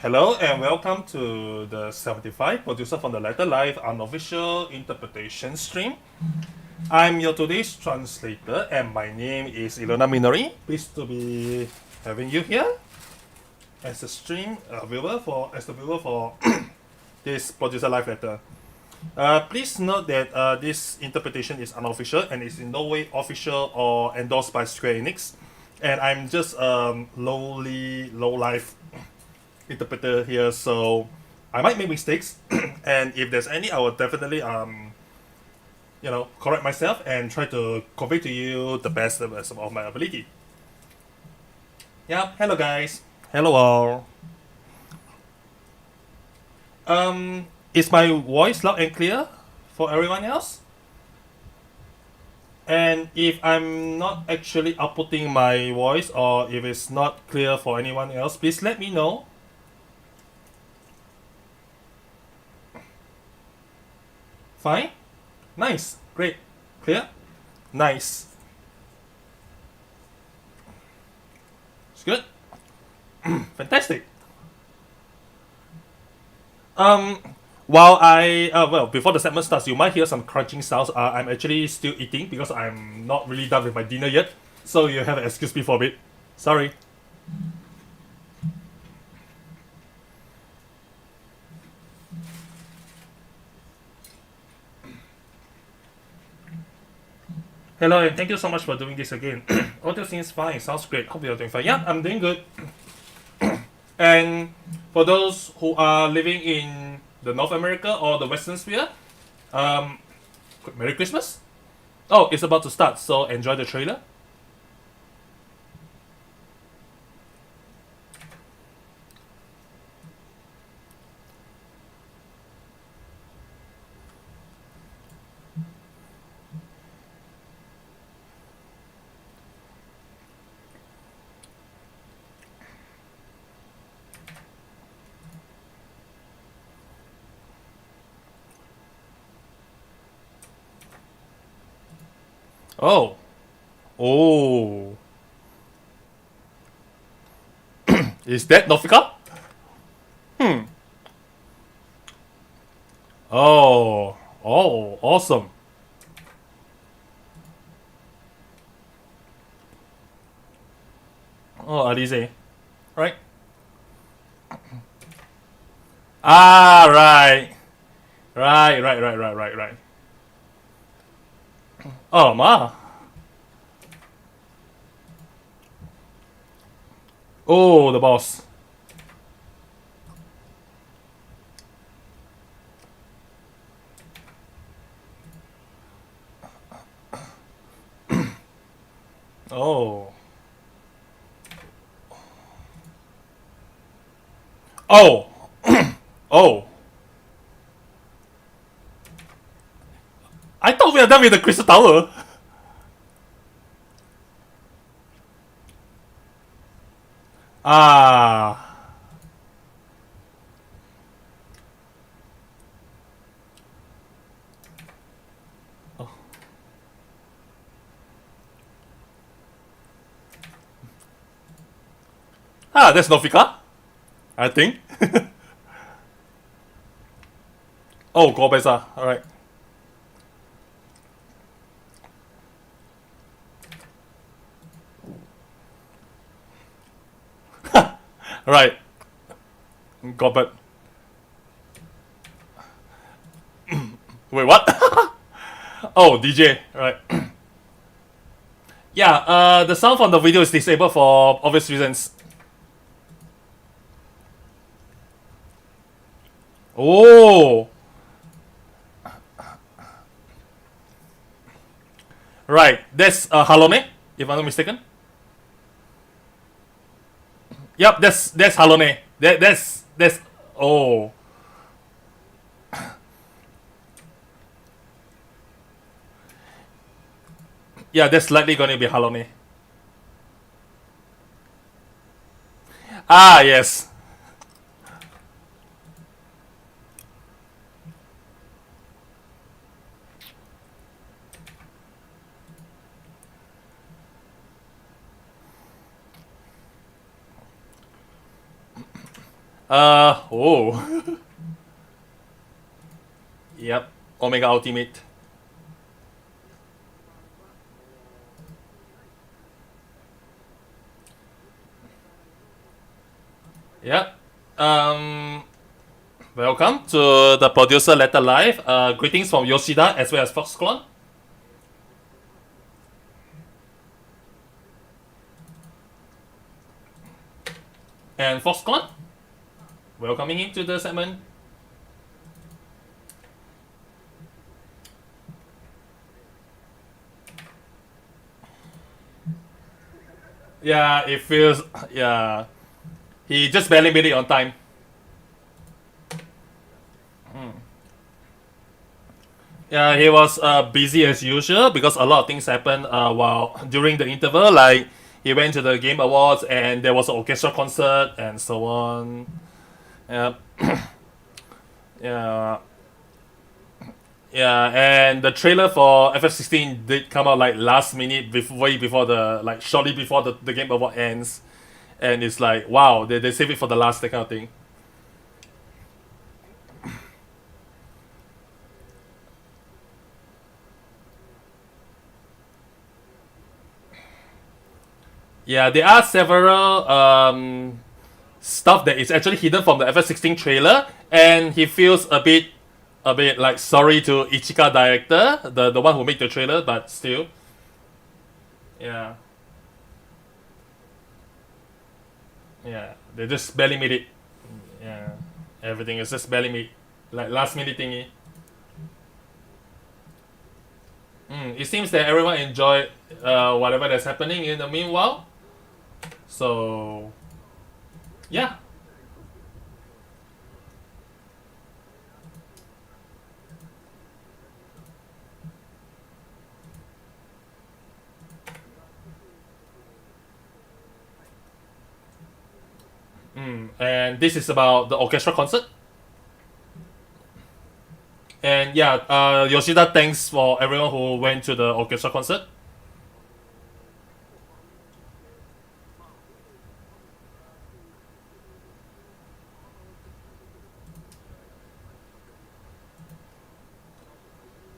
Hello and welcome to the 75 producer from the Letter Live Unofficial Interpretation stream. I'm your today's translator and my name is Ilona Minori. Pleased to be having you here as a stream viewer for this producer live letter. Please note that this interpretation is unofficial and is in no way official or endorsed by Square Enix. And I'm just low life interpreter here, so I might make mistakes. And if there's any, I will definitely correct myself and try to convey to you the best of my ability. Yeah, hello guys. Hello all. Is my voice loud and clear for everyone else? And if I'm not actually outputting my voice or if it's not clear for anyone else, please let me know. Fine? Nice. Great. Clear? Nice. It's good. Fantastic. Before the segment starts, you might hear some crunching sounds. I'm actually still eating because I'm not really done with my dinner yet. So you have to excuse me for a bit. Sorry. Hello and thank you so much for doing this again. Audio seems fine. Sounds great. Hope you're doing fine. Yeah, I'm doing good. And for those who are living in the North America or the Western Sphere, Merry Christmas. Oh, it's about to start, so enjoy the trailer. Oh. Oh. Is that Nofika? Oh. Oh, awesome. Oh, Alize. Right? Ah, right. Right. Oh, ma. Oh, the boss. Oh. Oh. Oh. I thought we are done with the Crystal Tower. Ah. Oh. Ah, that's Nofika, I think. Oh, Gobesa. Alright. Right. Gobet. Wait, what? Oh, DJ. Right. Yeah, the sound from the video is disabled for obvious reasons. Oh. Right. That's Halone, if I'm not mistaken. Yep, that's Halone. That's oh. Yeah, that's likely gonna be Halone. Ah, yes. Oh. Yep. Omega Ultimate. Yep. Welcome to the producer letter live. Greetings from Yoshida as well as Foxclone. And Foxclone, welcoming into the segment. Yeah, it feels, yeah. He just barely made it on time. Yeah, he was busy as usual because a lot of things happened while during the interval. Like he went to the Game Awards and there was an orchestra concert and so on. Yeah, yeah, yeah. And the trailer for FF16 did come out like last minute, way before the like shortly before the Game Award ends, and it's like wow, they save it for the last, that kind of thing. Yeah, there are several stuff that is actually hidden from the FF16 trailer, and he feels a bit like sorry to Ichika director, the one who made the trailer, but still, yeah, yeah, they just barely made it. Yeah, everything is just barely made, like last minute thingy. It seems that everyone enjoyed whatever that's happening in the meanwhile. So, yeah. And this is about the orchestra concert. And yeah, Yoshida, thanks for everyone who went to the orchestra concert.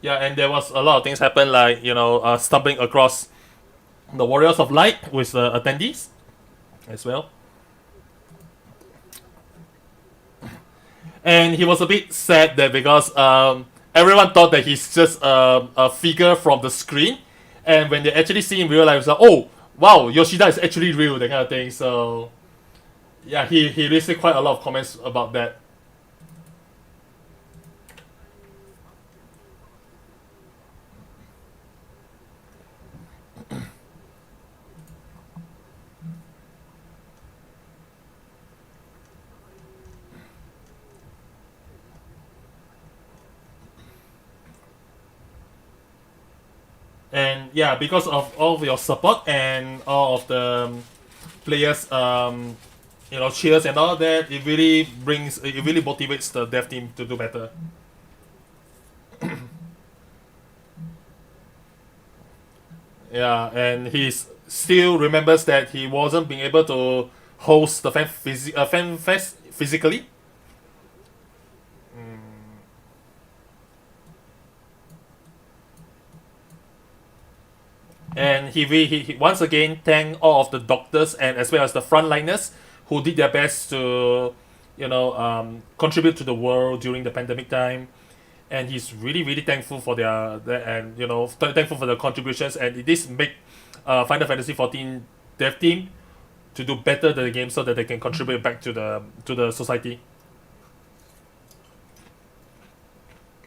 Yeah, and there was a lot of things happen, like stumbling across the Warriors of Light with the attendees as well. And he was a bit sad that because everyone thought that he's just a figure from the screen, and when they actually see him in real life, it's like, oh wow, Yoshida is actually real, that kind of thing. So yeah, he received quite a lot of comments about that. And yeah, because of all of your support and all of the players, cheers and all that, it really motivates the dev team to do better. Yeah, and he still remembers that he wasn't being able to host the fan fest physically. And he once again thanked all of the doctors and as well as the frontliners who did their best to, contribute to the world during the pandemic time. And he's really thankful for their and thankful for the contributions. And this make Final Fantasy 14 dev team to do better than the game so that they can contribute back to the society.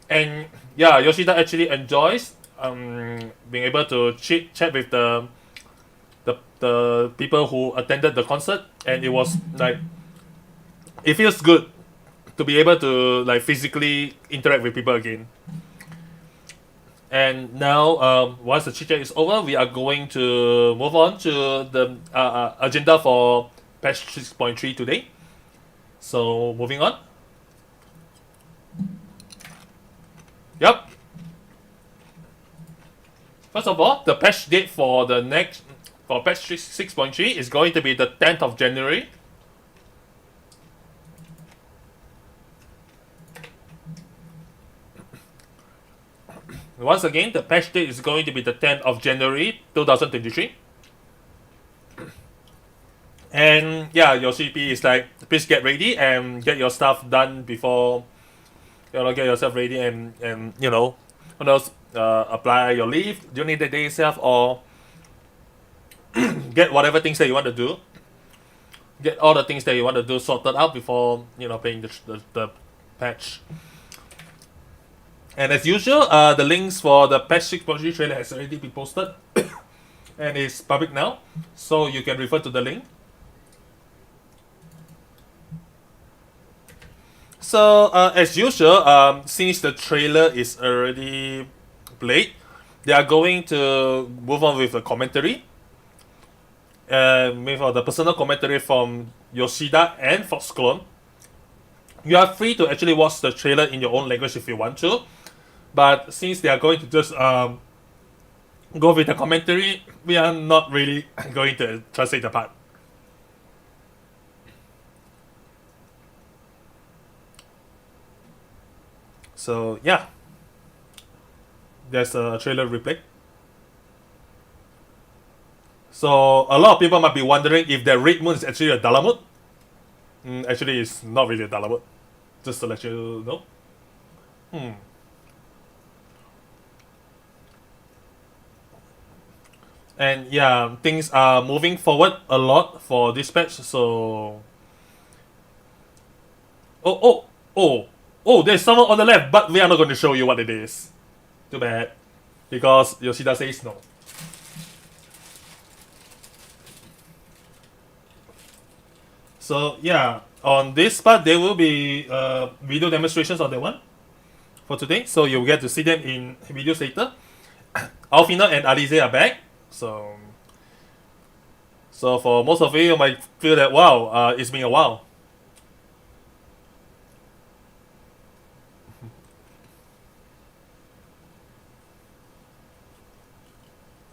And yeah, Yoshida actually enjoys being able to chat with the people who attended the concert, and it was like it feels good to be able to like physically interact with people again. And now, once the chit chat is over, we are going to move on to the agenda for patch 6.3 today. So moving on. Yep. First of all, the patch date for patch 6.3 is going to be the 10th of January. Once again, the patch date is going to be the 10th of January 2023. And yeah, your CP is like, please get ready and get your stuff done before, get yourself ready and who knows, apply your leave during the day itself, or get whatever things that you want to do. Get all the things that you want to do sorted out before playing the patch. And as usual, the links for the patch 6.3 trailer has already been posted and is public now, so you can refer to the link. So as usual, since the trailer is already played, they are going to move on with the commentary. With the personal commentary from Yoshida and Fox Clone. You are free to actually watch the trailer in your own language if you want to, but since they are going to just go with the commentary, we are not really going to translate the part. So yeah, there's a trailer replay. So a lot of people might be wondering if the red moon is actually a Dalamut. Actually, it's not really a Dalamut. Just to let you know. And yeah, things are moving forward a lot for this patch. So there's someone on the left, but we are not going to show you what it is. Too bad, because Yoshida says no. So yeah, on this part there will be video demonstrations of that one for today, so you'll get to see them in videos later. Alfina and Alize are back, so for most of you might feel that wow, it's been a while.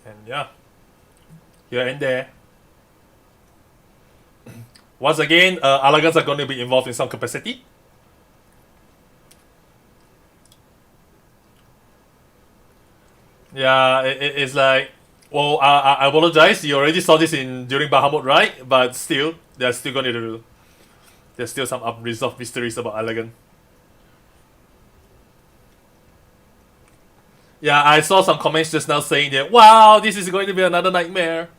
And yeah, here and there. Once again, Alagans are going to be involved in some capacity. Yeah, it's like, well, I apologize. You already saw this during Bahamut, right? But still, there's still some unresolved mysteries about Alagan. Yeah, I saw some comments just now saying that, wow, this is going to be another nightmare.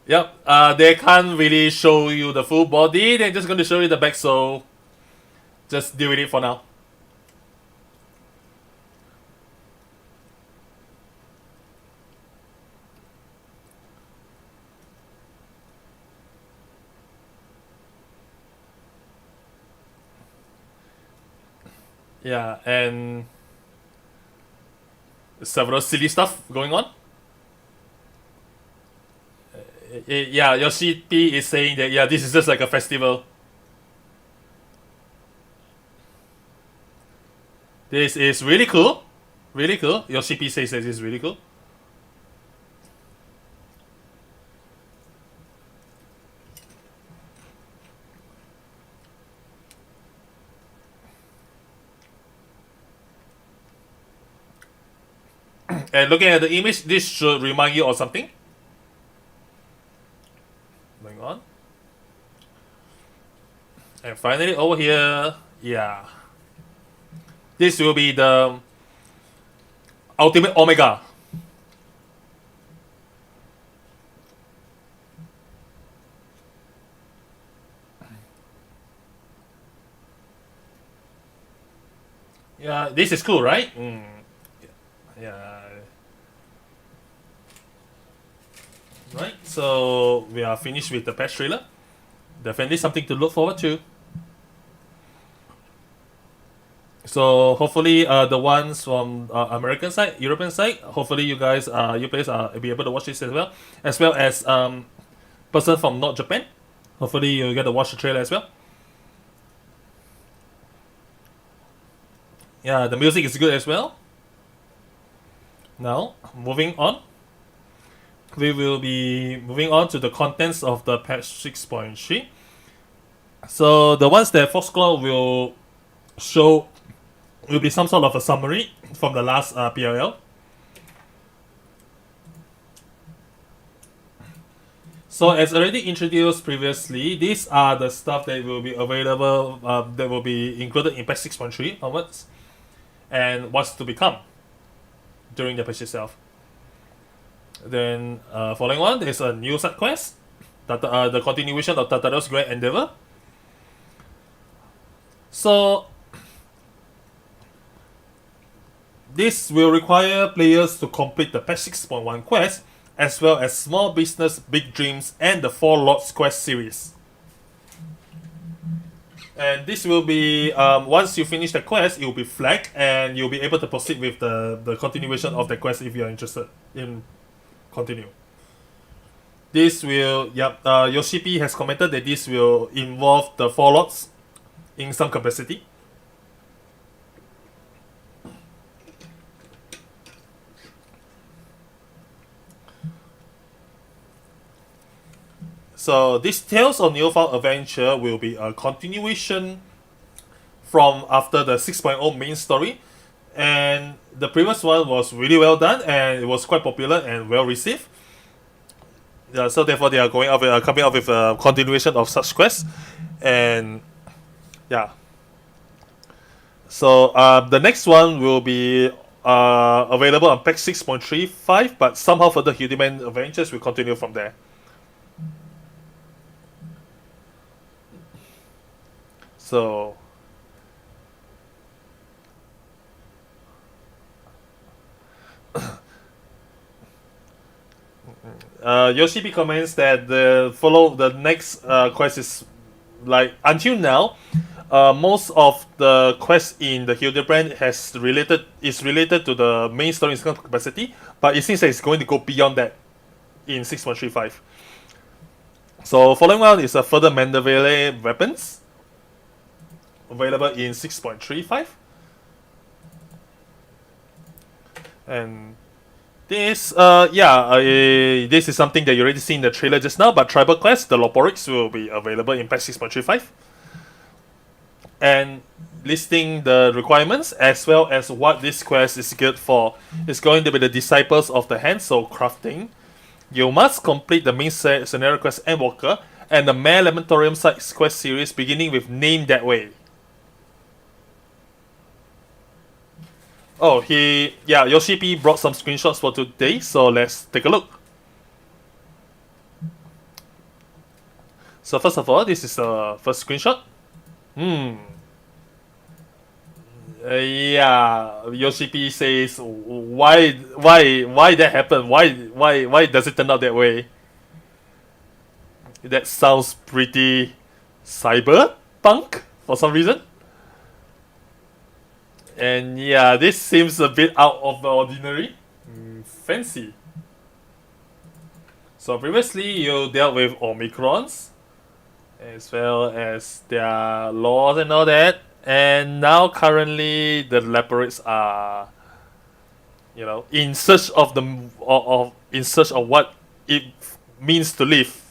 Yep, they can't really show you the full body, they're just going to show you the back, so just deal with it for now. Yeah, and several silly stuff going on. Yeah, Yoshi P is saying that, yeah, this is just like a festival. This is really cool. Really cool. Yoshi P says that this is really cool. And looking at the image, this should remind you of something. Going on. And finally over here, yeah. This will be the ultimate Omega. Yeah, this is cool, right? Yeah. Right, so we are finished with the patch trailer. Definitely something to look forward to. So hopefully the ones from American side, European side, hopefully you guys, you players be able to watch this as well as person from North Japan. Hopefully you get to watch the trailer as well. Yeah, the music is good as well. Now, moving on. We will be moving on to the contents of the patch 6.3. So the ones that Foxclaw will So it will be some sort of a summary from the last PLL. So as already introduced previously, these are the stuff that will be available, that will be included in patch 6.3 onwards, and what's to become during the patch itself. Then following one, there's a new side quest, the continuation of Tataro's Great Endeavor. So this will require players to complete the patch 6.1 quest, as well as Small Business Big Dreams and the Four Lords quest series. And this will be, once you finish the quest, it will be flagged and you'll be able to proceed with the continuation of the quest if you are interested in continue. This will, Yoshipi has commented that this will involve the Four Lords in some capacity. So this Tales of Neophile Adventure will be a continuation from after the 6.0 main story, and the previous one was really well done and it was quite popular and well received. Yeah, so therefore they are coming up with a continuation of such quests, and yeah. So the next one will be available on patch 6.35, but somehow further Human Adventures will continue from there. So Yoshipi comments that the next quest is like until now, most of the quests in the Hildebrand is related to the main story in some capacity, but it seems that it's going to go beyond that in 6.35. So following one is a further Mandeville weapons, available in 6.35. And this, this is something that you already seen in the trailer just now, but Tribal Quest, the Leopards, will be available in patch 6.35. And listing the requirements as well as what this quest is good for. It's going to be the Disciples of the Hand, so crafting. You must complete the main scenario quest Endwalker and the Mare Lamentorium side quest series beginning with Name That Way. Oh, Yoshipi brought some screenshots for today, so let's take a look. So first of all, this is the first screenshot. Yoshipi says, why that happened? Why does it turn out that way? That sounds pretty cyberpunk for some reason. And yeah, this seems a bit out of the ordinary. Fancy. So previously you dealt with Omicrons, as well as their laws and all that. And now currently the Leopards are, in search of what it means to live.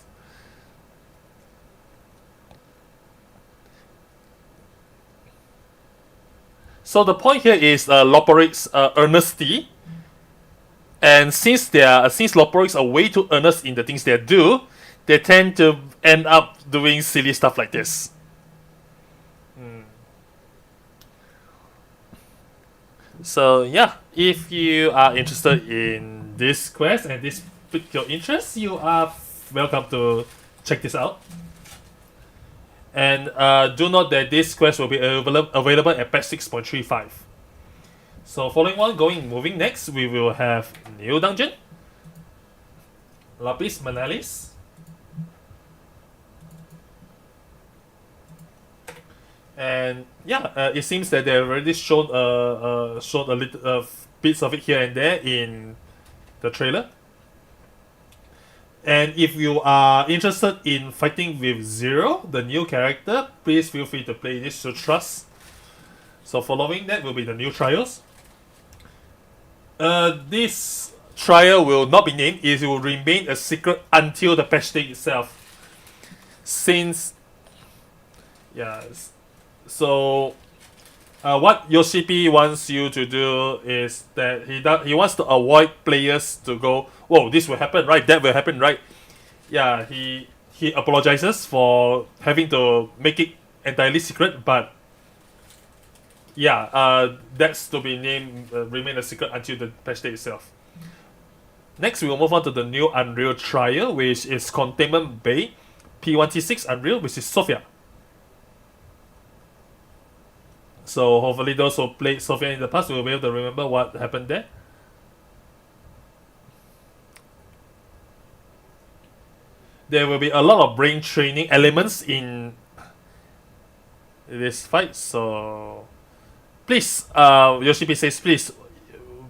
So the point here is Leopards' earnesty, and since Leopards are way too earnest in the things they do, they tend to end up doing silly stuff like this. So yeah, if you are interested in this quest and this piqued your interest, you are welcome to check this out. And do note that this quest will be available at patch 6.35. So moving next, we will have New Dungeon, Lapis Manalis, and it seems that they already showed a little bits of it here and there in the trailer. And if you are interested in fighting with Zero, the new character, please feel free to play this to Trust. So following that will be the new trials. This trial will not be named, it will remain a secret until the patch date itself. So what Yoshi wants you to do is that he wants to avoid players to go, whoa, this will happen, right? That will happen, right? Yeah, he apologizes for having to make it entirely secret, but yeah, that's to be named remain a secret until the patch day itself. Next, we will move on to the new Unreal trial, which is Containment Bay, P1T6 Unreal, which is Sophia. So hopefully those who played Sophia in the past will be able to remember what happened there. There will be a lot of brain training elements in this fight, so please, Yoshi says,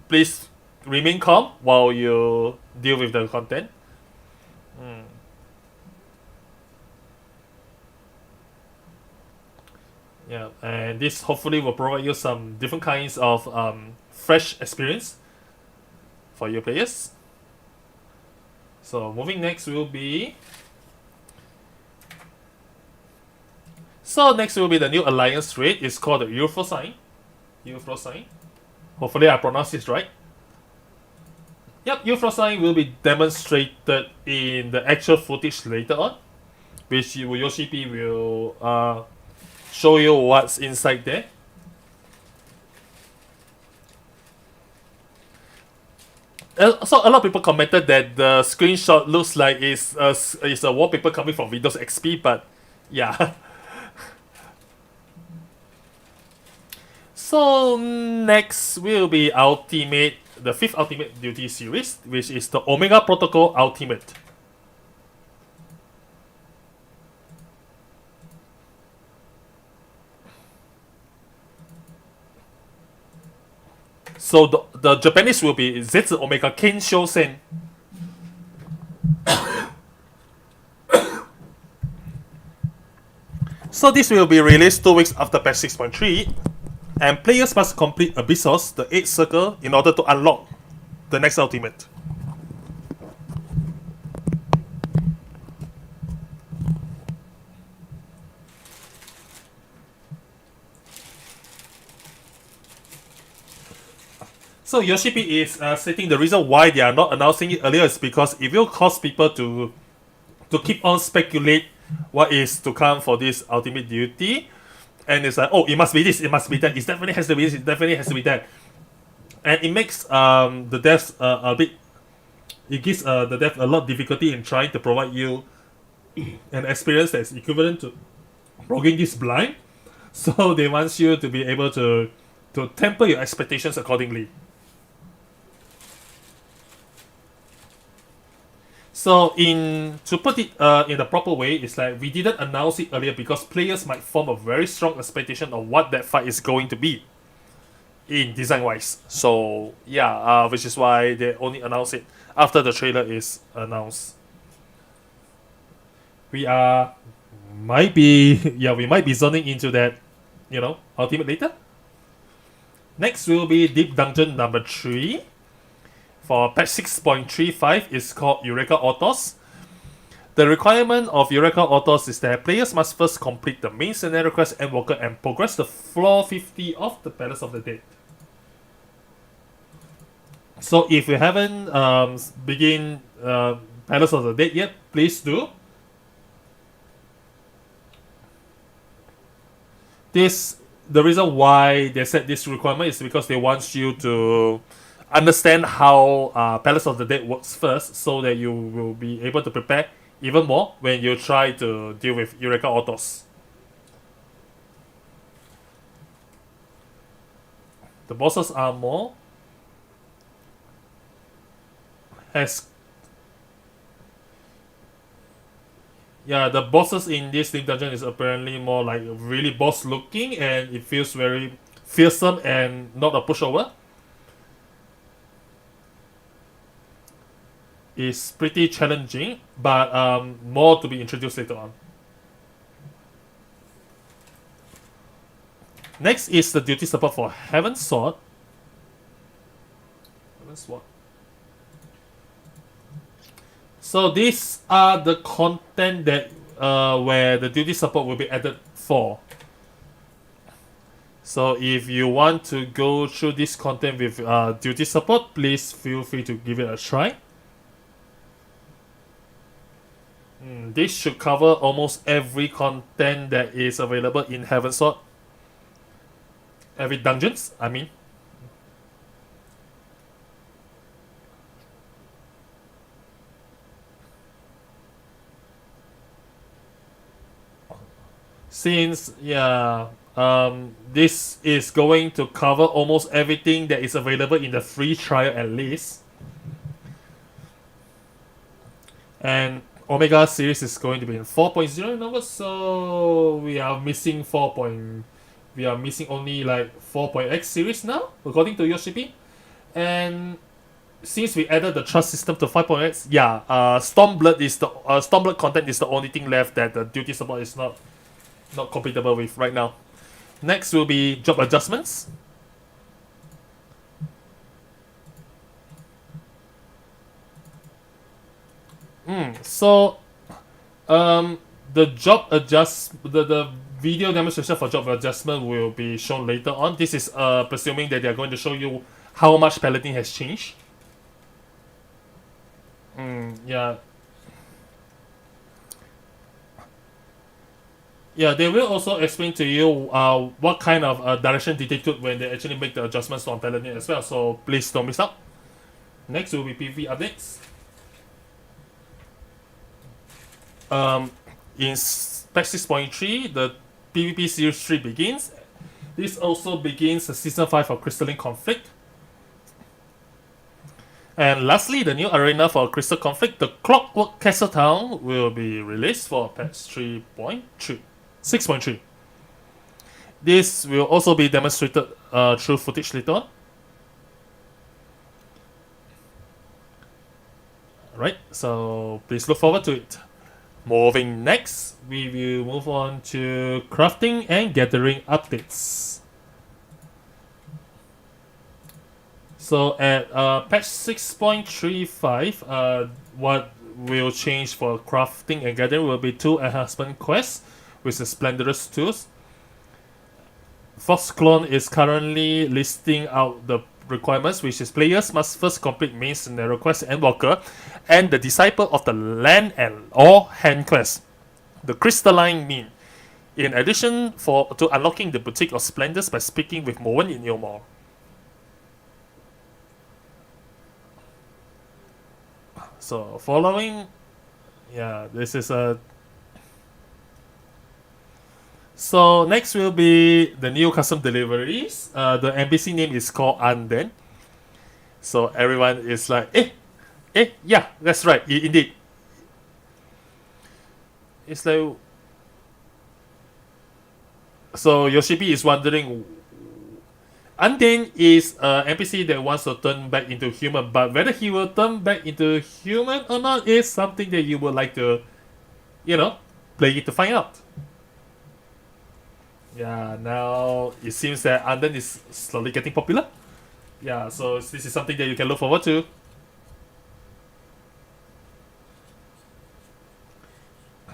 please remain calm while you deal with the content. Yeah, and this hopefully will provide you some different kinds of fresh experience for your players. So moving next will be... So next will be the new alliance raid. It's called the UFO Sign. UFO Sign. Hopefully I pronounced this right. Yep, UFO Sign will be demonstrated in the actual footage later on, which Yoshi will show you what's inside there. So a lot of people commented that the screenshot looks like it's a wallpaper coming from Windows XP, but yeah. So next will be Ultimate, the 5th Ultimate Duty series, which is the Omega Protocol Ultimate. So the Japanese will be Zetsu Omega Kensho Sen. So this will be released 2 weeks after patch 6.3, and players must complete Abyssos, the 8th circle, in order to unlock the next ultimate. So Yoshi is stating the reason why they are not announcing it earlier is because it will cause people to keep on speculate what is to come for this ultimate duty, and it's like, oh, it must be this, it must be that, it definitely has to be this, it definitely has to be that, and it makes the devs a bit, it gives the dev a lot of difficulty in trying to provide you an experience that's equivalent to progging this blind. So they want you to be able to temper your expectations accordingly. So to put it in the proper way, it's like we didn't announce it earlier because players might form a very strong expectation of what that fight is going to be in design-wise. So yeah, which is why they only announce it after the trailer is announced. We might be zoning into that, ultimate later. Next will be Deep Dungeon number 3. For patch 6.35 is called Eureka Autos. The requirement of Eureka Autos is that players must first complete the main scenario quest Endwalker and progress to floor 50 of the Palace of the Dead. So if you haven't begin Palace of the Dead yet, please do. The reason why they set this requirement is because they want you to understand how Palace of the Dead works first, so that you will be able to prepare even more when you try to deal with Eureka Autos. The bosses are more the bosses in this Deep Dungeon is apparently more like really boss looking, and it feels very fearsome and not a pushover. It's pretty challenging, but more to be introduced later on. Next is the duty support for Heaven's Sword. So these are the content that where the duty support will be added for. So if you want to go through this content with duty support, please feel free to give it a try. This should cover almost every content that is available in Heaven's Sword. Every dungeons, I mean. Since, this is going to cover almost everything that is available in the free trial at least. And Omega series is going to be in 4.0 numbers, so we are missing we are missing only like 4.x series now, according to Yoshipi. And since we added the trust system to 5.x, Stormblood content is the only thing left that the duty support is not compatible with right now. Next will be job adjustments. The video demonstration for job adjustment will be shown later on. This is presuming that they are going to show you how much Paladin has changed. They will also explain to you what kind of direction did they took when they actually make the adjustments on Paladin as well, so please don't miss out. Next will be PvP updates. In patch 6.3, the PvP Series 3 begins. This also begins the Season 5 of Crystalline Conflict. And lastly, the new arena for Crystal Conflict, the Clockwork Castle Town, will be released for patch 6.3. This will also be demonstrated through footage later on. Alright, so please look forward to it. Moving next, we will move on to crafting and gathering updates. So at patch 6.35, what will change for crafting and gathering will be 2 enhancement quests with the Splendorous tools. Fox Clone is currently listing out the requirements, which is players must first complete main scenario quest and Walker, and the Disciple of the Land and or Hand quest, the Crystalline Mean. In addition, to unlocking the Boutique of Splendors by speaking with Moen in Ilmor. So following, this is a. So next will be the new custom deliveries. The NPC name is called Anden. So everyone is like, yeah, that's right, indeed. It's like, so Yoshipi is wondering, Anden is an NPC that wants to turn back into human, but whether he will turn back into human or not is something that you would like to, play it to find out. Yeah, now it seems that Anden is slowly getting popular. Yeah, so this is something that you can look forward to.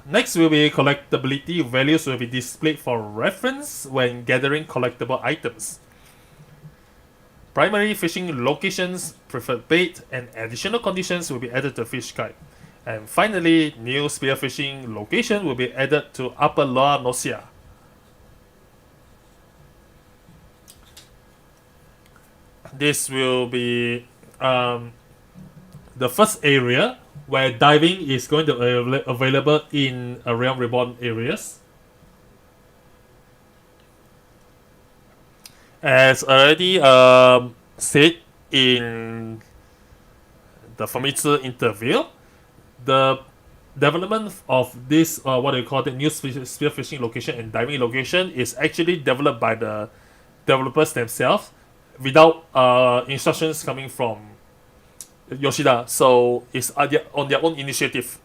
Next will be collectability. Values will be displayed for reference when gathering collectible items. Primary fishing locations, preferred bait, and additional conditions will be added to fish guide. And finally, new spearfishing location will be added to Upper Loa Nosia. This will be the first area where diving is going to be available in Realm Reborn areas. As already said in the Famitsu interview, the development of this, what they call the new spearfishing location and diving location is actually developed by the developers themselves without instructions coming from Yoshida, so it's on their own initiative.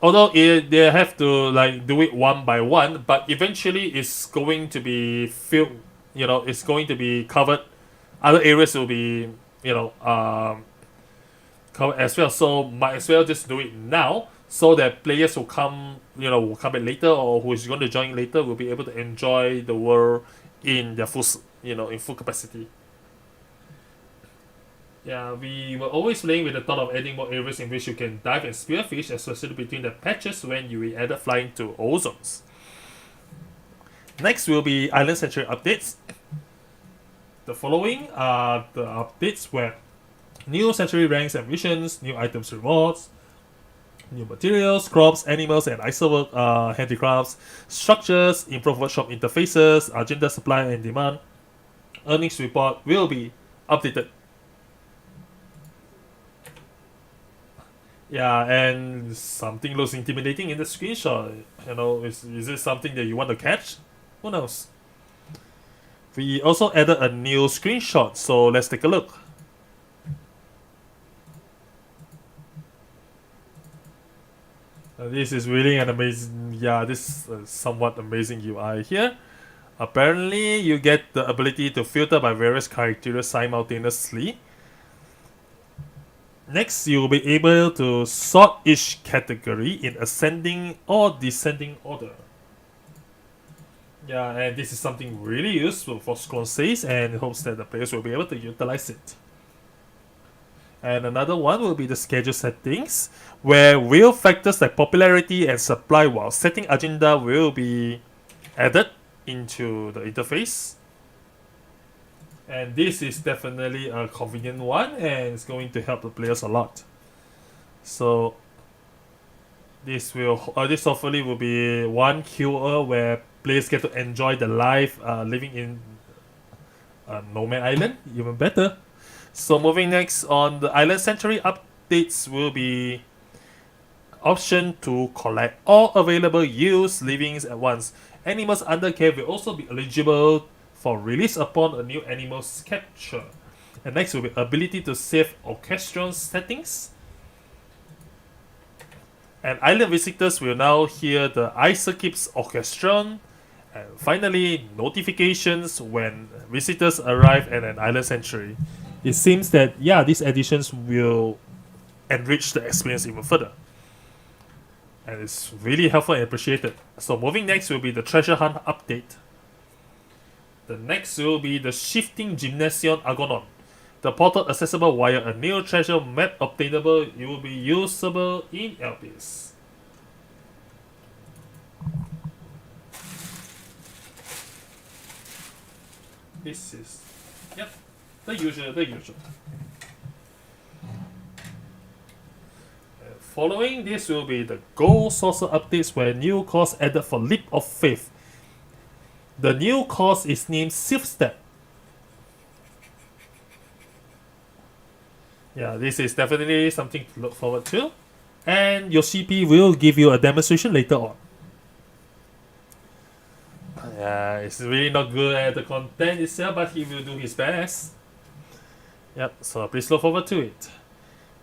Although they have to do it one by one, but eventually it's going to be filled. It's going to be covered. Other areas will be cover as well. So might as well just do it now, so that players who will come back later, or who is going to join later, will be able to enjoy the world in their in full capacity. Yeah, we were always playing with the thought of adding more areas in which you can dive and spearfish, especially between the patches when you added flying to all zones. Next will be Island Sanctuary updates. The following are the updates where new sanctuary ranks and missions, new items rewards, new materials, crops, animals, and icework handicrafts, structures, improved workshop interfaces, agenda supply and demand. Earnings report will be updated. Yeah, and something looks intimidating in the screenshot. Is it something that you want to catch? Who knows? We also added a new screenshot, so let's take a look. This is really an amazing, this somewhat amazing UI here. Apparently, you get the ability to filter by various criteria simultaneously. Next, you will be able to sort each category in ascending or descending order. Yeah, and this is something really useful for Scroll says, and it hopes that the players will be able to utilize it. And another one will be the schedule settings, where real factors like popularity and supply while setting agenda will be added into the interface. And this is definitely a convenient one, and it's going to help the players a lot. So this hopefully will be one cure where players get to enjoy the life living in Nomad Island even better. So moving next on the Island Sanctuary updates will be option to collect all available used livings at once. Animals under care will also be eligible for release upon a new animal's capture. And next will be ability to save orchestral settings. And island visitors will now hear the Isokeep's orchestron. And finally, notifications when visitors arrive at an island sanctuary. It seems that these additions will enrich the experience even further. And it's really helpful and appreciated. So moving next will be the treasure hunt update. The next will be the Shifting Gymnasium Argonon. The portal accessible via a new treasure map obtainable. It will be usable in LPS. This is the usual. Following this will be the Gold Saucer updates, where new course added for Leap of Faith. The new course is named Sylph Step. Yeah, this is definitely something to look forward to. And Yoshipi will give you a demonstration later on. Yeah, it's really not good at the content itself, but he will do his best. Yep, so please look forward to it.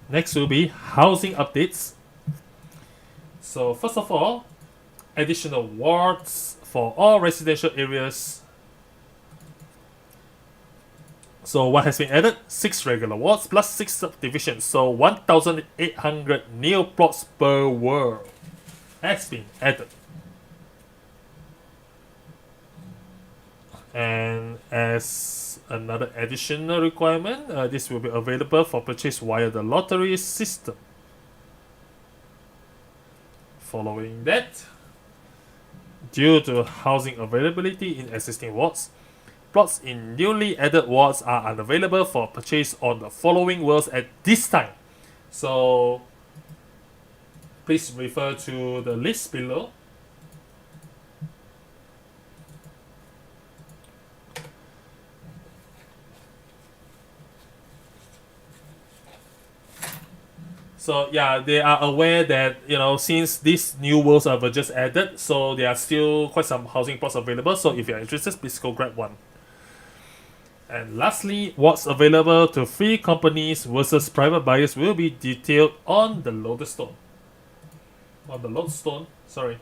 Next will be housing updates. So first of all, additional wards for all residential areas. So what has been added? 6 regular wards plus 6 subdivisions. So 1,800 new plots per world has been added. And as another additional requirement, this will be available for purchase via the lottery system. Following that, due to housing availability in existing wards, plots in newly added wards are unavailable for purchase on the following worlds at this time. So please refer to the list below. So they are aware that since these new worlds are just added, so there are still quite some housing plots available. So if you are interested, please go grab one. And lastly, what's available to free companies versus private buyers will be detailed on the Lodestone. Sorry.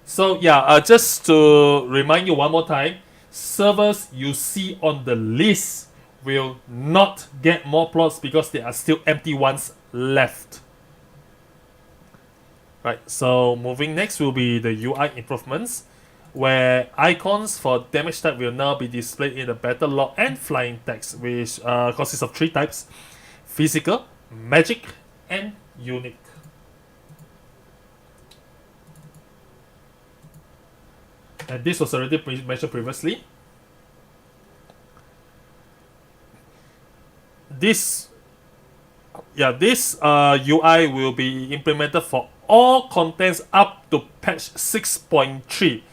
So yeah, just to remind you one more time, servers you see on the list will not get more plots because there are still empty ones left. Right, so moving next will be the UI improvements, where icons for damage type will now be displayed in the battle log and flying text, which consists of 3 types: physical, magic, and unique. And this was already mentioned previously. This UI will be implemented for all contents up to patch 6.3,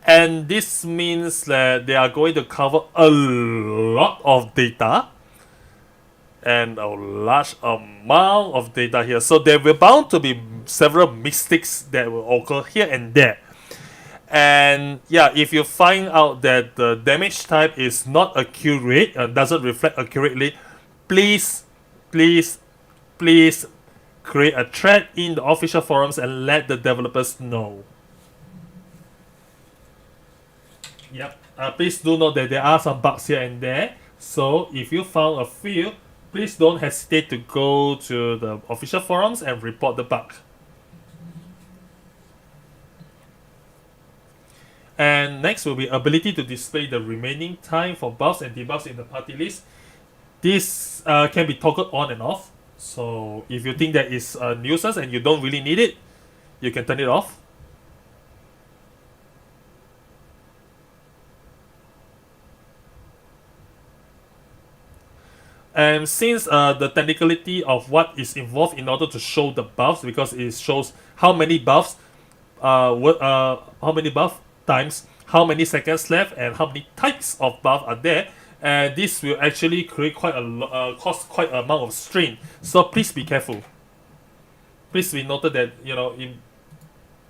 and this means that they are going to cover a lot of data and a large amount of data here. So there will bound to be several mistakes that will occur here and there. And yeah, if you find out that the damage type is not accurate, doesn't reflect accurately, please create a thread in the official forums and let the developers know. Yep. Please do note that there are some bugs here and there. So if you found a few, please don't hesitate to go to the official forums and report the bug. And next will be ability to display the remaining time for buffs and debuffs in the party list. This can be toggled on and off. So if you think that is a nuisance and you don't really need it, you can turn it off. And since the technicality of what is involved in order to show the buffs, because it shows how many buffs, how many buff times, how many seconds left, and how many types of buff are there, and this will actually create quite a cause quite an amount of strain. So please be careful. Please be noted that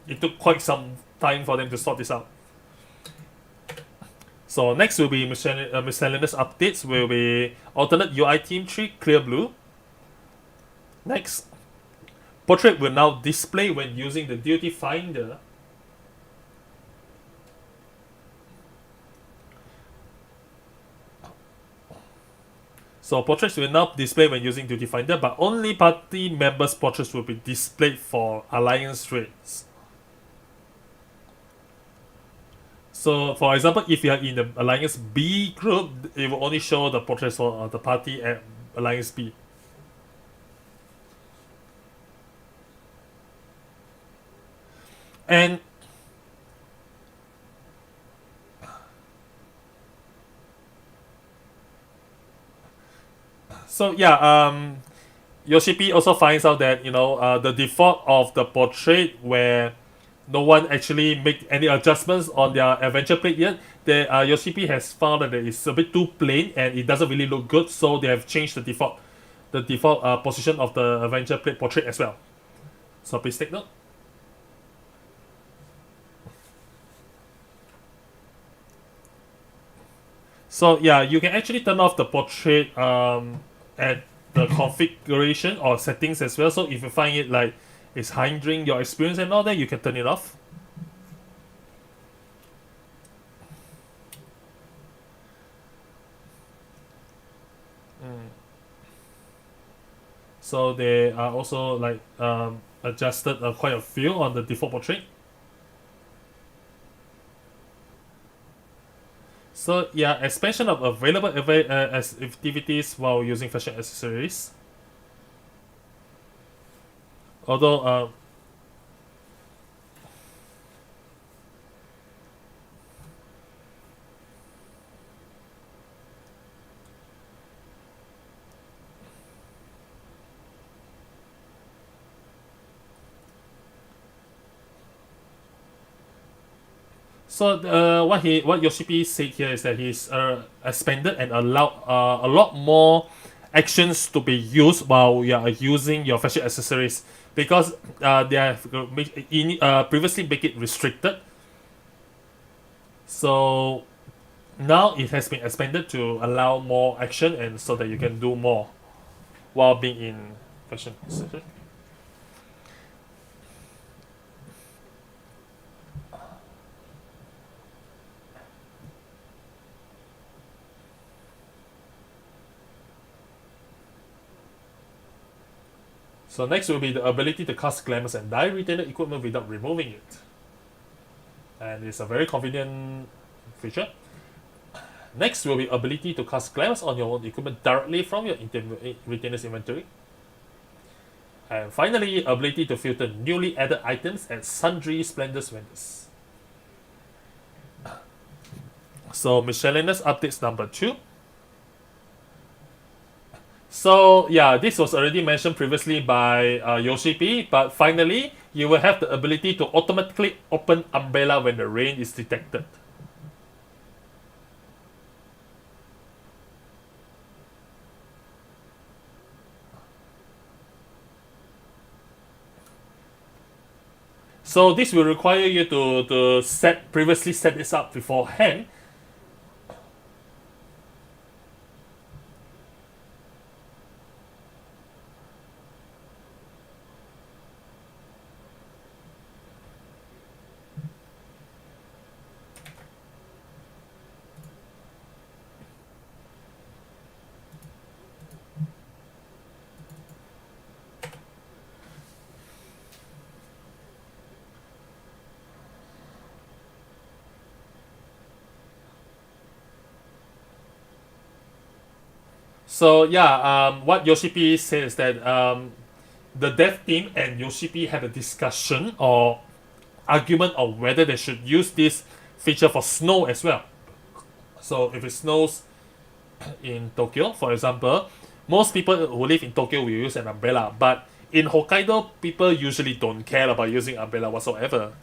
it took quite some time for them to sort this out. So next will be miscellaneous updates. Will be alternate UI theme 3 clear blue. Next, portrait will now display when using the duty finder. So portraits will now display when using Duty Finder, but only party members' portraits will be displayed for Alliance raids. So for example, if you are in the Alliance B group, it will only show the portraits for the party at Alliance B. And so yeah, Yoshipi also finds out that the default of the portrait where no one actually make any adjustments on their adventure plate yet. Yoshipi has found that it's a bit too plain and it doesn't really look good, so they have changed the default position of the adventure plate portrait as well. So please take note. So yeah, you can actually turn off the portrait at the configuration or settings as well. So if you find it like it's hindering your experience and all that, you can turn it off. So they are also like adjusted quite a few on the default portrait. So yeah, expansion of available activities while using fashion accessories. Although so what Yoshipi said here is that he's expanded and allowed a lot more actions to be used while you are using your fashion accessories, because they have previously make it restricted. So now it has been expanded to allow more action and so that you can do more while being in fashion accessories. So next will be the ability to cast glamours and dye retainer equipment without removing it. And it's a very convenient feature. Next will be ability to cast glamours on your own equipment directly from your retainer's inventory. And finally, ability to filter newly added items at sundry splendors vendors. So miscellaneous updates number 2. So yeah, this was already mentioned previously by Yoshi P, but finally, you will have the ability to automatically open umbrella when the rain is detected. So this will require you to previously set this up beforehand. So yeah, what Yoshi P said is that the dev team and Yoshi P had a discussion or argument on whether they should use this feature for snow as well. So if it snows in Tokyo, for example, most people who live in Tokyo will use an umbrella, but in Hokkaido, people usually don't care about using umbrella whatsoever.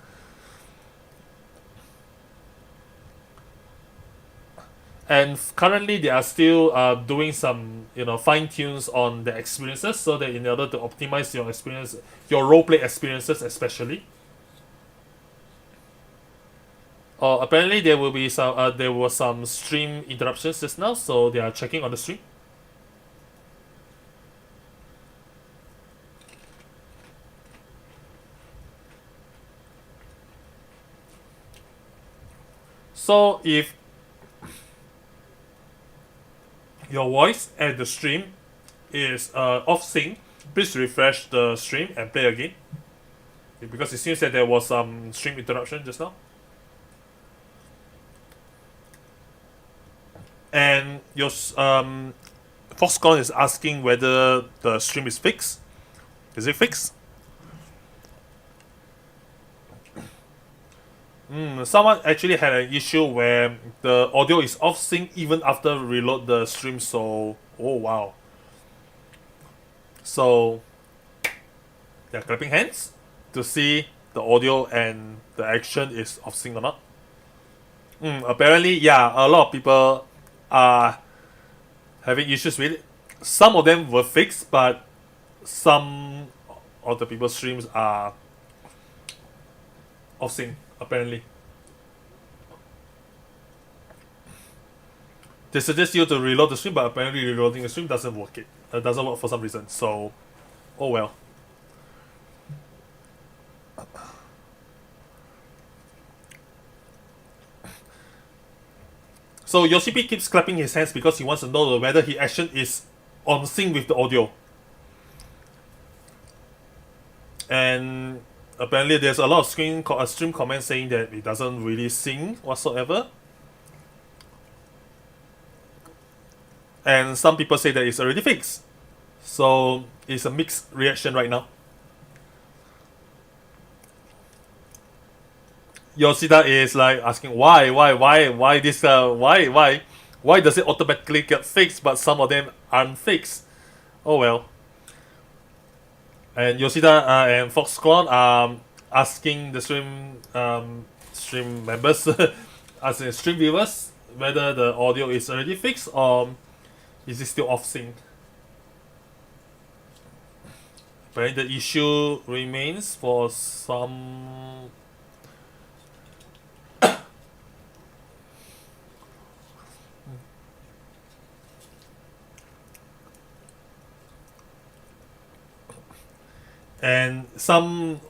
And currently, they are still doing some, fine tunes on the experiences, so that in order to optimize your experience, your roleplay experiences, especially. Apparently, there were some stream interruptions just now, so they are checking on the stream. So if your voice at the stream is off sync, please refresh the stream and play again, because it seems that there was some stream interruption just now. And your Foxconn is asking whether the stream is fixed. Is it fixed? Someone actually had an issue where the audio is off sync even after reload the stream, so oh wow. So they're clapping hands to see the audio and the action is off sync or not. Apparently, yeah, a lot of people are having issues with it. Some of them were fixed, but some of the people's streams are off sync, apparently. They suggest you to reload the stream, but apparently reloading the stream doesn't work. It doesn't work for some reason. So, oh well. So Yoshipi keeps clapping his hands because he wants to know whether his action is on sync with the audio. And apparently there's a lot of stream comments saying that it doesn't really sync whatsoever. And some people say that it's already fixed. So it's a mixed reaction right now. Yoshida is like asking why this why does it automatically get fixed but some of them aren't fixed? Oh well. And Yoshida and Foxconn are asking the stream members, as in stream viewers, whether the audio is already fixed or is it still off sync. Apparently the issue remains for some. And some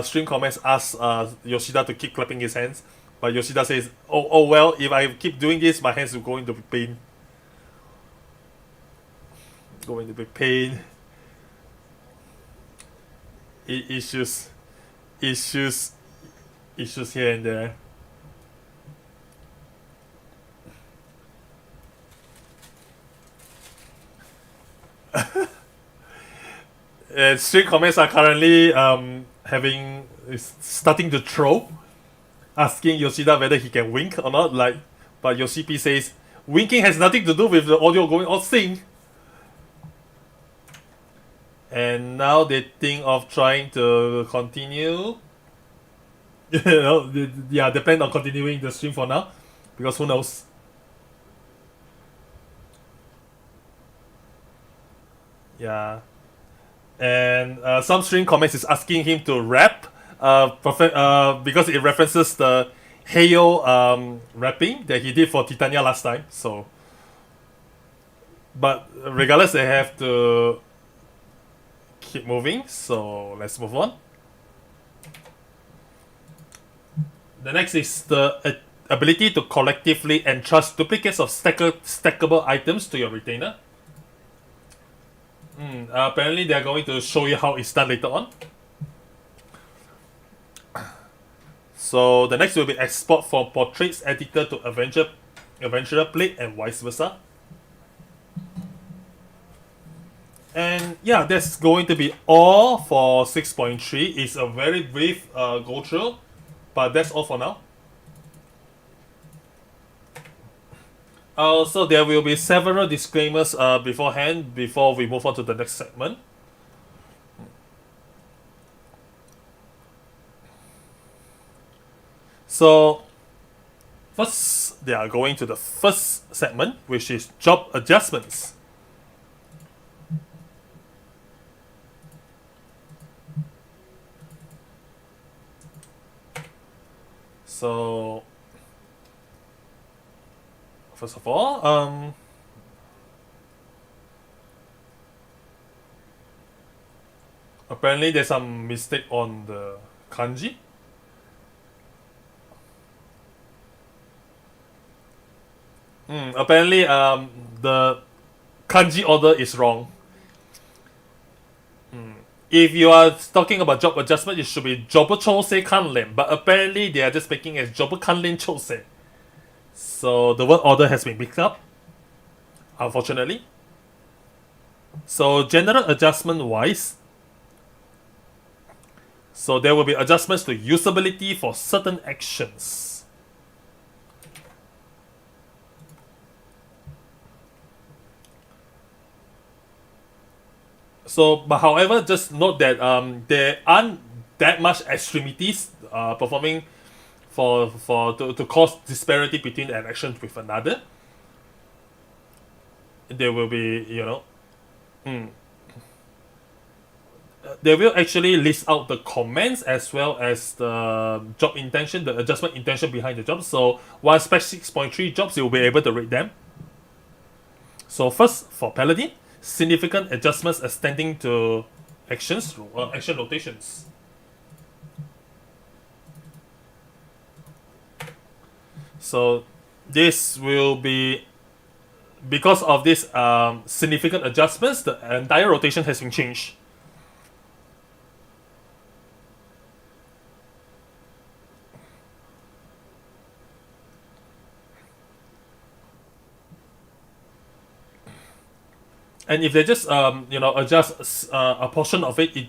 stream comments ask Yoshida to keep clapping his hands, but Yoshida says, "Oh well, if I keep doing this, my hands will go into pain. Go into big pain." issues, issues, issues here and there. Stream comments are currently starting to troll, asking Yoshida whether he can wink or not. But Yoshipi says winking has nothing to do with the audio going on sync. And now they think of trying to continue. They plan on continuing the stream for now, because who knows. Yeah. And some stream comments is asking him to rap, because it references the Heyo rapping that he did for Titania last time. So, but regardless, they have to keep moving. So let's move on. The next is the ability to collectively entrust duplicates of stackable items to your retainer. Apparently they are going to show you how it's done later on. So the next will be export from portraits editor to Adventurer plate and vice versa. And yeah, that's going to be all for 6.3. It's a very brief go through, but that's all for now. So there will be several disclaimers beforehand before we move on to the next segment. So first, they are going to the first segment, which is job adjustments. So first of all, apparently there's some mistake on the kanji. Apparently, the kanji order is wrong. If you are talking about job adjustment, it should be jobu chose kanlen, but apparently they are just making as jobu kanlen chose. So the word order has been mixed up, unfortunately. So general adjustment wise, so there will be adjustments to usability for certain actions. So, but however, just note that there aren't that much extremities performing to cause disparity between an action with another. There will be, they will actually list out the comments as well as the job intention, the adjustment intention behind the job. So once patch 6.3 jobs, you will be able to rate them. So first, for Paladin, significant adjustments extending to action rotations. So this will be, because of these significant adjustments, the entire rotation has been changed. And if they just adjust a portion of it, it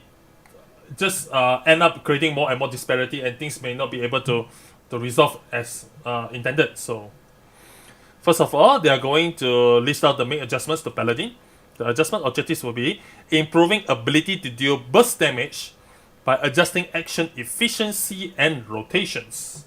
just end up creating more and more disparity, and things may not be able to resolve as intended. So first of all, they are going to list out the main adjustments to Paladin. The adjustment objectives will be improving ability to deal burst damage by adjusting action efficiency and rotations.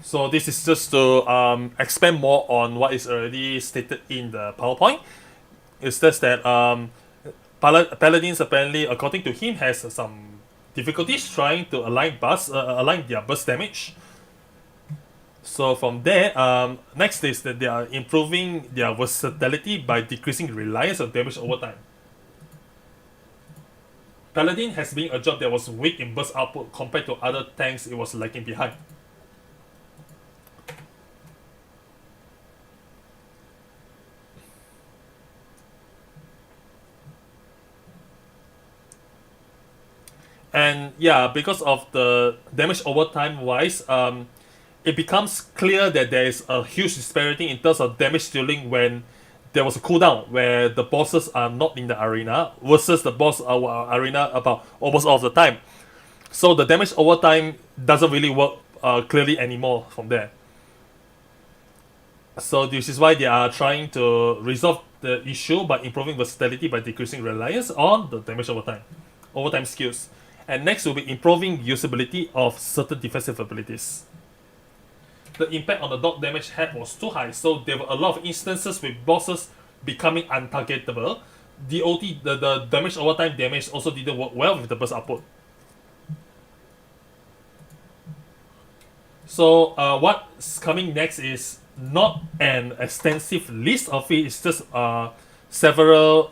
So this is just to expand more on what is already stated in the PowerPoint. It says that Paladins apparently, according to him, has some difficulties trying to align their burst damage. So from there, next is that they are improving their versatility by decreasing reliance on damage over time. Paladin has been a job that was weak in burst output compared to other tanks it was lagging behind. And yeah, because of the damage over time wise, it becomes clear that there is a huge disparity in terms of damage dealing when there was a cooldown where the bosses are not in the arena versus the boss arena about almost all of the time. So the damage over time doesn't really work clearly anymore from there. So this is why they are trying to resolve the issue by improving versatility by decreasing reliance on the damage over time skills. And next will be improving usability of certain defensive abilities. The impact on the dot damage had was too high, so there were a lot of instances with bosses becoming untargetable. The damage over time damage also didn't work well with the burst output. So what's coming next is not an extensive list of it. It's just several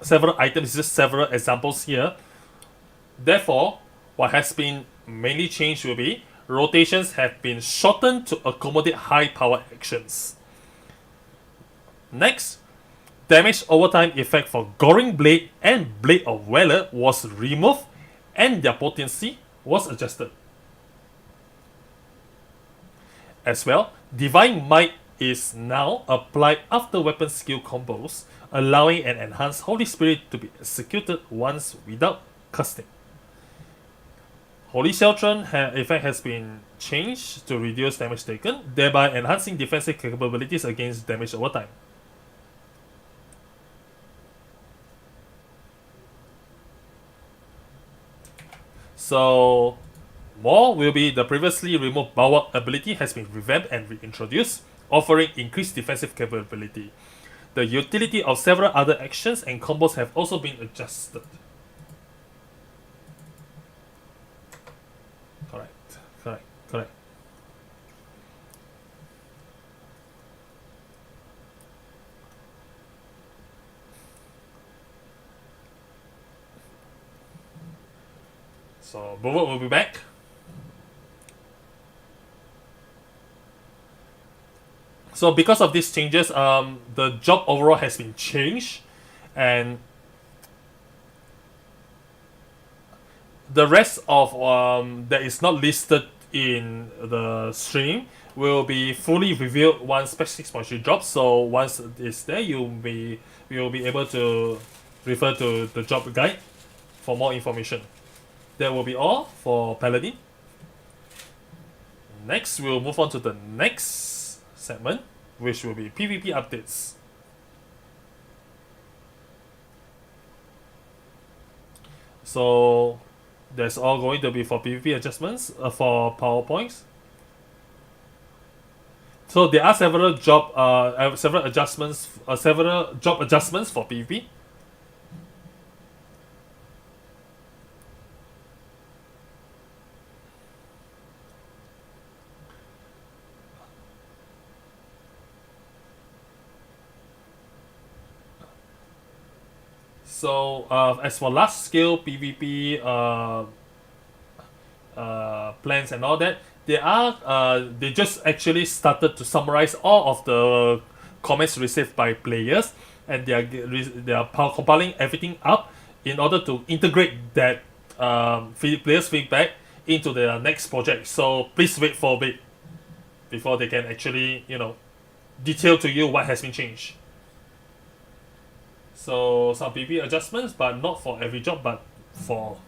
several items. It's just several examples here. Therefore, what has been mainly changed will be rotations have been shortened to accommodate high power actions. Next, damage over time effect for Goring Blade and Blade of Valor was removed and their potency was adjusted. As well, Divine Might is now applied after weapon skill combos, allowing an enhanced Holy Spirit to be executed once without casting. Holy Sheltron effect has been changed to reduce damage taken, thereby enhancing defensive capabilities against damage over time. So, more will be the previously removed Bulwark ability has been revamped and reintroduced, offering increased defensive capability. The utility of several other actions and combos have also been adjusted. Correct. So, Bulwark will be back. So because of these changes, the job overall has been changed, and the rest of that is not listed in the stream will be fully revealed once patch 6.3 drops. So once it's there, you will be able to refer to the job guide for more information. That will be all for Paladin. Next, we'll move on to the next segment, which will be PvP updates. So that's all going to be for PvP adjustments for PowerPoints. So there are several job adjustments for PvP. So as for large scale PvP plans and all that, they just actually started to summarize all of the comments received by players, and they are compiling everything up in order to integrate that players' feedback into their next project. So please wait for a bit before they can actually detail to you what has been changed. So some PvP adjustments, but not for every job, but for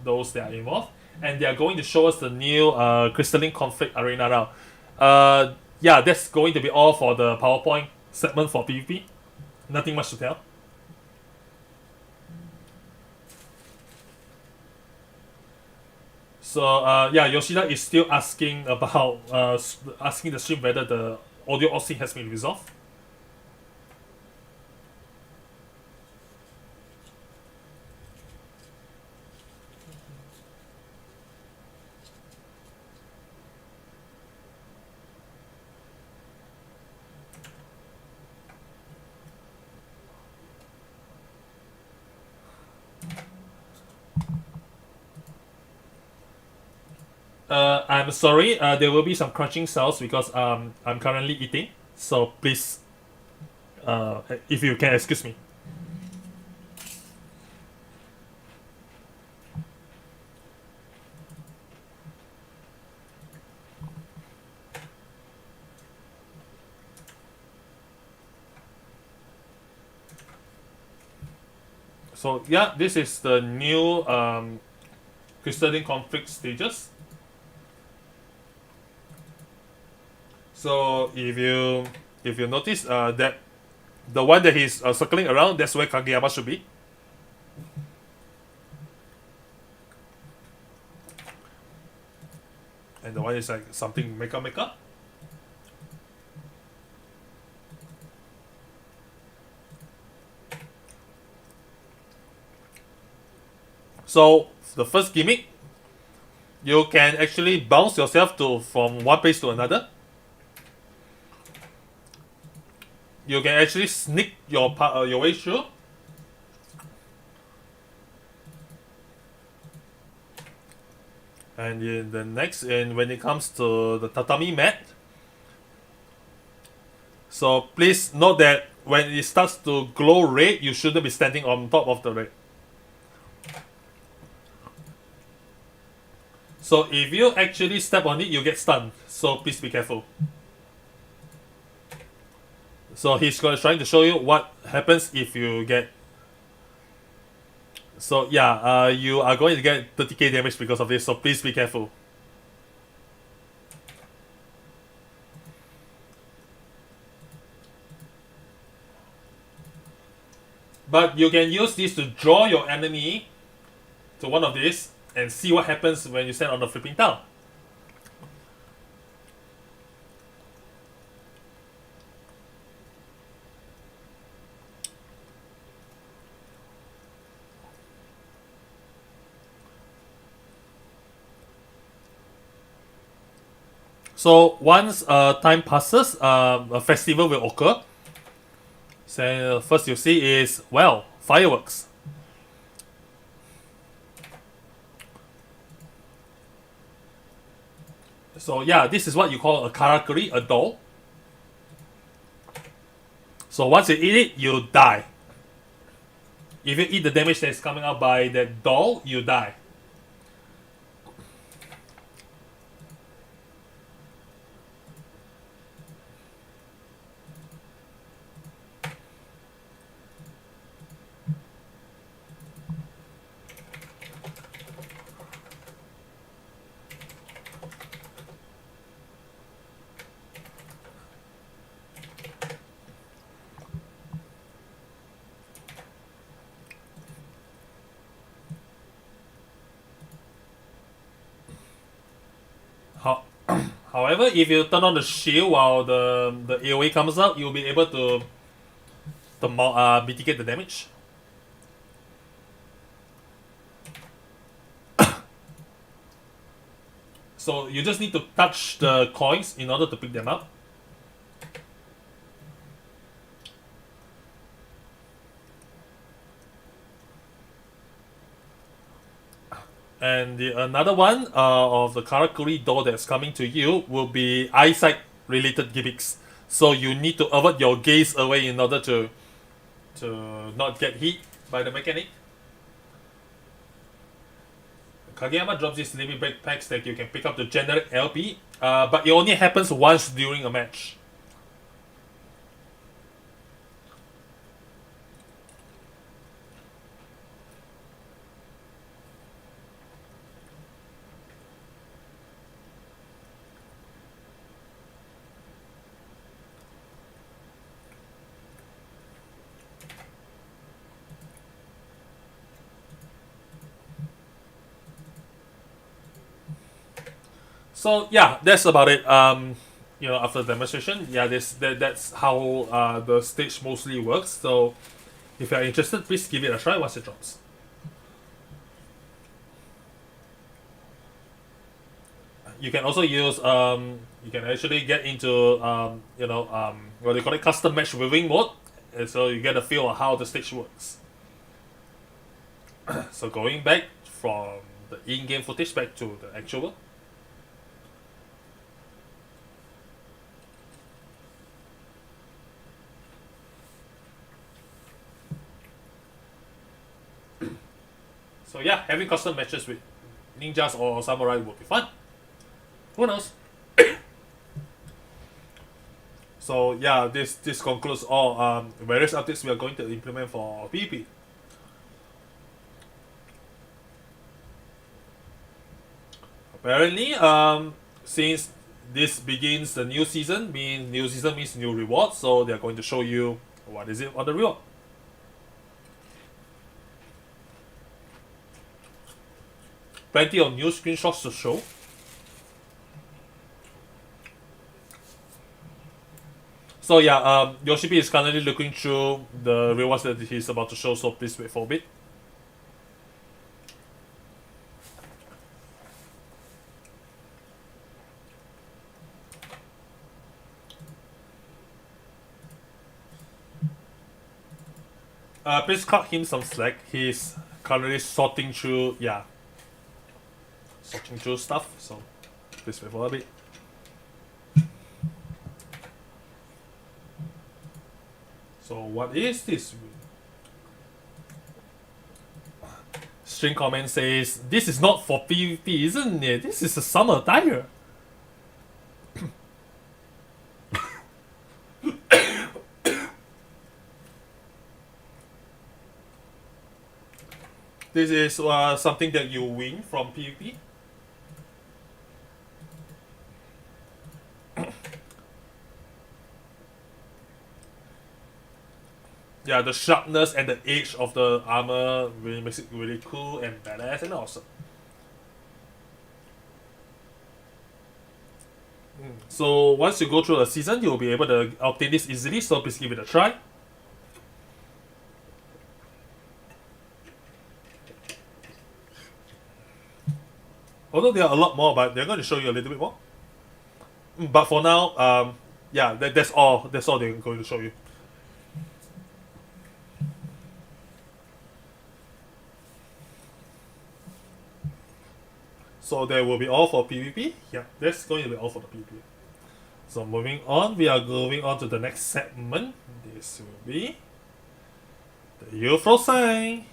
those that are involved. And they are going to show us the new Crystalline conflict arena now. Yeah, that's going to be all for the PowerPoint segment for PvP. Nothing much to tell. So yeah, Yoshida is still asking about asking the stream whether the audio OSC has been resolved. I'm sorry. There will be some crunching sounds because I'm currently eating. So please, if you can excuse me. So yeah, this is the new crystalline conflict stages. So if you notice that the one that he's circling around, that's where Kageyama should be. And the one is like something mecha. So the first gimmick, you can actually bounce yourself from one place to another. You can actually sneak your way through. And in the next, and when it comes to the tatami mat, so please note that when it starts to glow red, you shouldn't be standing on top of the red. So if you actually step on it, you get stunned. So please be careful. So he's trying to show you what happens if you get. So yeah, you are going to get 30k damage because of this. So please be careful. But you can use this to draw your enemy to one of these and see what happens when you stand on the flipping tile. So once time passes, a festival will occur. So first you see is, well, fireworks. So yeah, this is what you call a karakuri, a doll. So once you eat it, you die. If you eat the damage that is coming out by that doll, you die. However, if you turn on the shield while the AoE comes out, you'll be able to mitigate the damage. So you just need to touch the coins in order to pick them up. And another one of the Karakuri doll that's coming to you will be eyesight related gimmicks. So you need to avert your gaze away in order to not get hit by the mechanic. Kageyama drops these limit break packs that you can pick up the generic LP, but it only happens once during a match. So yeah, that's about it. After the demonstration, yeah, that's how the stage mostly works. So if you're interested, please give it a try once it drops. You can also use you can actually get into what they call it, custom match viewing mode, and so you get a feel of how the stage works. So going back from the in-game footage back to the actual. So yeah, having custom matches with ninjas or samurai would be fun. Who knows? So yeah, this concludes all various updates we are going to implement for PvP. Apparently, since this begins the new season, means new rewards, so they are going to show you what is it on the reward. Plenty of new screenshots to show. So yeah, Yoshipi is currently looking through the rewards that he's about to show, so please wait for a bit. Please cut him some slack. He's currently sorting through stuff, so please wait for a bit. So what is this? String comment says, this is not for PvP, isn't it? This is a summer attire. This is something that you win from PvP. Yeah, the sharpness and the edge of the armor really makes it really cool and badass and awesome. So once you go through a season, you'll be able to obtain this easily, so please give it a try. Although there are a lot more, but they're going to show you a little bit more. But for now, yeah, that's all they're going to show you. So that will be all for PvP. Yeah, that's going to be all for the PvP. So moving on, we are going on to the next segment. This will be the UFO Sign.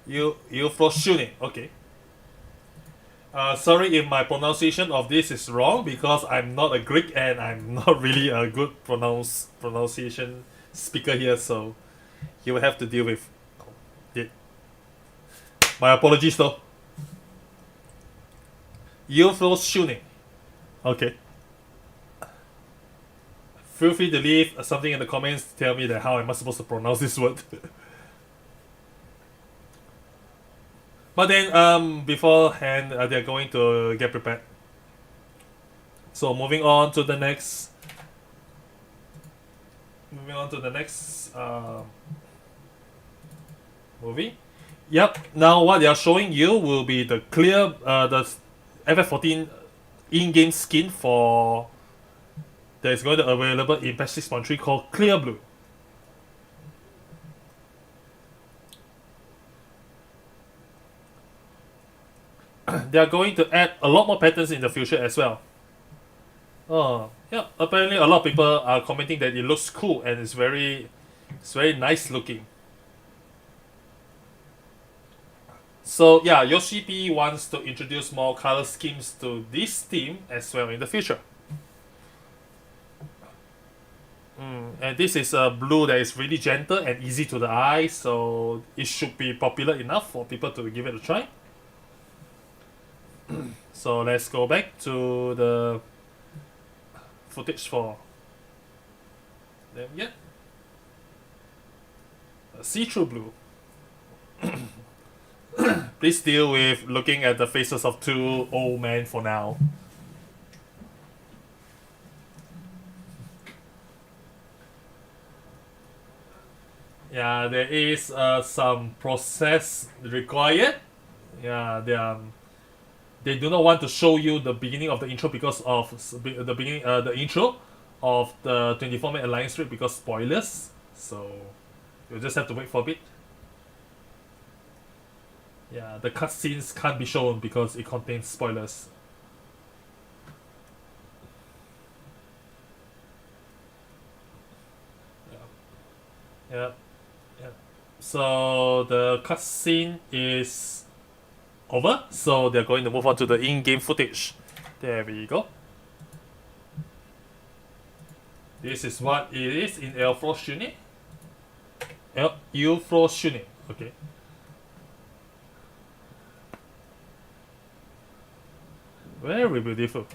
UFO Sign. Okay. Sorry if my pronunciation of this is wrong, because I'm not a Greek and I'm not really a good pronunciation speaker here, so you will have to deal with it. My apologies though. UFO Sign. Okay. Feel free to leave something in the comments to tell me that how am I supposed to pronounce this word. But then, beforehand, they're going to get prepared. So moving on to the next. Movie. Yep. Now what they are showing you will be the clear, the FF14 in-game skin for that is going to be available in patch 6.3 called Clear Blue. They are going to add a lot more patterns in the future as well. Yeah. Apparently, a lot of people are commenting that it looks cool and it's very nice looking. So yeah, Yoshi P wants to introduce more color schemes to this theme as well in the future. And this is a blue that is really gentle and easy to the eye, so it should be popular enough for people to give it a try. So let's go back to the footage for them. Yeah, see-through blue. Please deal with looking at the faces of two old men for now. Yeah, there is some process required. Yeah, they do not want to show you the beginning of the intro because of the intro of the 24-man alliance trip because spoilers. So you'll just have to wait for a bit. Yeah, the cutscenes can't be shown because it contains spoilers. Yeah. So the cutscene is over. So they're going to move on to the in-game footage. There we go. This is what it is in FF14. UFO Okay. Very beautiful.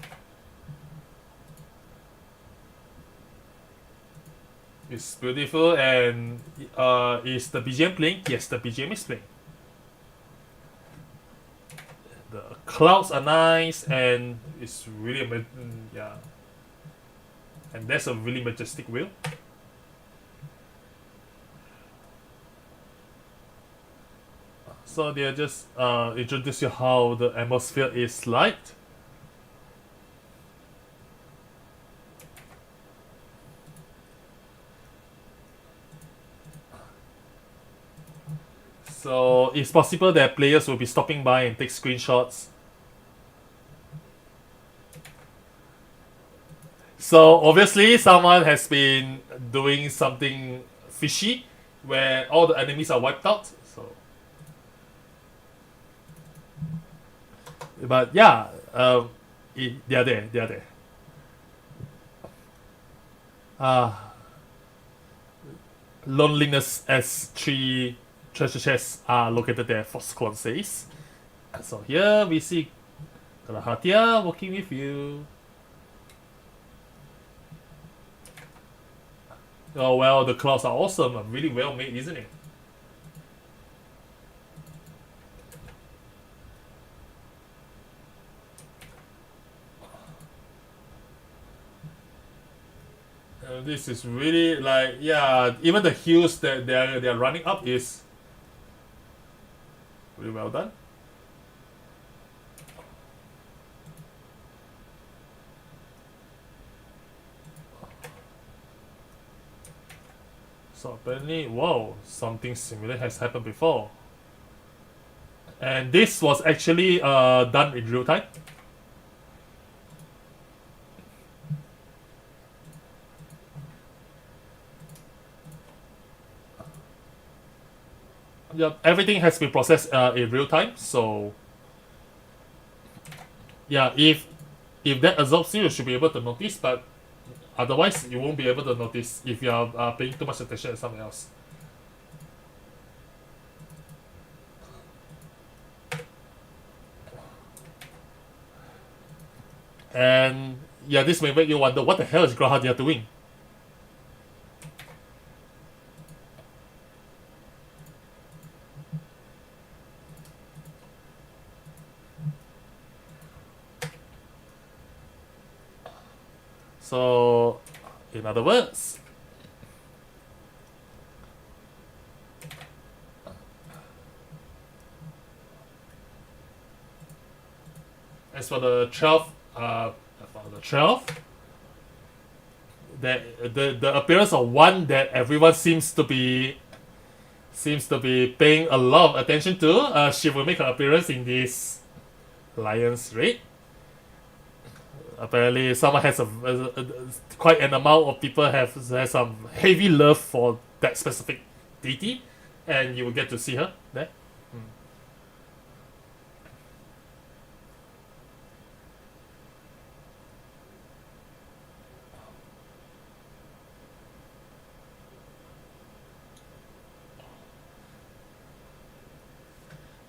It's beautiful, and is the BGM playing? Yes, the BGM is playing. The clouds are nice, and it's really yeah. And that's a really majestic wheel. So they'll just introduce you how the atmosphere is like. So it's possible that players will be stopping by and take screenshots. So obviously someone has been doing something fishy where all the enemies are wiped out. So, but yeah, they are there. They are there. Loneliness as 3 treasure chests are located there, Foxconn says. So here we see Kalahatia working with you. Oh well, the clouds are awesome, really well made, isn't it? This is really like, yeah, even the hills that they're running up is really well done. So apparently, wow, something similar has happened before. And this was actually done in real time. Yeah, everything has been processed in real time. So yeah, if that absorbs you, you should be able to notice. But otherwise, you won't be able to notice if you are paying too much attention to something else. And yeah, this may make you wonder, what the hell is Grahadia doing? So, in other words, as for the 12, the appearance of one that everyone seems to be paying a lot of attention to, she will make her appearance in this Lion's Raid. Apparently, someone has quite an amount of people has some heavy love for that specific deity, and you will get to see her there.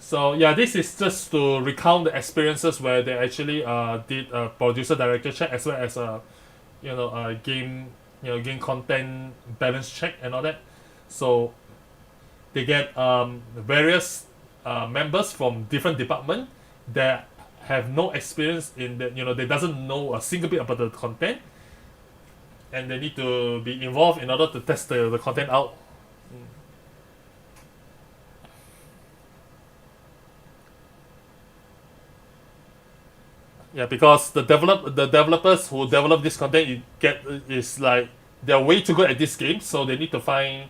So yeah, this is just to recount the experiences where they actually did a producer director check, as well as a game game content balance check and all that. So they get various members from different department that have no experience in that, they doesn't know a single bit about the content, and they need to be involved in order to test the content out. Yeah, because the developers who develop this content is like, they're way too good at this game, so they need to find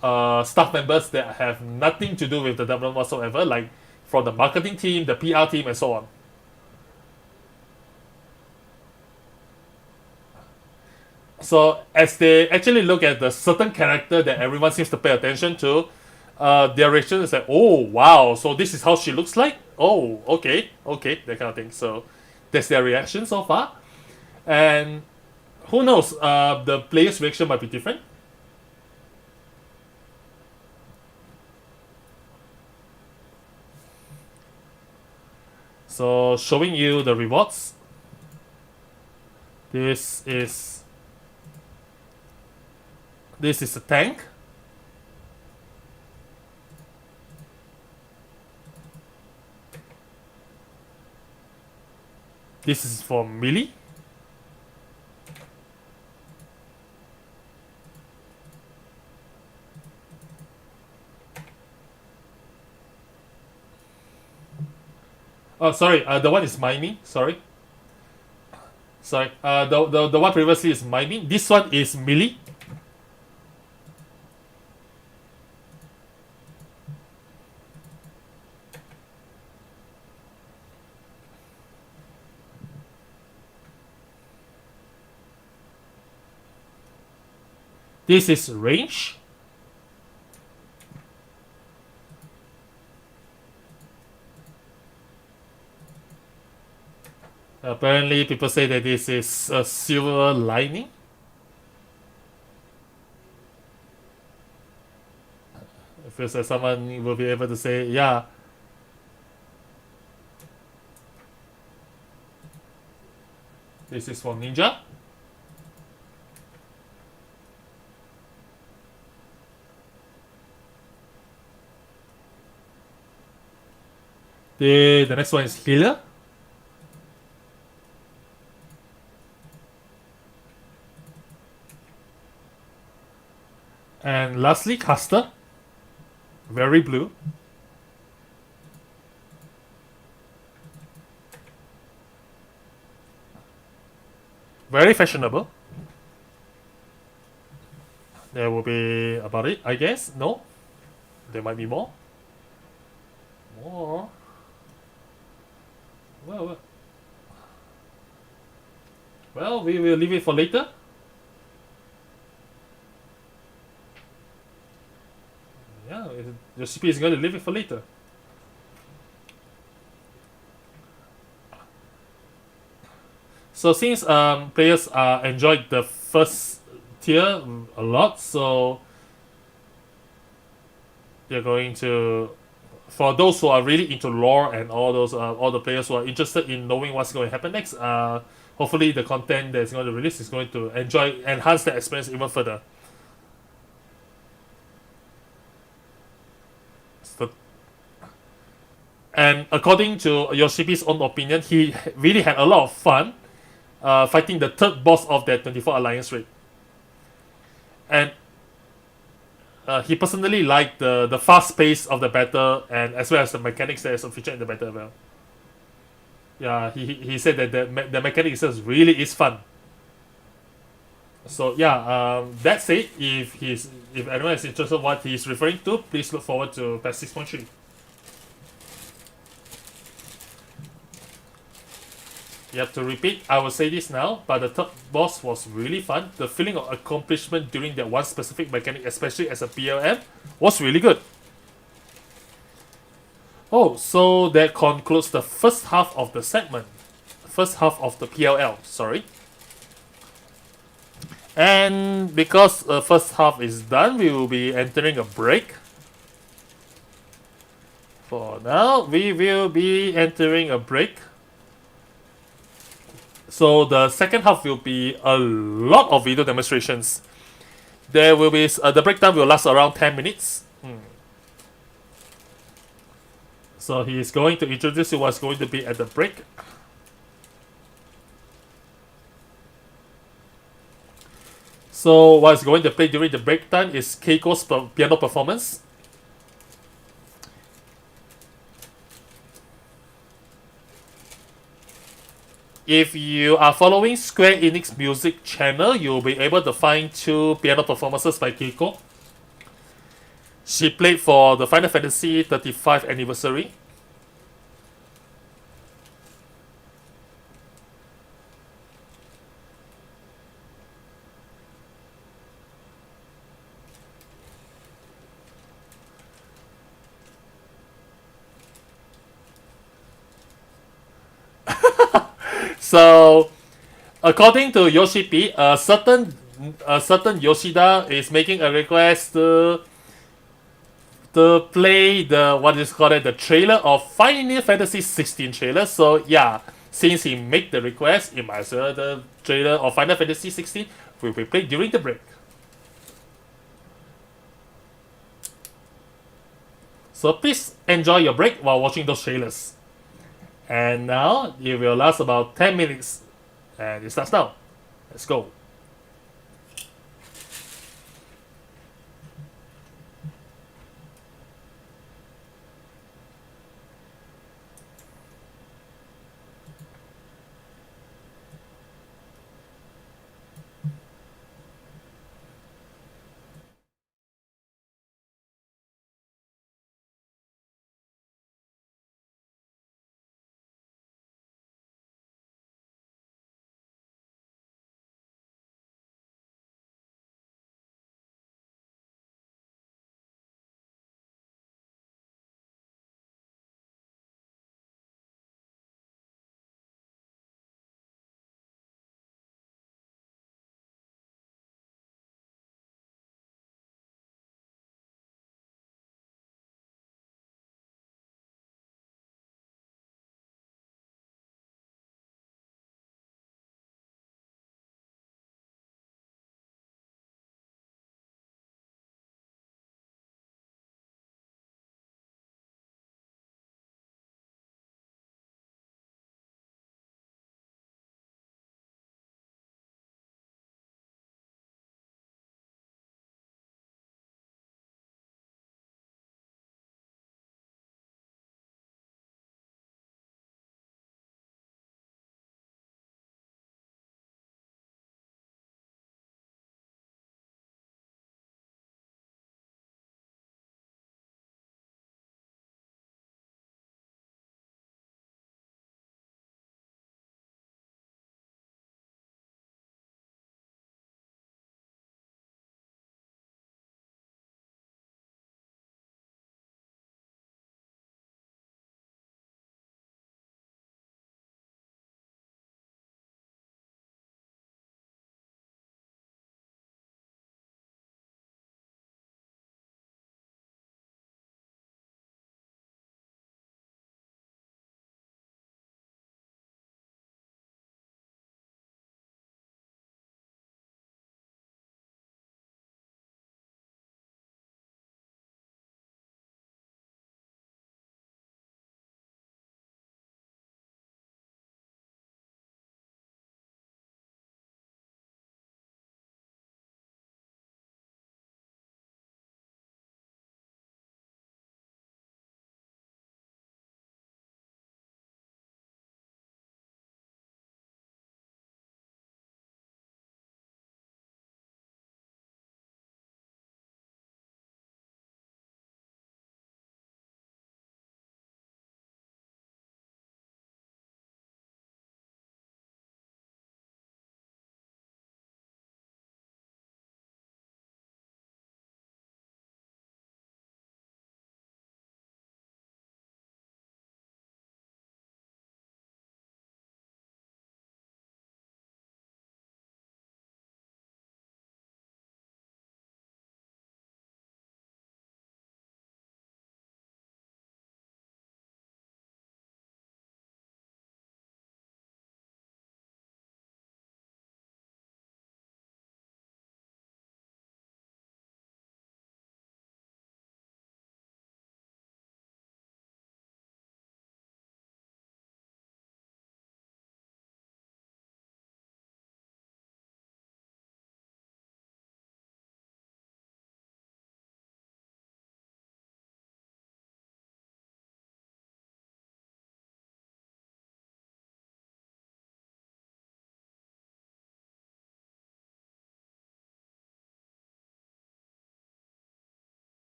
staff members that have nothing to do with the development whatsoever, like from the marketing team, the PR team, and so on. So as they actually look at the certain character that everyone seems to pay attention to, their reaction is like, oh wow, so this is how she looks like? Oh, okay, that kind of thing. So that's their reaction so far. And who knows, the player's reaction might be different. So showing you the rewards. This is a tank. This is for melee. Oh, sorry. The one is miming. Sorry. The one previously is miming. This one is melee. This is range. Apparently, people say that this is a silver lining. It feels like someone will be able to say, yeah. This is for ninja. The next one is healer. And lastly, caster. Very blue. Very fashionable. There will be about it, I guess. No? There might be more. More. Well, we will leave it for later. Yeah, your CP is going to leave it for later. So since players enjoyed the first tier a lot, so they're going to, for those who are really into lore and all those all the players who are interested in knowing what's going to happen next, hopefully the content that's going to release is going to enhance the experience even further. And according to Yoshipi's own opinion, he really had a lot of fun fighting the third boss of that 24 Alliance raid. And he personally liked the fast pace of the battle and as well as the mechanics that is featured in the battle as well. Yeah, he said that the mechanics itself really is fun. So yeah, that's it. If anyone is interested in what he's referring to, please look forward to patch 6.3. You have to repeat, I will say this now, but the third boss was really fun. The feeling of accomplishment during that one specific mechanic, especially as a PLM, was really good. Oh, so that concludes the first half of the segment. First half of the PLL, sorry. And because the first half is done, we will be entering a break. For now, we will be entering a break. So the second half will be a lot of video demonstrations. There will be the break time will last around 10 minutes. So he is going to introduce you what's going to be at the break. So what's going to play during the break time is Keiko's piano performance. If you are following Square Enix music channel, you'll be able to find 2 piano performances by Keiko. She played for the Final Fantasy 35th anniversary. So, according to Yoshi P, a certain Yoshida is making a request to play the what is called the trailer of Final Fantasy 16 trailer. So yeah, since he made the request, it might as well the trailer of Final Fantasy 16 will be played during the break. So please enjoy your break while watching those trailers. And now it will last about 10 minutes. And it starts now. Let's go.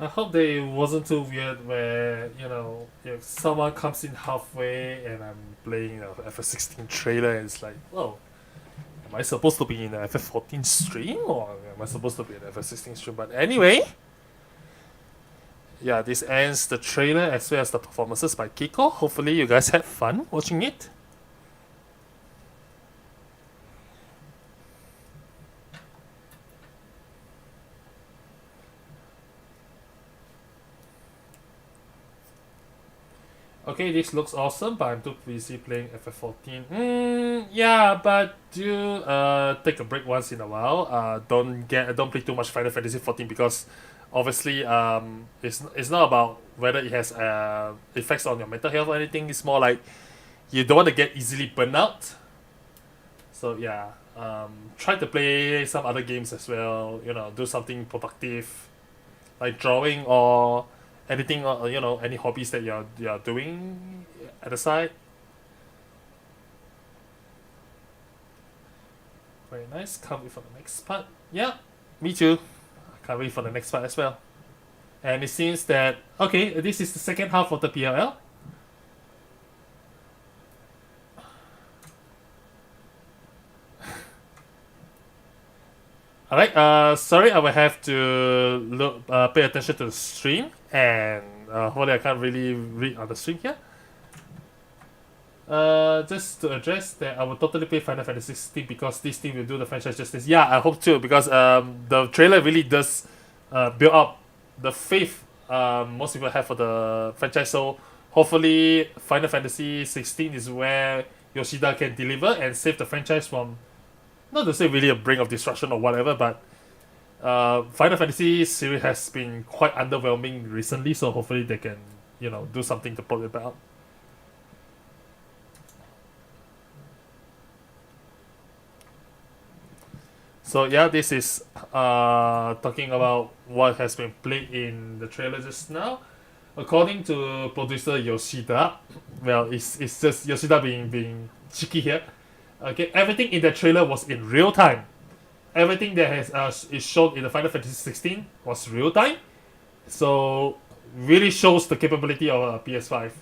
I hope they wasn't too weird where, you know, if someone comes in halfway and I'm playing a FF16 trailer and it's like, whoa, am I supposed to be in a FF14 stream or am I supposed to be in a FF16 stream? But anyway, yeah, this ends the trailer as well as the performances by Kiko. Hopefully you guys had fun watching it. Okay, this looks awesome, but I'm too busy playing FF14. Yeah, but do take a break once in a while. Don't play too much Final Fantasy 14 because obviously it's not about whether it has effects on your mental health or anything. It's more like you don't want to get easily burnt out. So yeah, try to play some other games as well. You know, do something productive, like drawing or anything, you know, any hobbies that you're doing at the side. Very nice. Can't wait for the next part. Yeah, me too. I can't wait for the next part as well. And it seems that okay, this is the second half of the PLL. Alright, sorry, I will have to look, pay attention to the stream, and hopefully I can't really read on the stream here. Just to address that, I will totally play Final Fantasy 16 because this thing will do the franchise justice. Yeah, I hope too, because the trailer really does build up the faith most people have for the franchise. So hopefully Final Fantasy 16 is where Yoshida can deliver and save the franchise from, not to say really a brink of destruction or whatever, but Final Fantasy series has been quite underwhelming recently, so hopefully they can, you know, do something to pull it back up. So yeah, this is talking about what has been played in the trailer just now. According to producer Yoshida, well, it's just Yoshida being cheeky here. Okay, everything in the trailer was in real time. Everything that is shown in the Final Fantasy 16 was real time, so really shows the capability of a PS5.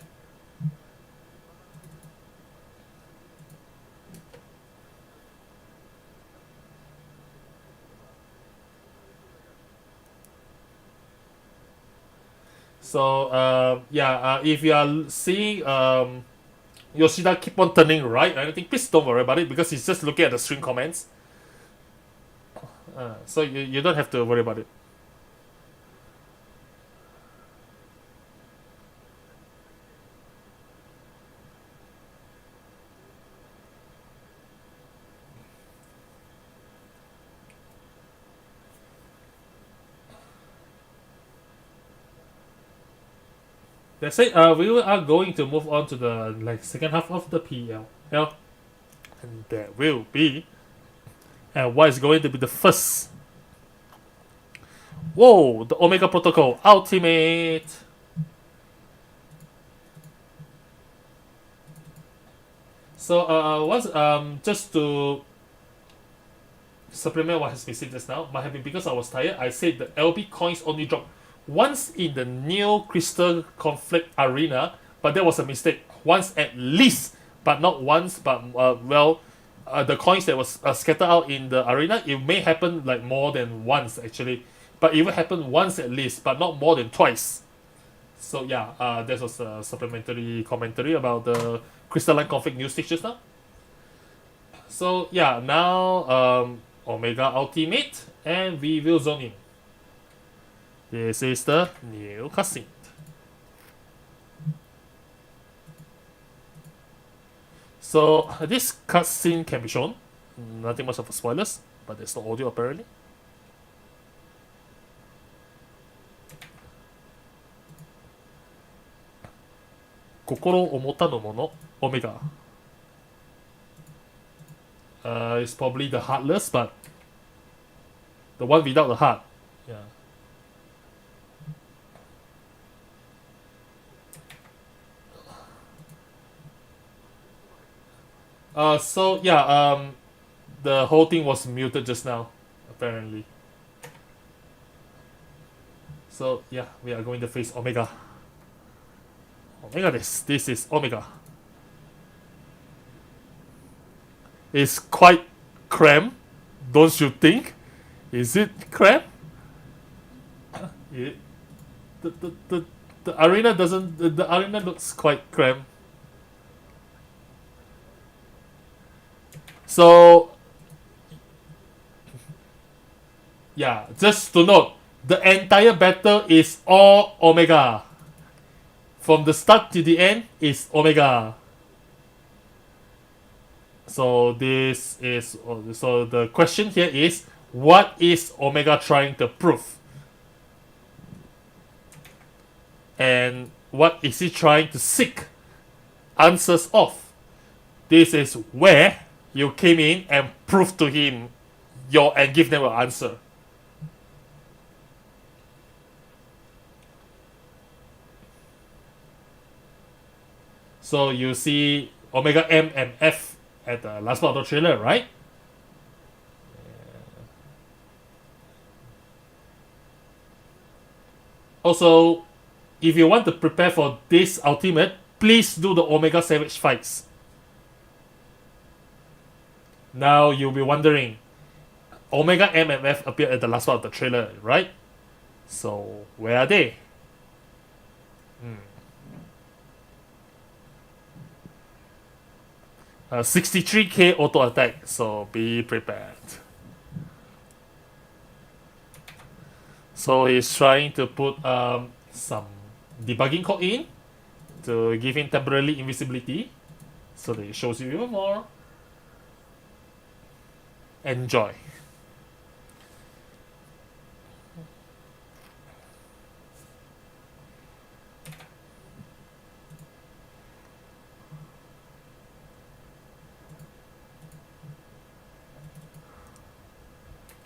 So yeah, if you are seeing Yoshida keep on turning right or anything, please don't worry about it because he's just looking at the stream comments. So you don't have to worry about it. That's it. We are going to move on to the second half of the PL. Yeah. And there will be. And what is going to be the first? Whoa! The Omega Protocol Ultimate. So once just to supplement what has been said just now, might have been because I was tired. I said the LB coins only drop once in the Neo Crystal Conflict Arena, but that was a mistake. Once at least, but not once. But the coins that was scattered out in the arena, it may happen like more than once actually, but it will happen once at least, but not more than twice. So yeah, that was a supplementary commentary about the Crystalline Conflict news stage just now. So yeah, now Omega Ultimate, and we will zone in. This is the new cutscene. So this cutscene can be shown. Nothing much of a spoilers, but there's no audio apparently. Kokoro omota no mono, Omega. It's probably the heartless, but the one without the heart. Yeah. So yeah, the whole thing was muted just now, apparently. So yeah, we are going to face Omega. Omega this is Omega. It's quite cramped, don't you think? Is it cramped? The arena doesn't. The arena looks quite cramped. So yeah, just to note, the entire battle is all Omega. From the start to the end is Omega. So this is so the question here is, what is Omega trying to prove? And what is he trying to seek answers of? This is where you came in and prove to him and give them an answer. So you see Omega M and F at the last part of the trailer, right? Also, if you want to prepare for this ultimate, please do the Omega Savage fights. Now you'll be wondering, Omega M and F appeared at the last part of the trailer, right? So where are they? 63k auto attack, so be prepared. So he's trying to put some debugging code in to give him temporarily invisibility, so that it shows you even more. Enjoy.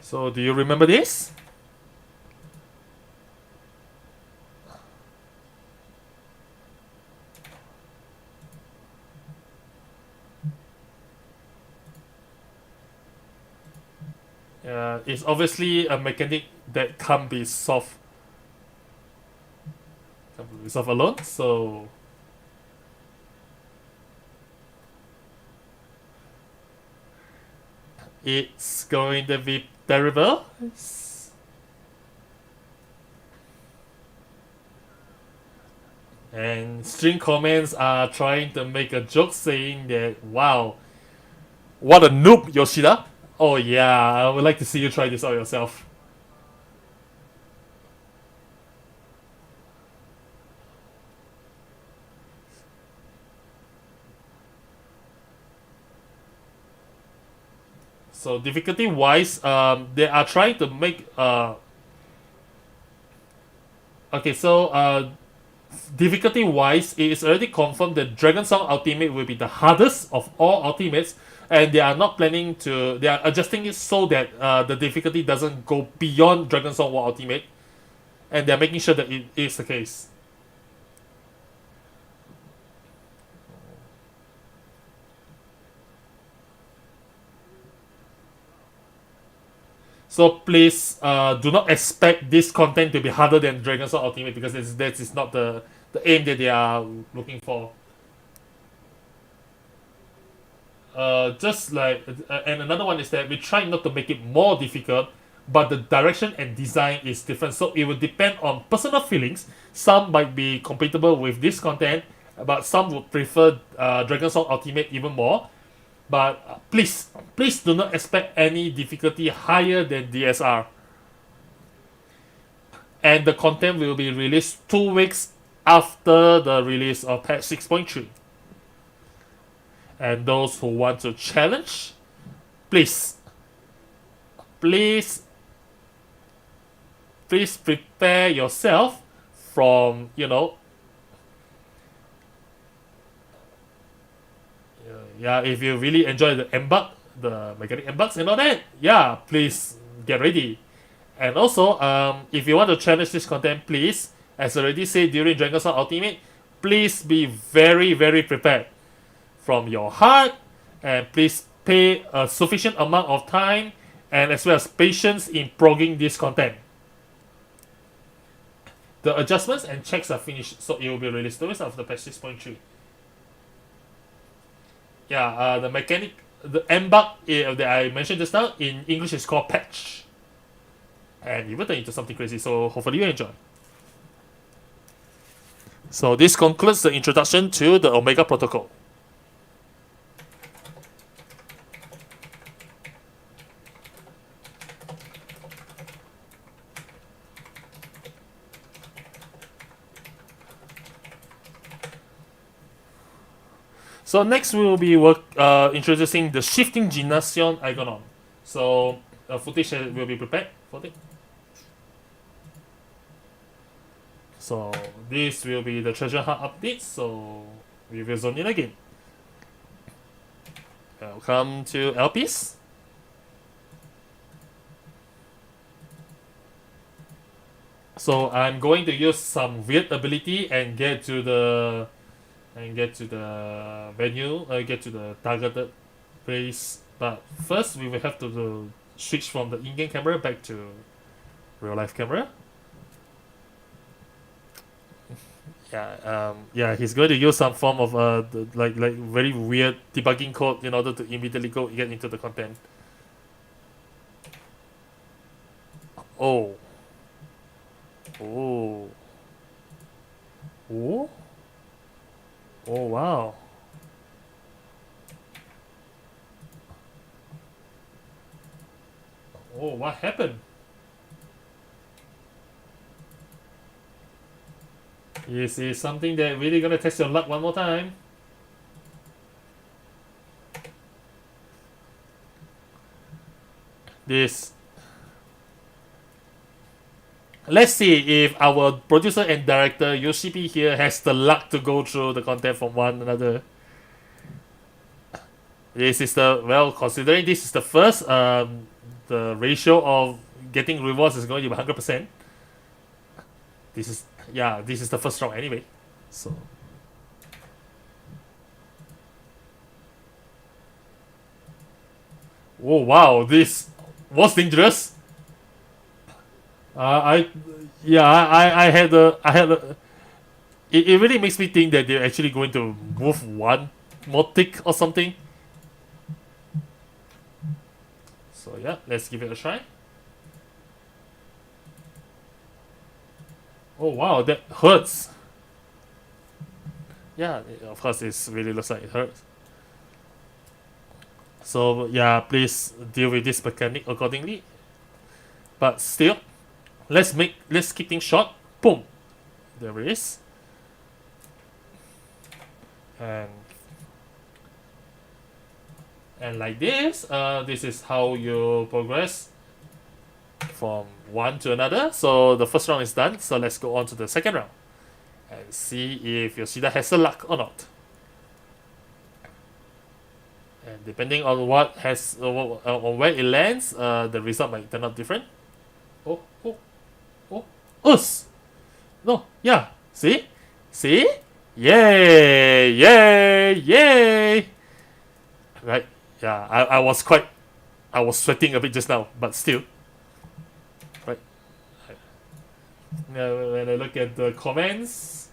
So do you remember this? It's obviously a mechanic that can't be solved alone, so it's going to be terrible. And string comments are trying to make a joke saying that, wow, what a noob, Yoshida. Oh yeah, I would like to see you try this out yourself. So difficulty wise, they are trying to make okay, so difficulty wise, it is already confirmed that Dragon Song Ultimate will be the hardest of all ultimates, and they are not planning to. They are adjusting it so that the difficulty doesn't go beyond Dragon Song War Ultimate, and they are making sure that it is the case. So please do not expect this content to be harder than Dragon Song Ultimate, because that is not the aim that they are looking for. Just like and another one is that we try not to make it more difficult, but the direction and design is different, so it will depend on personal feelings. Some might be compatible with this content, but some would prefer Dragon Song Ultimate even more. But please do not expect any difficulty higher than DSR. And the content will be released 2 weeks after the release of patch 6.3. And those who want to challenge, please prepare yourself from, if you really enjoy the mechanic embarks and all that, please get ready. And also, if you want to challenge this content, please, as already said during Dragon Song Ultimate, please be very, very prepared from your heart, and please pay a sufficient amount of time and as well as patience in progging this content. the adjustments and checks are finished, so it will be released 2 weeks after patch 6.3. Yeah, the mechanic, the end bug that I mentioned just now in English is called patch, and it will turn into something crazy. So hopefully you enjoy. So this concludes the introduction to the Omega Protocol. So next we will be introducing the shifting gymnasium iconon. So footage will be prepared for it. So this will be the treasure hunt update. So we will zone in again. Welcome to LPs. So I'm going to use some weird ability and get to the venue, get to the targeted place. But first, we will have to switch from the in-game camera back to real-life camera. Yeah, he's going to use some form of like very weird debugging code in order to immediately get into the content. Oh. Oh. Oh. Oh wow. Oh, what happened? Is it something that really gonna test your luck one more time? This. Let's see if our producer and director Yoshipi here has the luck to go through the content from one another. This is considering this is the first, the ratio of getting rewards is going to be 100%. This is the first round anyway. So. Oh wow, this was dangerous. I had a. It really makes me think that they're actually going to move one more tick or something. So yeah, let's give it a try. Oh wow, that hurts. Yeah, of course it really looks like it hurts. So yeah, please deal with this mechanic accordingly. But still, let's keep things short. Boom, there it is. And like this, this is how you progress from one to another. So the first round is done. So let's go on to the second round and see if Yoshida has the luck or not. And depending on what has on where it lands, the result might turn out different. Oh, us! No, yeah. See, yay! Right? Yeah, I was sweating a bit just now, but still. Right. Now, when I look at the comments,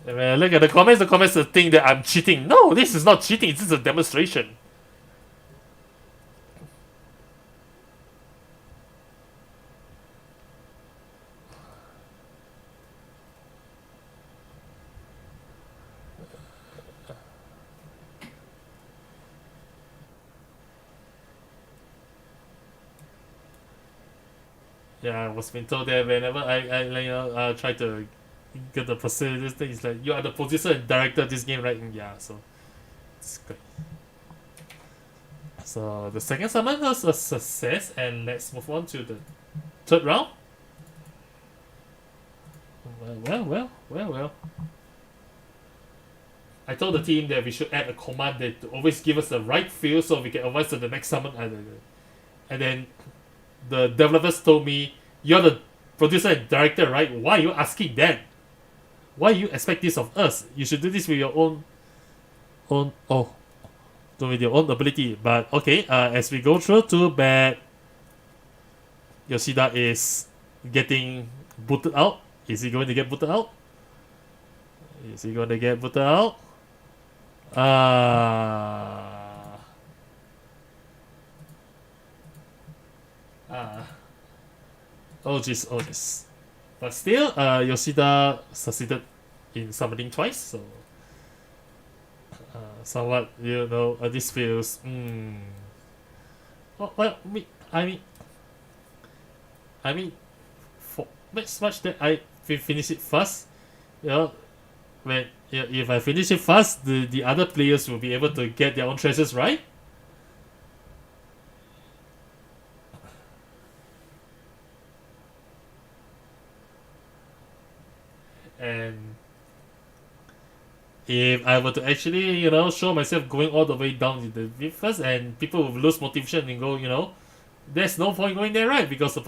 the comments think that I'm cheating. No, this is not cheating. This is a demonstration. Yeah, I was being told that whenever I try to get the procedure, this thing is like, you are the producer and director of this game, right? And yeah, so it's good. So the second summon was a success, and let's move on to the third round. Well. I told the team that we should add a command that to always give us the right feel so we can advance to the next summon. And then the developers told me, you're the producer and director, right? Why are you asking that? Why you expect this of us? You should do this with your own with your own ability. But okay, as we go through, too bad Yoshida is getting booted out? Is he going to get booted out? Is he going to get booted out? Oh jeez. But still, Yoshida succeeded in summoning twice, so somewhat, this feels. Oh, well, I mean, for much that I finish it fast, if I finish it fast, the other players will be able to get their own treasures, right? And if I were to actually, show myself going all the way down to the bit first, and people will lose motivation and go, there's no point going there, right? Because he's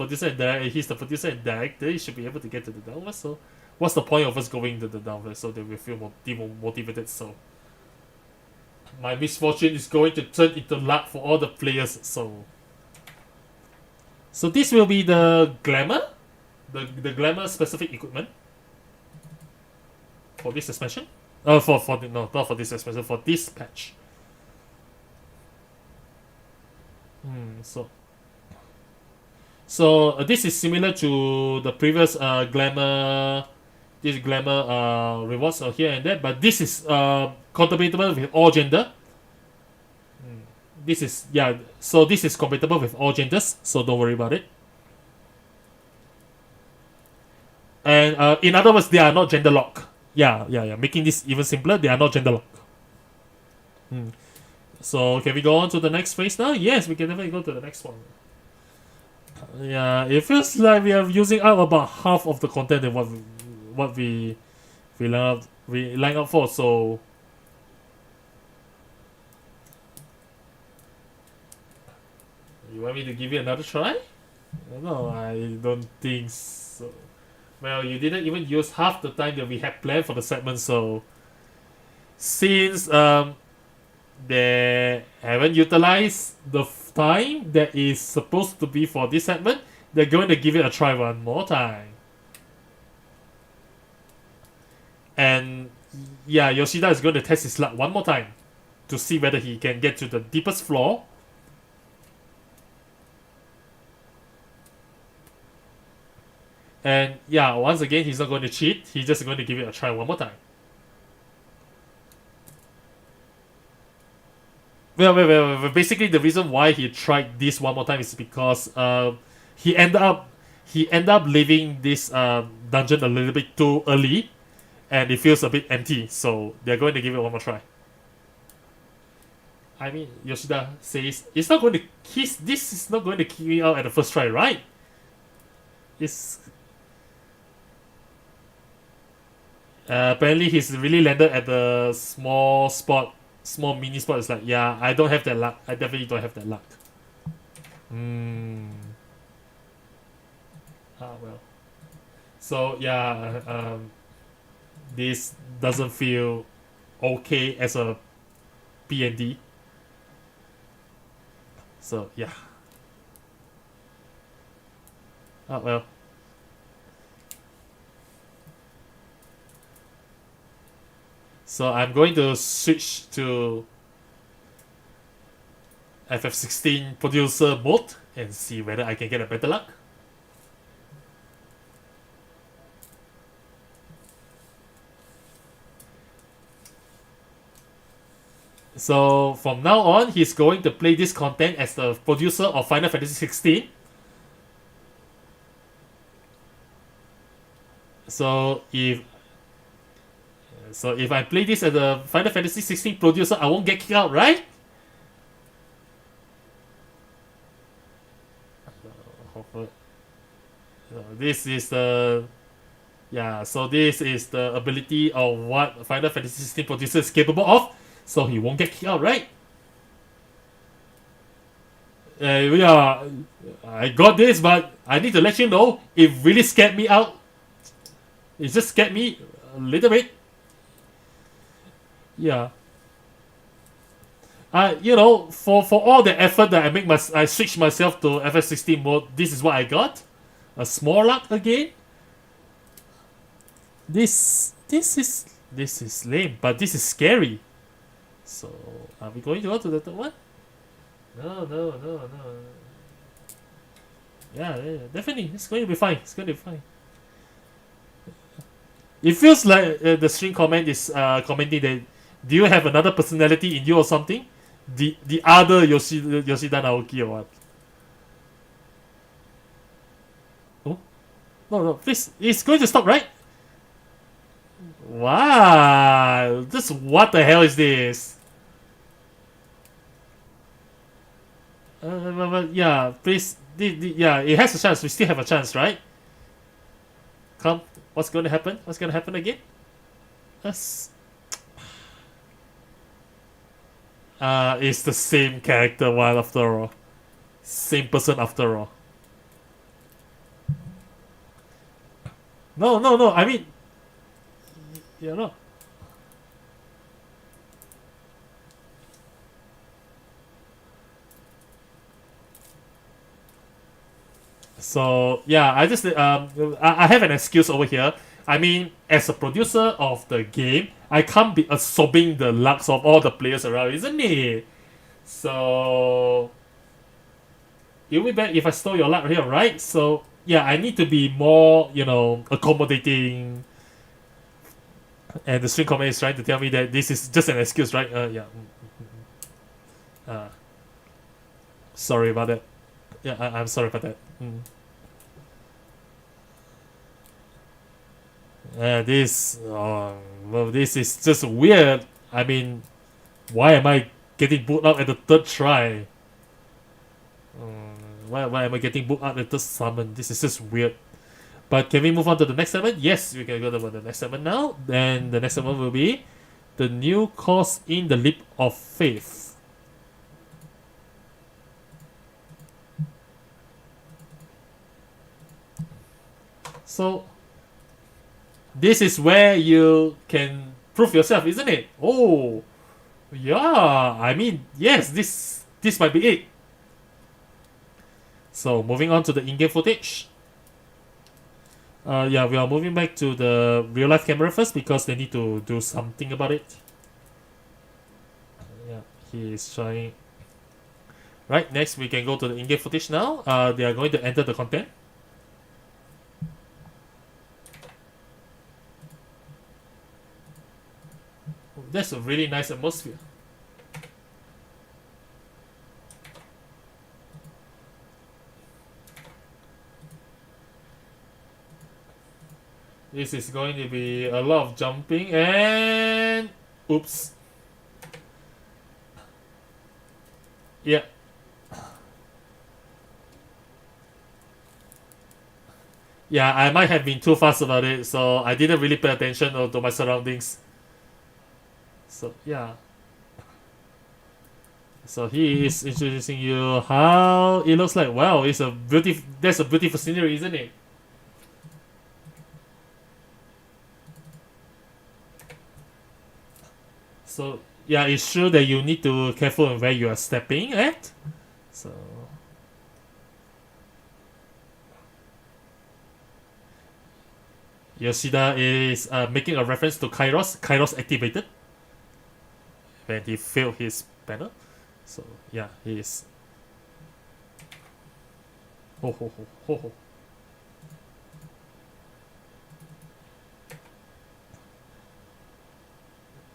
the producer and director, he should be able to get to the downward. So, what's the point of us going to the downward? So they will feel more demotivated. So, my misfortune is going to turn into luck for all the players. So this will be the glamour, the glamour specific equipment for this expansion. Not for this expansion, for this patch. So this is similar to the previous glamour rewards here and there, but this is compatible with all gender. This is compatible with all genders, so don't worry about it. And in other words, they are not gender locked. Yeah. Making this even simpler, they are not gender locked. So can we go on to the next phase now? Yes, we can definitely go to the next one. Yeah, it feels like we are using up about half of the content and what we line up for. So you want me to give it another try? No, I don't think so. Well, you didn't even use half the time that we had planned for the segment, so since they haven't utilized the time that is supposed to be for this segment, they're going to give it a try one more time. And yeah, Yoshida is going to test his luck one more time to see whether he can get to the deepest floor. And yeah, once again, he's not going to cheat. He's just going to give it a try one more time. Well, basically the reason why he tried this one more time is because he ended up leaving this dungeon a little bit too early, and it feels a bit empty. So they're going to give it one more try. I mean, Yoshida says this is not going to kick me out at the first try, right? Apparently he's really landed at the small mini spot. It's like, yeah, I don't have that luck. I definitely don't have that luck. Well. So yeah, this doesn't feel okay as a P&D. So yeah. Well. So I'm going to switch to FF14 producer mode and see whether I can get a better luck. So from now on, he's going to play this content as the producer of Final Fantasy 16. So if I play this as a Final Fantasy 16 producer, I won't get kicked out, right? This is the ability of what Final Fantasy 16 producer is capable of, so he won't get kicked out, right? I got this, but I need to let you know, it really scared me out. It just scared me a little bit. Yeah. For all the effort that I switched myself to FF16 mode, this is what I got. A small luck again? This is lame, but this is scary. So are we going to go to the third one? No. Yeah, definitely. It's going to be fine. It's going to be fine. It feels like the stream comment is commenting that do you have another personality in you or something? The other Yoshida Naoki or what? Oh? No, please. It's going to stop, right? Wow. Just what the hell is this? Yeah, please. Yeah, it has a chance. We still have a chance, right? Come. What's going to happen? What's going to happen again? It's the same character one after all. Same person after all. No. I mean, you know. So yeah, I just I have an excuse over here. I mean, as a producer of the game, I can't be absorbing the lucks of all the players around, isn't it? So it would be bad if I stole your luck here, right? So yeah, I need to be more, accommodating. And the stream comment is trying to tell me that this is just an excuse, right? Yeah. Sorry about that. Yeah, I'm sorry about that. This is just weird. I mean, why am I getting booked out at the third try? Why am I getting booked out at the summon? This is just weird. But can we move on to the next segment? Yes, we can go to the next segment now. Then the next segment will be the new course in the Leap of Faith. So this is where you can prove yourself, isn't it? Oh, yeah. I mean, yes. This might be it. So moving on to the in-game footage. Yeah, we are moving back to the real-life camera first because they need to do something about it. Yeah, he is trying. Right, next we can go to the in-game footage now. They are going to enter the content. That's a really nice atmosphere. This is going to be a lot of jumping and... Oops. Yeah. Yeah, I might have been too fast about it, so I didn't really pay attention to my surroundings. So, yeah. So he is introducing you how it looks like. Wow, that's a beautiful scenery, isn't it? So yeah, it's true that you need to be careful on where you are stepping at. So Yoshida is making a reference to Kairos. Kairos activated when he failed his banner. So yeah, he is. Ho.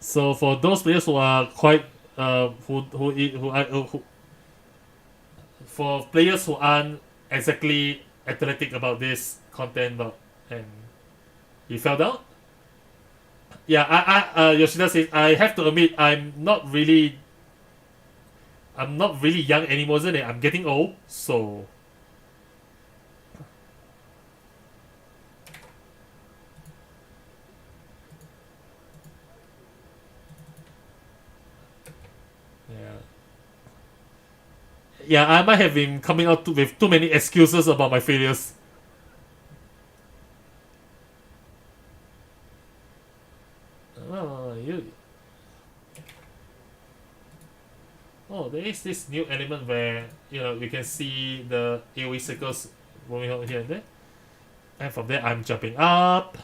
So for those players who are quite for players who aren't exactly athletic about this content, but and he fell down. Yeah, Yoshida says I have to admit I'm not really young anymore, isn't it? I'm getting old, so. Yeah, I might have been coming out with too many excuses about my failures. There is this new element where you can see the AoE circles moving out here and there. And from there, I'm jumping up.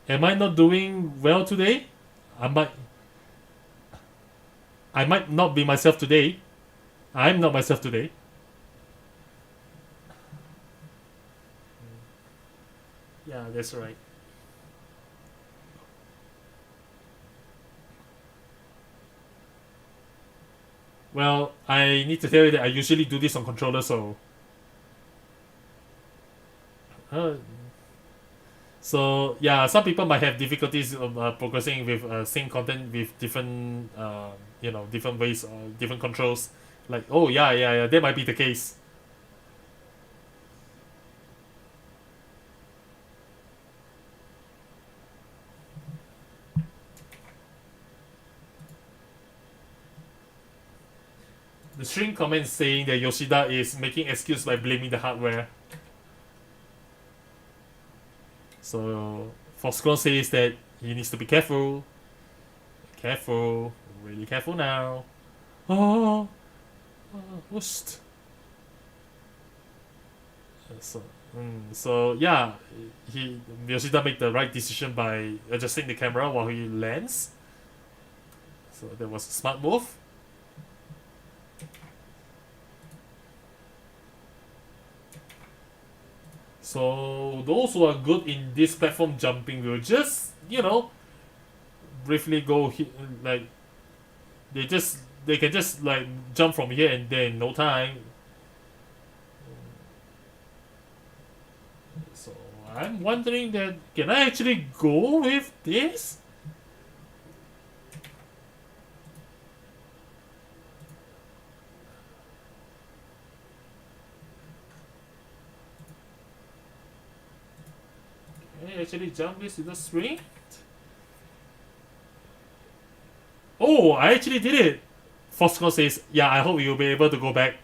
Am I not doing well today? I might not be myself today. I'm not myself today. Yeah, that's right. Well, I need to tell you that I usually do this on controller, so uh, so yeah, some people might have difficulties of progressing with same content with different different ways or different controls. Like, oh yeah, that might be the case. The stream comment saying that Yoshida is making excuse by blaming the hardware. So Foxconn says that he needs to be careful. Careful. Really careful now. Oh, whoost. So yeah, Yoshida made the right decision by adjusting the camera while he lands. So that was a smart move. So those who are good in this platform jumping will just, briefly go like they can just like jump from here and there in no time. So I'm wondering that can I actually go with this? Can I actually jump this with the swing? Oh, I actually did it. Foxconn says, yeah, I hope you'll be able to go back.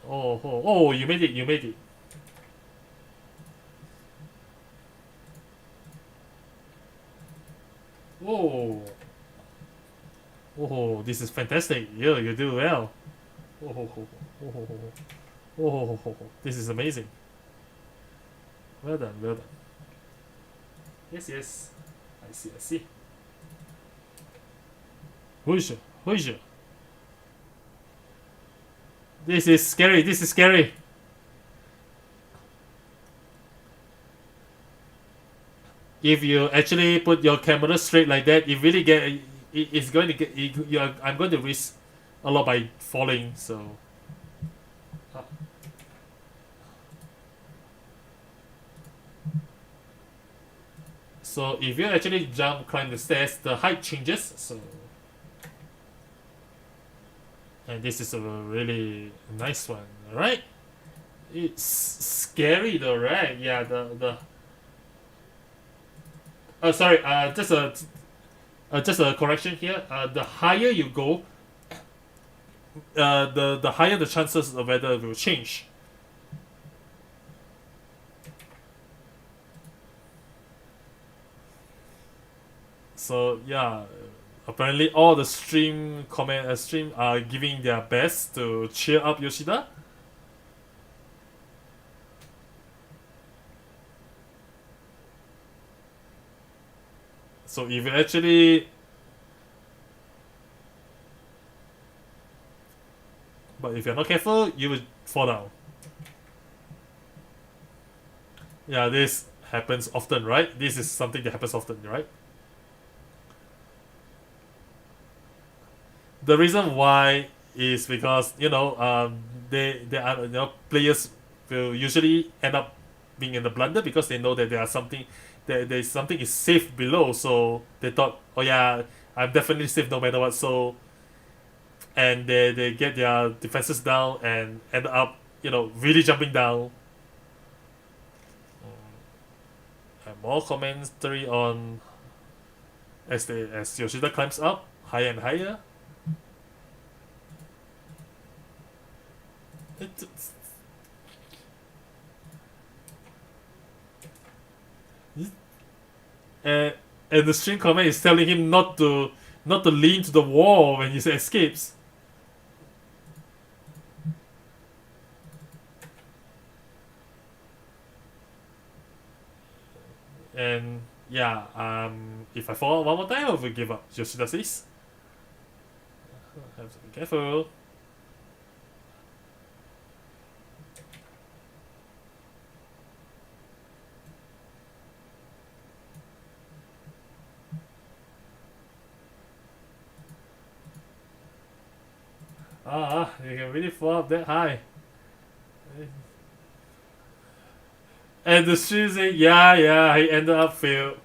Oh, you made it. Oh, this is fantastic. Yeah, you do well. Oh, this is amazing. Well done. Yes. I see. Who's you? This is scary. If you actually put your camera straight like that, I'm going to risk a lot by falling. So. So if you actually climb the stairs, the height changes. So. And this is a really nice one, right? It's scary though, right? Yeah, sorry, just a correction here. The higher you go, the higher the chances of weather will change. So yeah, apparently all the stream are giving their best to cheer up Yoshida. So if you actually but if you're not careful, you will fall down. Yeah, this happens often, right? This is something that happens often, right? The reason why is because they are players will usually end up being in the blunder because they know that there's something is safe below, so they thought, oh yeah, I'm definitely safe no matter what. So and they get their defenses down and end up really jumping down. And more commentary on as Yoshida climbs up higher and higher. It's- and the stream comment is telling him not to lean to the wall when he escapes. And yeah, if I fall one more time, I will give up. Yoshida says. Have to be careful. You can really fall up that high. And the stream say, yeah, he ended up failed.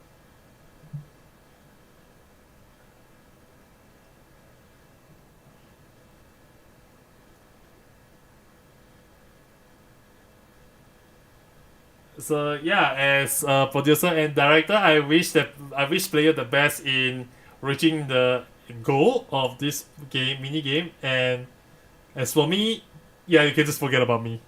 So yeah, as a producer and director, I wish player the best in reaching the goal of this mini game. And as for me, yeah, you can just forget about me.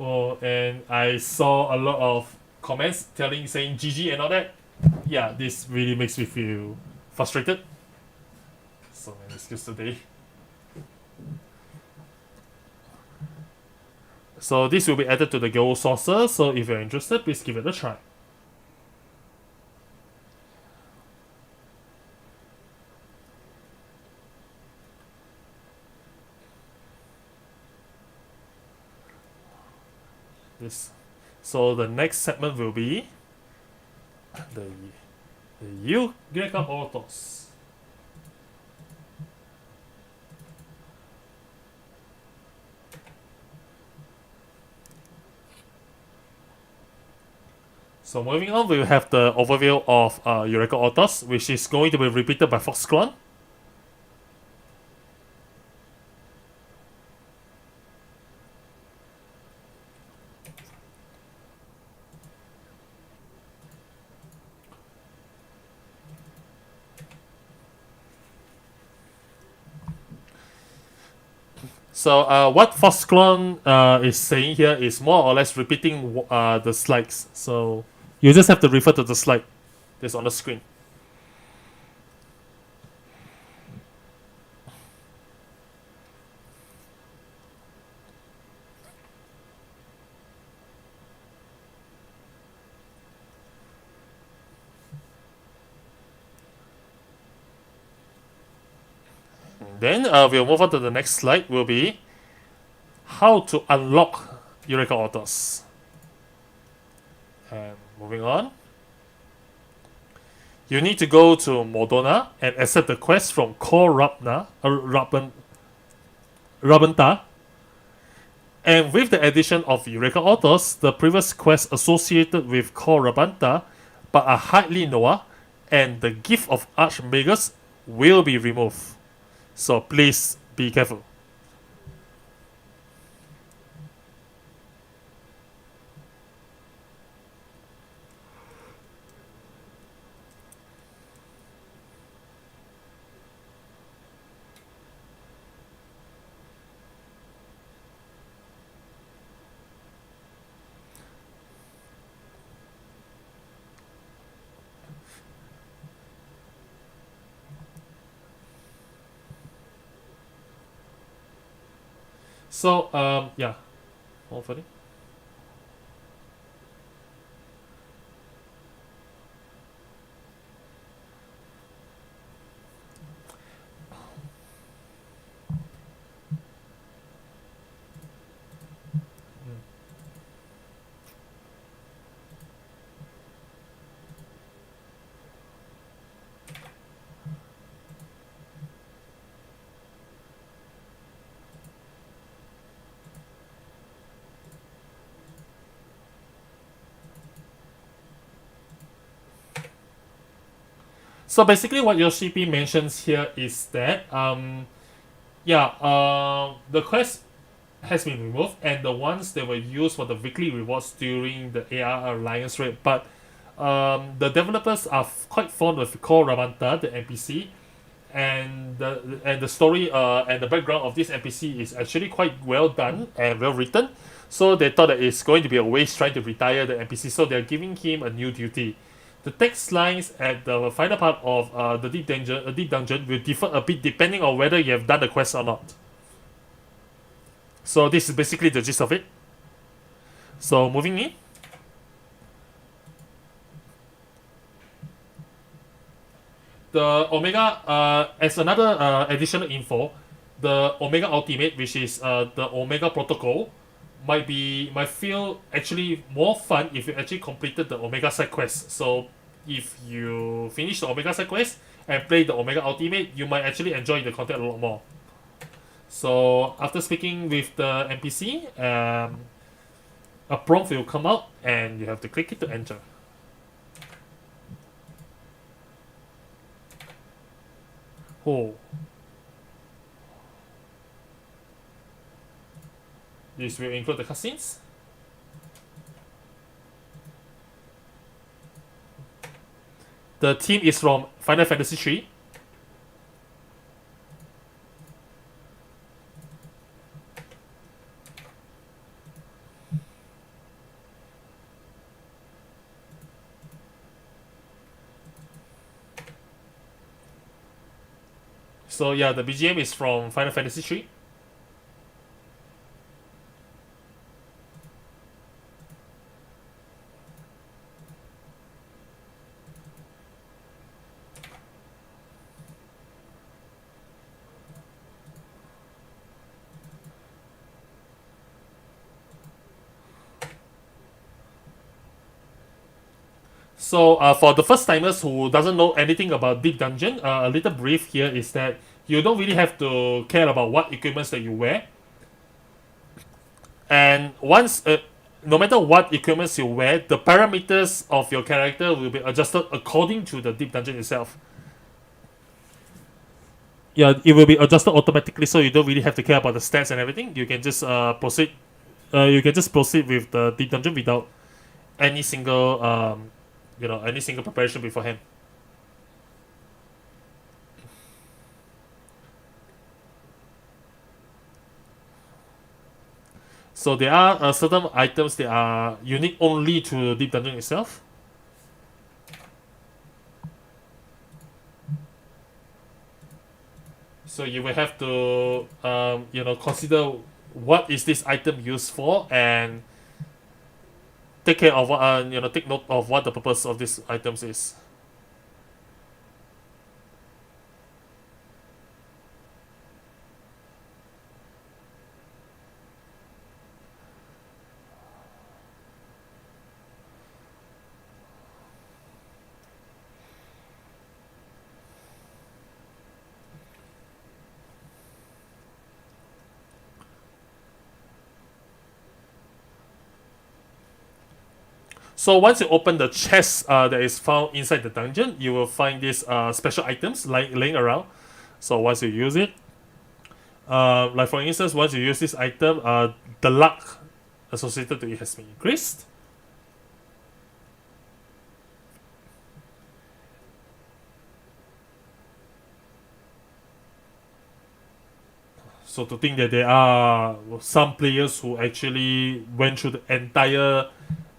Oh, and I saw a lot of comments saying GG and all that. Yeah, this really makes me feel frustrated. So many skills today. So this will be added to the goal saucer, so if you're interested, please give it a try. So the next segment will be the Eureka Autos. So moving on, we will have the overview of Eureka Autos, which is going to be repeated by Foxclon. So what Foxclon is saying here is more or less repeating the slides. So you just have to refer to the slide that's on the screen. Then we'll move on to the next slide, will be how to unlock Eureka Autos. And moving on, you need to go to Modona and accept the quest from Core Rabanta. And with the addition of Eureka Autos, the previous quests associated with Core Rabanta but are highly Noah and the Gift of Archmagus will be removed. So please be careful. So, yeah. Hopefully. So basically what Yoshi mentions here is that the quest has been removed and the ones that were used for the weekly rewards during the AR Alliance raid, but the developers are quite fond of Core Ramanta, the NPC, and the story and the background of this NPC is actually quite well done and well written. So they thought that it's going to be a waste trying to retire the NPC, so they're giving him a new duty. The text lines at the final part of the deep dungeon will differ a bit depending on whether you have done the quest or not. So this is basically the gist of it. So moving in. The Omega, as another additional info, the Omega Ultimate, which is the Omega Protocol, might feel actually more fun if you actually completed the Omega side quest. So if you finish the Omega side quest and play the Omega Ultimate, you might actually enjoy the content a lot more. So after speaking with the NPC, a prompt will come out and you have to click it to enter. Oh. This will include the cutscenes. The theme is from Final Fantasy III. So yeah, the BGM is from Final Fantasy III. So for the first timers who doesn't know anything about Deep Dungeon, a little brief here is that you don't really have to care about what equipments that you wear. And once, no matter what equipments you wear, the parameters of your character will be adjusted according to the Deep Dungeon itself. Yeah, it will be adjusted automatically, so you don't really have to care about the stats and everything. You can just proceed. You can just proceed with the Deep Dungeon without any single any single preparation beforehand. So there are certain items that are unique only to Deep Dungeon itself. So you will have to consider what is this item used for and take care of what take note of what the purpose of these items is. So once you open the chest that is found inside the dungeon, you will find these special items laying around. So once you use it, like for instance, once you use this item, the luck associated to it has been increased. So to think that there are some players who actually went through the entire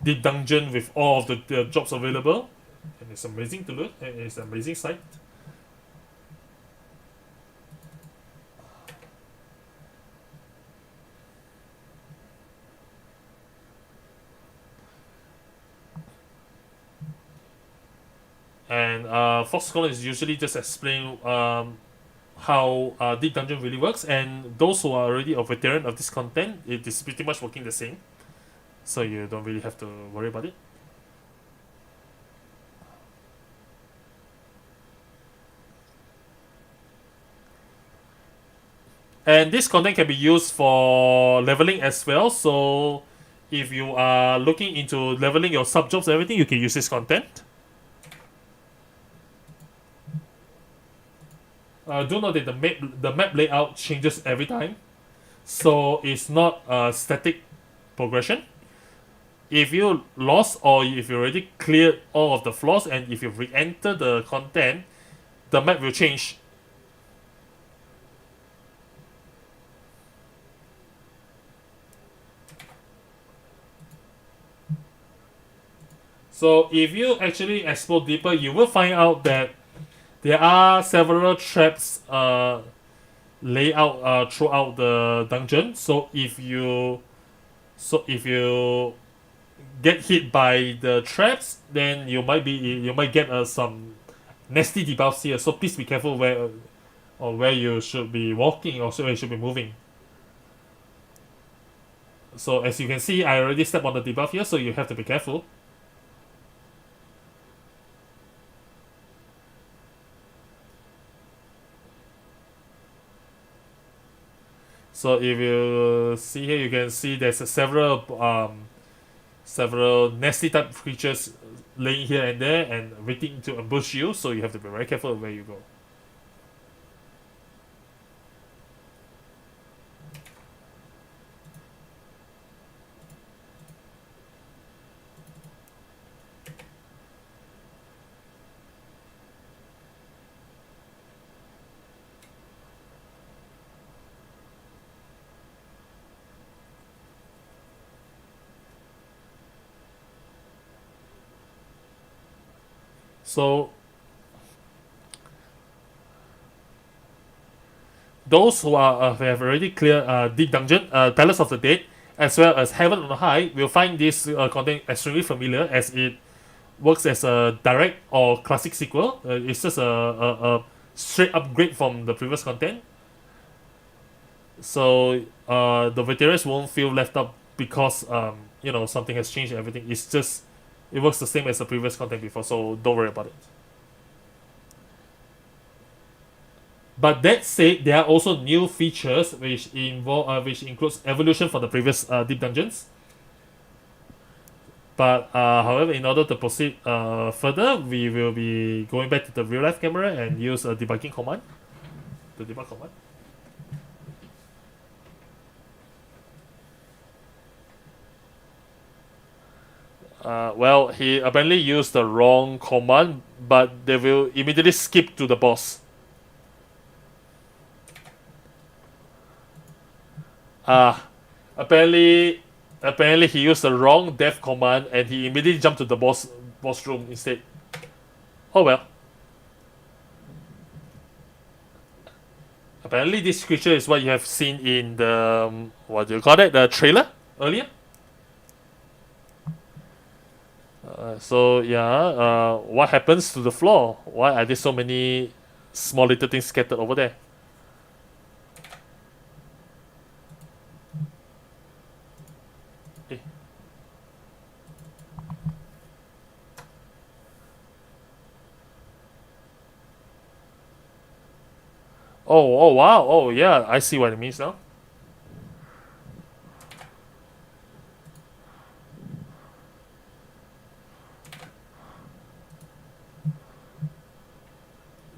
Deep Dungeon with all of the jobs available, and it's amazing to look, and it's an amazing sight. And Foxconn is usually just explain how Deep Dungeon really works, and those who are already a veteran of this content, it is pretty much working the same. So you don't really have to worry about it. And this content can be used for leveling as well. So if you are looking into leveling your sub-jobs and everything, you can use this content. Do note that the map layout changes every time. So it's not a static progression. If you lost or if you already cleared all of the floors and if you re-enter the content, the map will change So if you actually explore deeper, you will find out that there are several traps laid out throughout the dungeon. So if you get hit by the traps, then you might get some nasty debuffs here. So please be careful where you should be walking or where you should be moving. So as you can see, I already stepped on the debuff here, so you have to be careful. So if you see here, you can see there's several nasty type creatures laying here and there and waiting to ambush you. So you have to be very careful where you go. So those who have already cleared Deep Dungeon, Palace of the Dead, as well as Heaven on High, will find this content extremely familiar as it works as a direct or classic sequel. It's just a straight upgrade from the previous content. So the veterans won't feel left out because something has changed and everything. It works the same as the previous content before, so don't worry about it. But that said, there are also new features which includes evolution for the previous Deep Dungeons. But however, in order to proceed further, we will be going back to the real life camera and use a debugging command. The debug command. Well, he apparently used the wrong command, but they will immediately skip to the boss. Apparently he used the wrong death command and he immediately jumped to the boss room instead. Oh well. Apparently this creature is what you have seen in the what do you call it? The trailer earlier. What happens to the floor? Why are there so many small little things scattered over there? Oh wow, oh yeah, I see what it means now.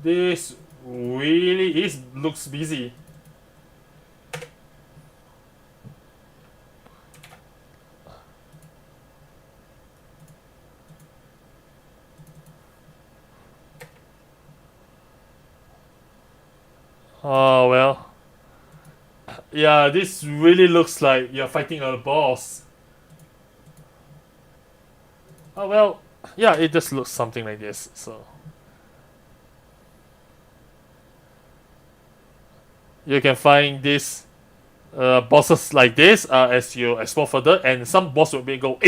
This really looks busy. Oh well. Yeah, this really looks like you're fighting a boss. Oh well, yeah, it just looks something like this, so. You can find these bosses like this as you explore further, and some boss will be go,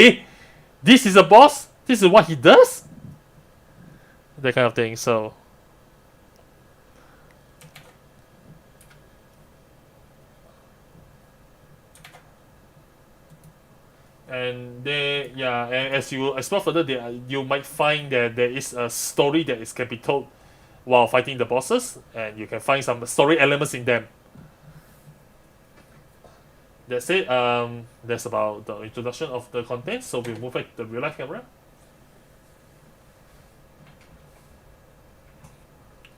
this is a boss? This is what he does? That kind of thing, so. And as you explore further, you might find that there is a story that can be told while fighting the bosses, and you can find some story elements in them. That's it. That's about the introduction of the content. So we move back to the real life camera.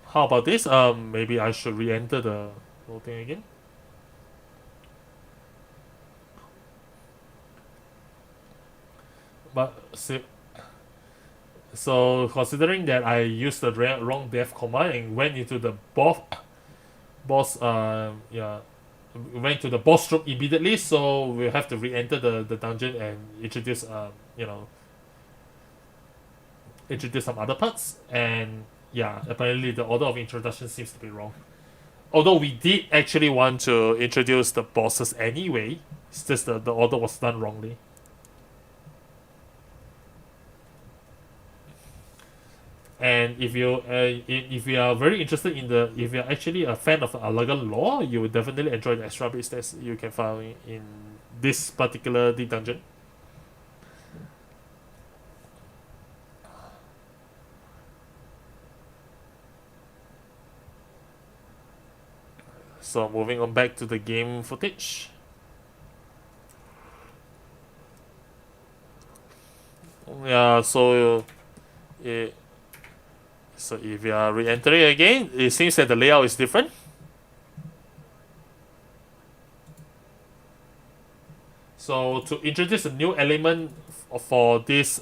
How about this? Maybe I should re-enter the whole thing again. But so considering that I used the wrong death command and went into the went to the boss room immediately, so we'll have to re-enter the dungeon and introduce introduce some other parts, and yeah, apparently the order of introduction seems to be wrong. Although we did actually want to introduce the bosses anyway, it's just the order was done wrongly. And if you are very interested if you're actually a fan of Alagan lore, you will definitely enjoy the extra bits that you can find in this particular deep dungeon. So moving on back to the game footage. Yeah, so if you are re-entering again, it seems that the layout is different. So to introduce a new element for this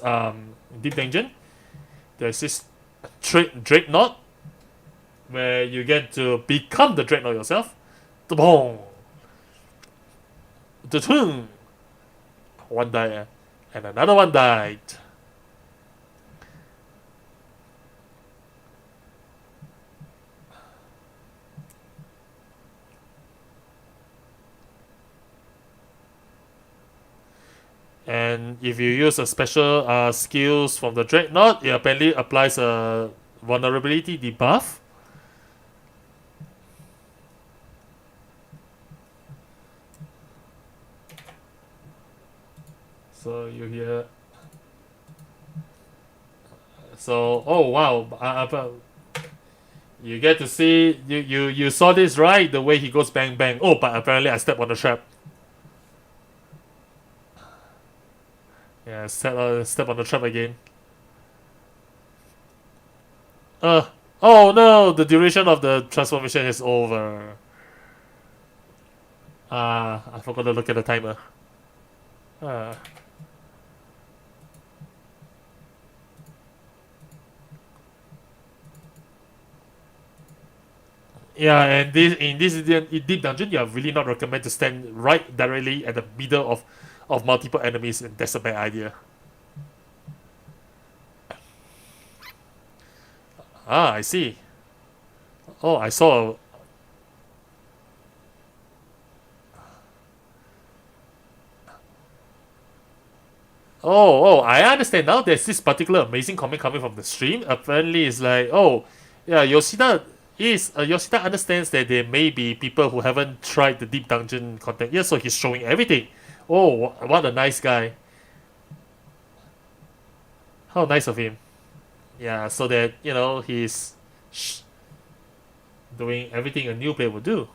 deep dungeon, there's this dreadnought where you get to become the dreadnought yourself. Boom. One died, and another one died. And if you use a special skills from the dreadnought, it apparently applies a vulnerability debuff. So you hear. So oh wow, you get to see you saw this, right? The way he goes bang bang. Oh, but apparently I stepped on the trap. Yeah, step on the trap again. Oh no, the duration of the transformation is over. I forgot to look at the timer. Yeah, and in this deep dungeon, you are really not recommend to stand right directly at the middle of multiple enemies, and that's a bad idea. I see. Oh, I saw. I understand now. There's this particular amazing comment coming from the stream. Apparently, it's like, oh, yeah, Yoshida understands that there may be people who haven't tried the deep dungeon content yet, so he's showing everything. Oh, what a nice guy. How nice of him. Yeah, so that, he's doing everything a new player would do.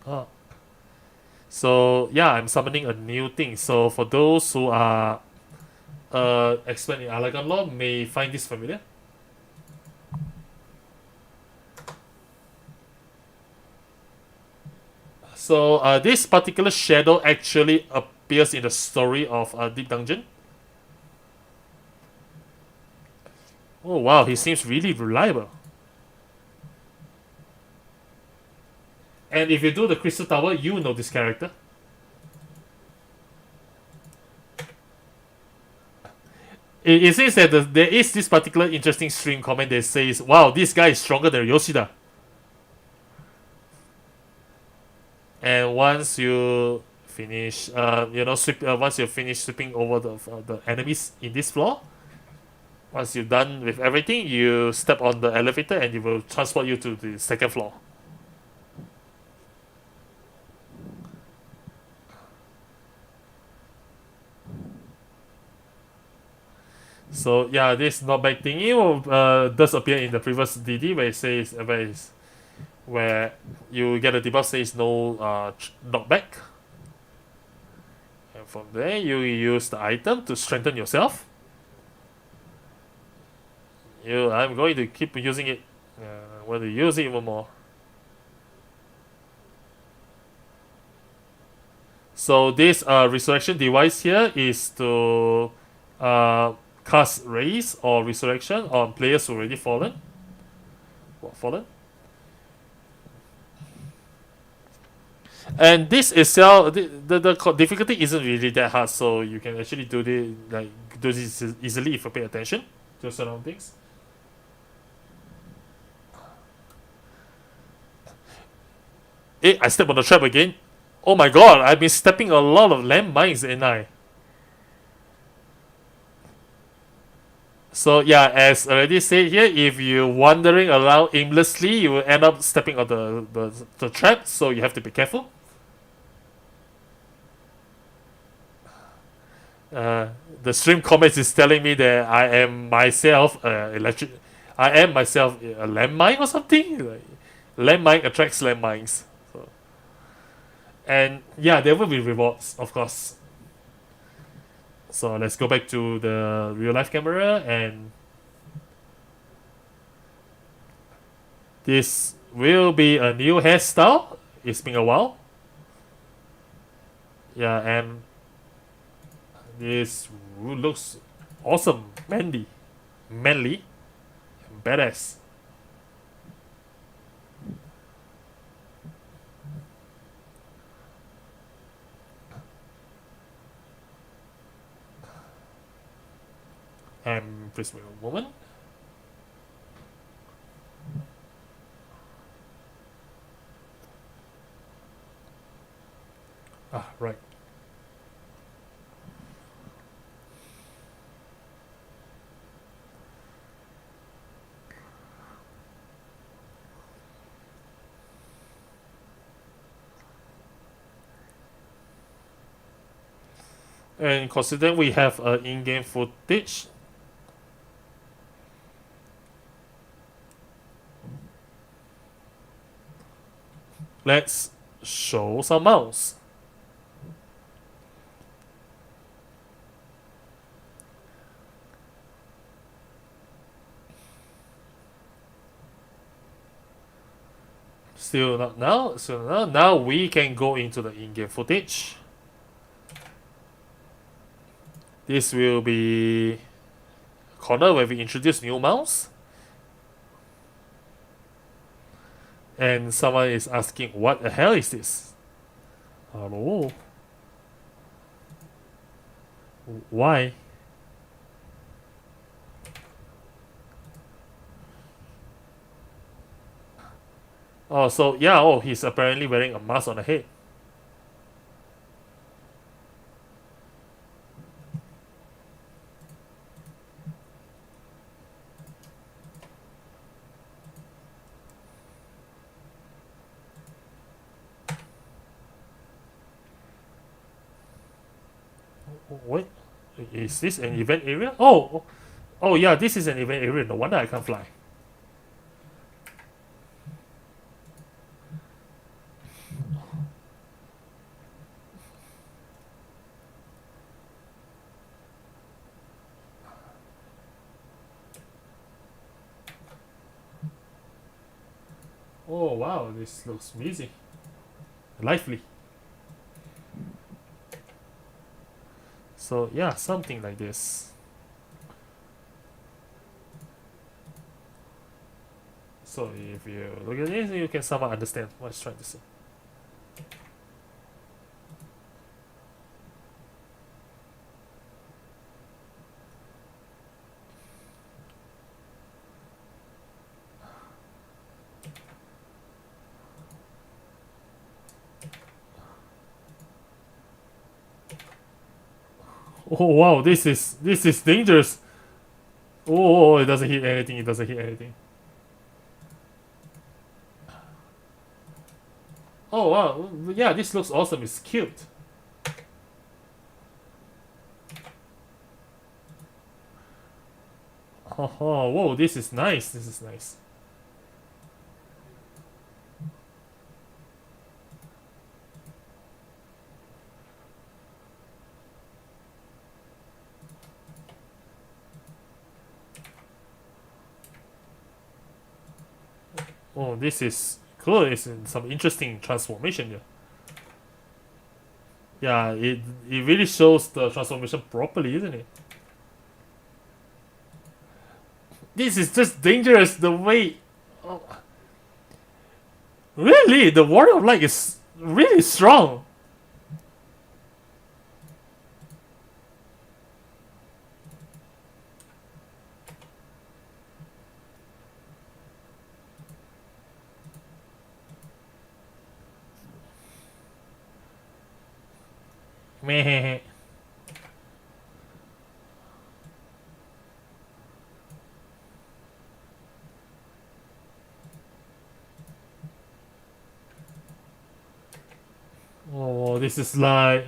Oh. So, yeah, I'm summoning a new thing. So, for those who are expert in Alagan lore, may find this familiar. So, this particular shadow actually appears in the story of Deep Dungeon. Oh wow, he seems really reliable. And if you do the Crystal Tower, you know this character. It says that there is this particular interesting stream comment that says, wow, this guy is stronger than Yoshida. And once you finish, once you finish sweeping over the enemies in this floor, once you're done with everything, you step on the elevator and it will transport you to the second floor. So yeah, this knockback thingy does appear in the previous DD where it says where you get a debuff says no knockback. And from there you use the item to strengthen yourself. I'm going to keep using it. I want to use it even more. So this resurrection device here is to cast raise or resurrection on players who already fallen. And this itself, the difficulty isn't really that hard, so you can actually do this easily if you pay attention to surroundings. I step on the trap again. Oh my god, I've been stepping a lot of landmines, ain't I? So yeah, as already said here, if you're wandering around aimlessly, you will end up stepping on the trap, so you have to be careful. The stream comments is telling me that I am myself a landmine or something. Like, landmine attracts landmines. So, and yeah, there will be rewards, of course. So let's go back to the real life camera, and this will be a new hairstyle. It's been a while. Yeah, and this looks awesome, manly, badass. And please wait a moment. Right. And considering we have in-game footage, let's show some mouse. Still not now. So now we can go into the in-game footage. This will be corner where we introduce new mouse. And someone is asking, what the hell is this? Hello? Why? Oh, so yeah, oh, he's apparently wearing a mask on the head. Wait, is this an event area? Oh yeah, this is an event area. No wonder I can't fly. Oh wow, this looks amazing, lively. So yeah, something like this. So if you look at this, you can somewhat understand what it's trying to say. Oh wow, this is dangerous. Oh, it doesn't hit anything. It doesn't hit anything. Oh wow, yeah, this looks awesome. It's cute. Oh, whoa, this is nice. This is nice. Oh, this is cool. It's some interesting transformation here. Yeah, it really shows the transformation properly, isn't it? This is just dangerous. The way, oh. Really, the Warrior of Light is really strong. Meh. Oh, this is like...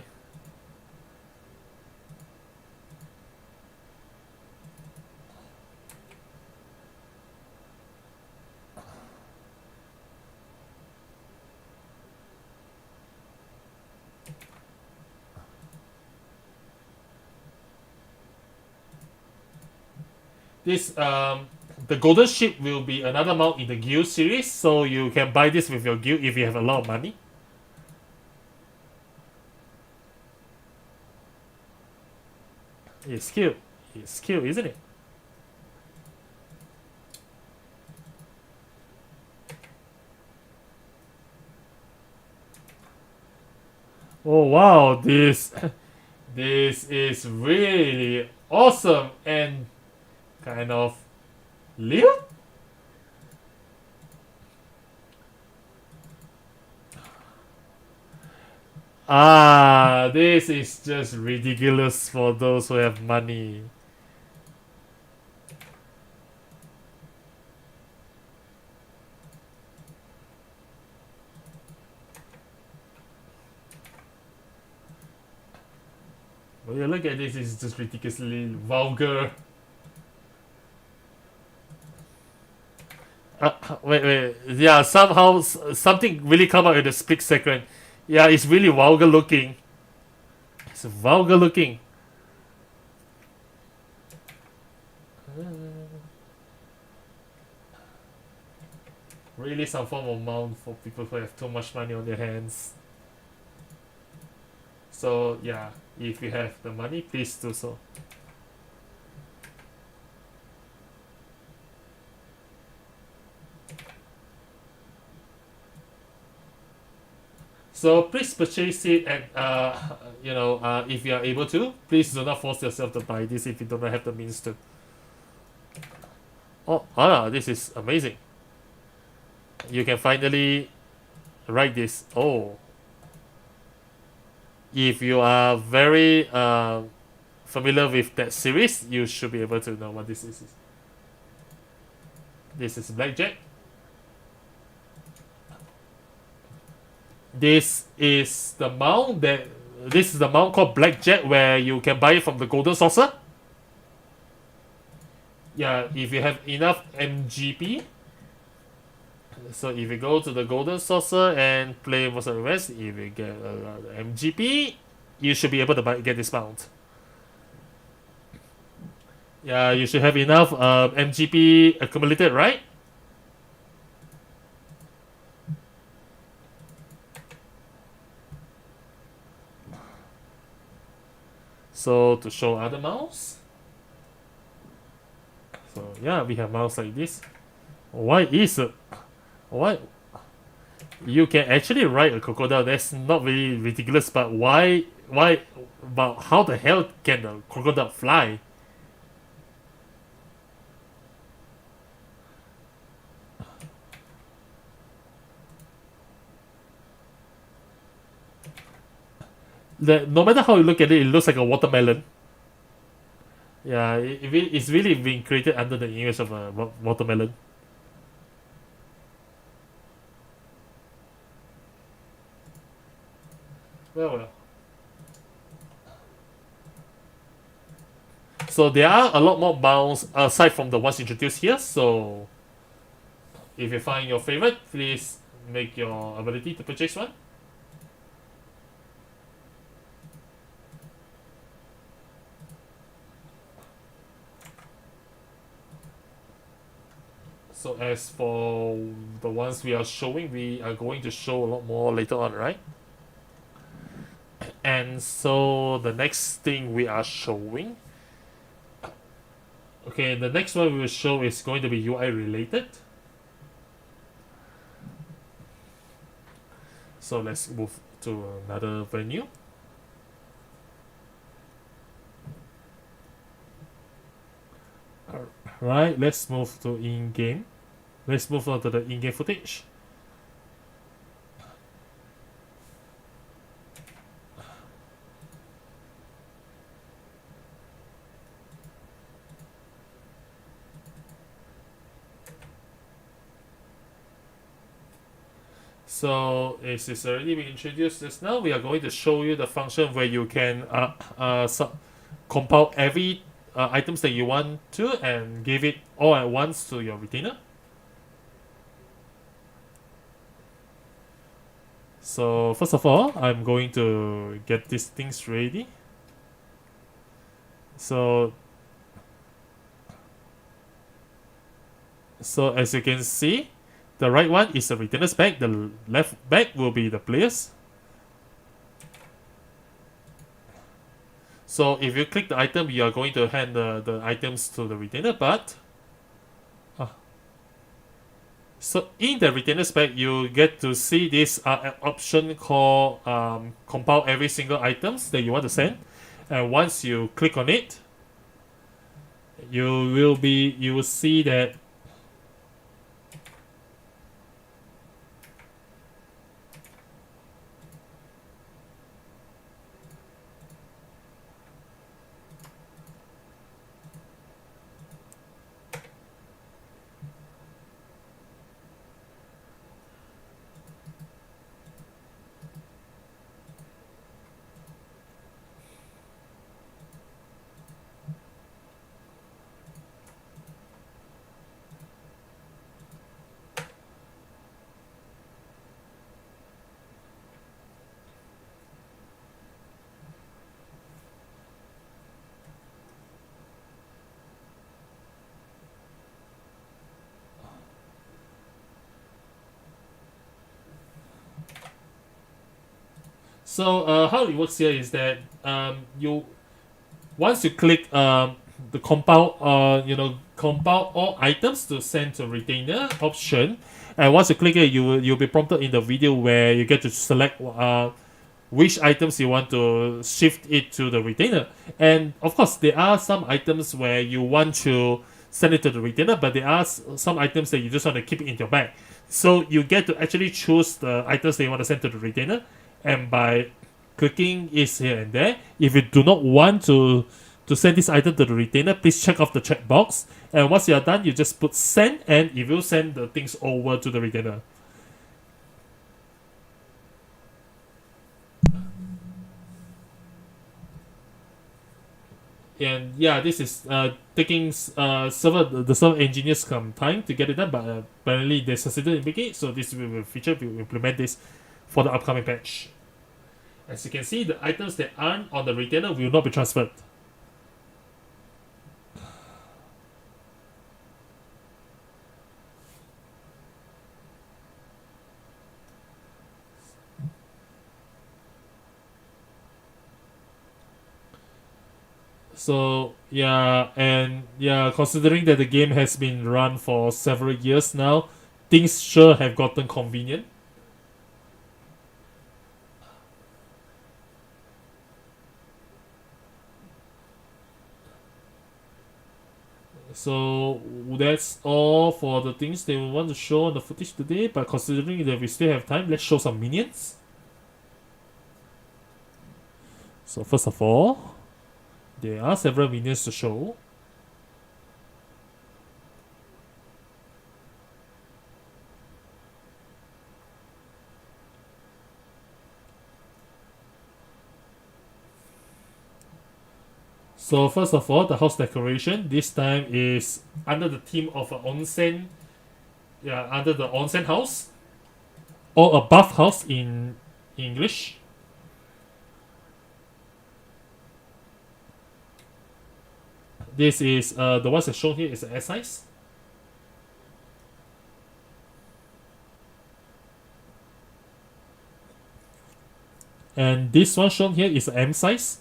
This, the golden ship will be another mount in the guild series, so you can buy this with your guild if you have a lot of money. It's cute. It's cute, isn't it? Oh wow, this is really awesome and kind of Leo? Ah, this is just ridiculous for those who have money. When you look at this, it's just ridiculously vulgar. Wait. Yeah, somehow something really come out in the split second. Yeah, it's really vulgar looking. It's vulgar looking. Really some form of mount for people who have too much money on their hands. So yeah, if you have the money, please do so. So please purchase it, and if you are able to, please do not force yourself to buy this if you do not have the means to. Oh, this is amazing. You can finally write this. Oh, if you are very familiar with that series, you should be able to know what this is. This is Blackjack. This is the mount called Blackjack, where you can buy it from the Golden Saucer. Yeah, if you have enough MGP. So if you go to the Golden Saucer and play most of the rest, if you get MGP, you should be able to get this mount. Yeah, you should have enough MGP accumulated, right? So to show other mounts. So yeah, we have mounts like this. Why you can actually ride a crocodile? That's not really ridiculous, but why but how the hell can a crocodile fly? No matter how you look at it, it looks like a watermelon. Yeah, it's really been created under the image of a watermelon. Well. So there are a lot more mounts aside from the ones introduced here. So if you find your favorite, please make your ability to purchase one. So as for the ones we are showing, we are going to show a lot more later on, right? And so the next thing we are showing, okay, the next one we will show is going to be UI related. So let's move to another venue. Alright, let's move to in-game. Let's move on to the in-game footage. So as it's already been introduced just now, we are going to show you the function where you can compile every items that you want to and give it all at once to your retainer. So first of all, I'm going to get these things ready. So as you can see, the right one is the retainer's bag, the left bag will be the player's. So if you click the item, you are going to hand the items to the retainer, but so in the retainer's bag, you get to see this option called compile every single items that you want to send. And once you click on it, you will see that so how it works here is that you once you click the compile all items to send to retainer option, and once you click it, you'll be prompted in the video where you get to select which items you want to shift it to the retainer. And of course, there are some items where you want to send it to the retainer, but there are some items that you just want to keep it in your bag. So you get to actually choose the items that you want to send to the retainer, and by clicking is here and there. If you do not want to send this item to the retainer, please check off the checkbox. And once you are done, you just put send, and it will send the things over to the retainer. And yeah, this is taking the server engineers some time to get it done, but apparently they succeeded in making it. So this will be a feature. We will implement this for the upcoming patch. As you can see, the items that aren't on the retainer will not be transferred. So considering that the game has been run for several years now, things sure have gotten convenient. So that's all for the things they want to show on the footage today, but considering that we still have time, let's show some minions. So first of all, there are several minions to show. So first of all, the house decoration this time is under the theme of an onsen. Yeah, under the onsen house, or a bath house in English. This is the ones that's shown here is the S size. And this one shown here is the M size.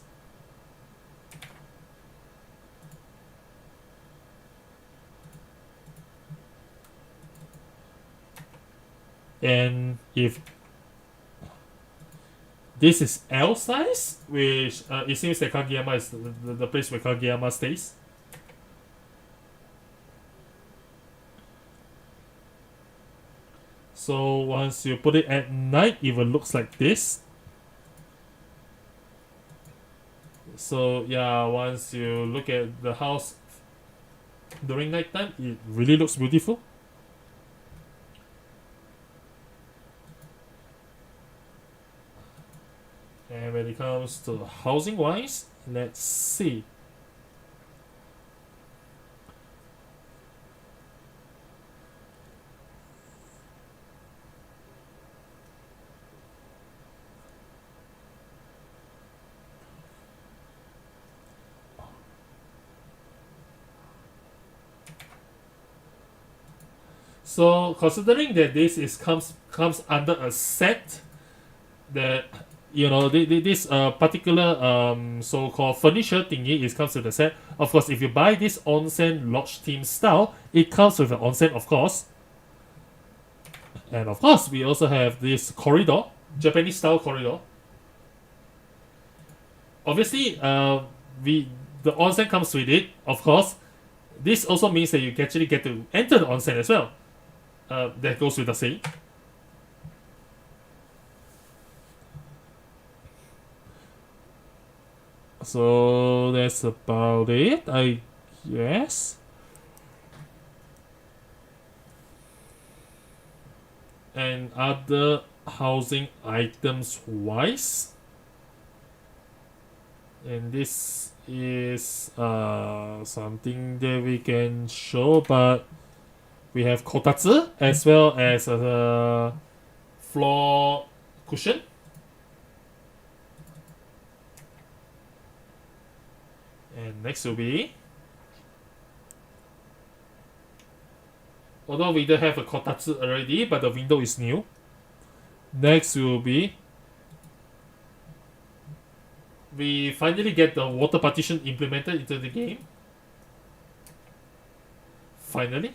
And if This is L size, which it seems that Kageyama is the place where Kageyama stays. So once you put it at night, it will looks like this. So yeah, once you look at the house during nighttime, it really looks beautiful. And when it comes to housing wise, let's see. So considering that this is comes under a set that this particular so-called furniture thingy is comes with a set. Of course, if you buy this onsen lodge theme style, it comes with an onsen, of course. And of course, we also have this corridor, Japanese style corridor. Obviously, the onsen comes with it, of course. This also means that you actually get to enter the onsen as well. That goes with the saying. So that's about it, I guess. And other housing items wise, and this is something that we can show, but we have kotatsu as well as a floor cushion. And next will be, although we don't have a kotatsu already, but the window is new. Next will be, we finally get the water partition implemented into the game. Finally.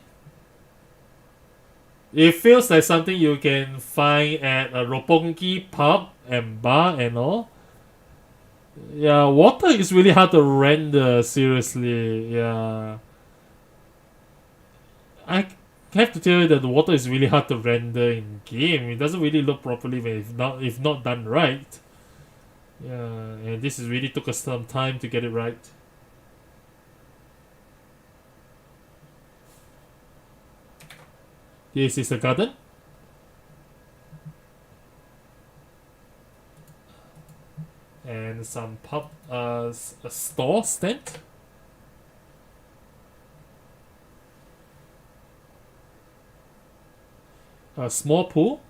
It feels like something you can find at a Roppongi pub and bar and all. Yeah, water is really hard to render, seriously. Yeah. I have to tell you that the water is really hard to render in game. It doesn't really look properly if not done right. Yeah, and this is really took us some time to get it right. This is a garden. And some pub, a store stand. A small pool.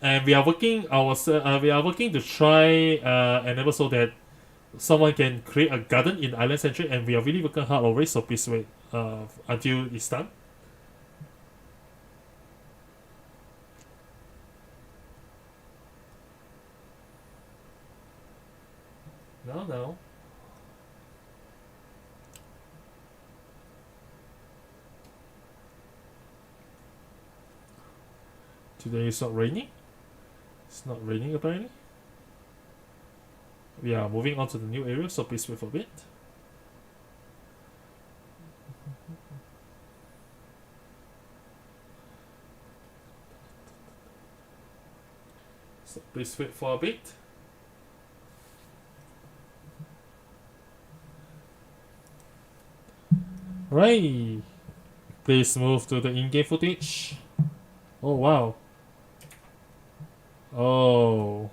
And we are working to try enable so that someone can create a garden in Island Century, and we are really working hard already, so please wait until it's done. No. Today it's not raining. It's not raining apparently. We are moving on to the new area, so please wait for a bit. So please wait for a bit. Right. Please move to the in-game footage. Oh wow. Oh.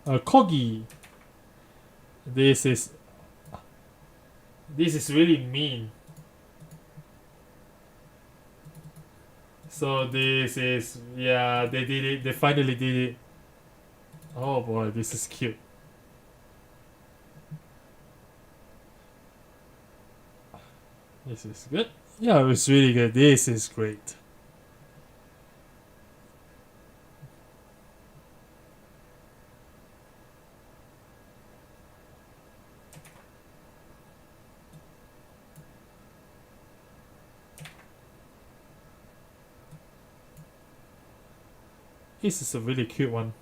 Corgi. This is really mean. So this is, yeah, they did it. They finally did it. Oh boy, this is cute. This is good. Yeah, it's really good. This is great. This is a really cute one.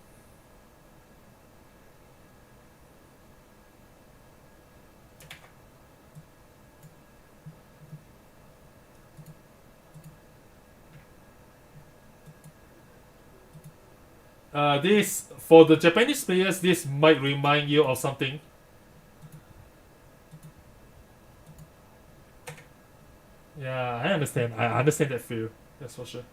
This, for the Japanese players, this might remind you of something. Yeah, I understand. I understand that feel. That's for sure.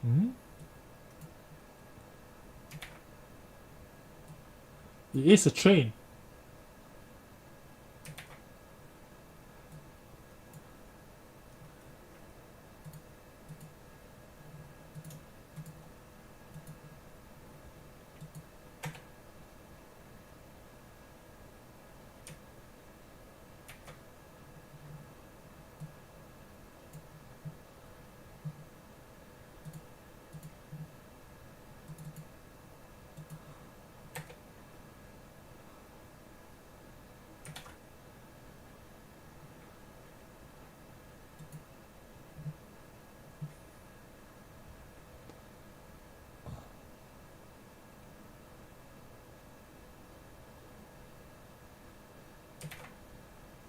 Hmm? It is a train.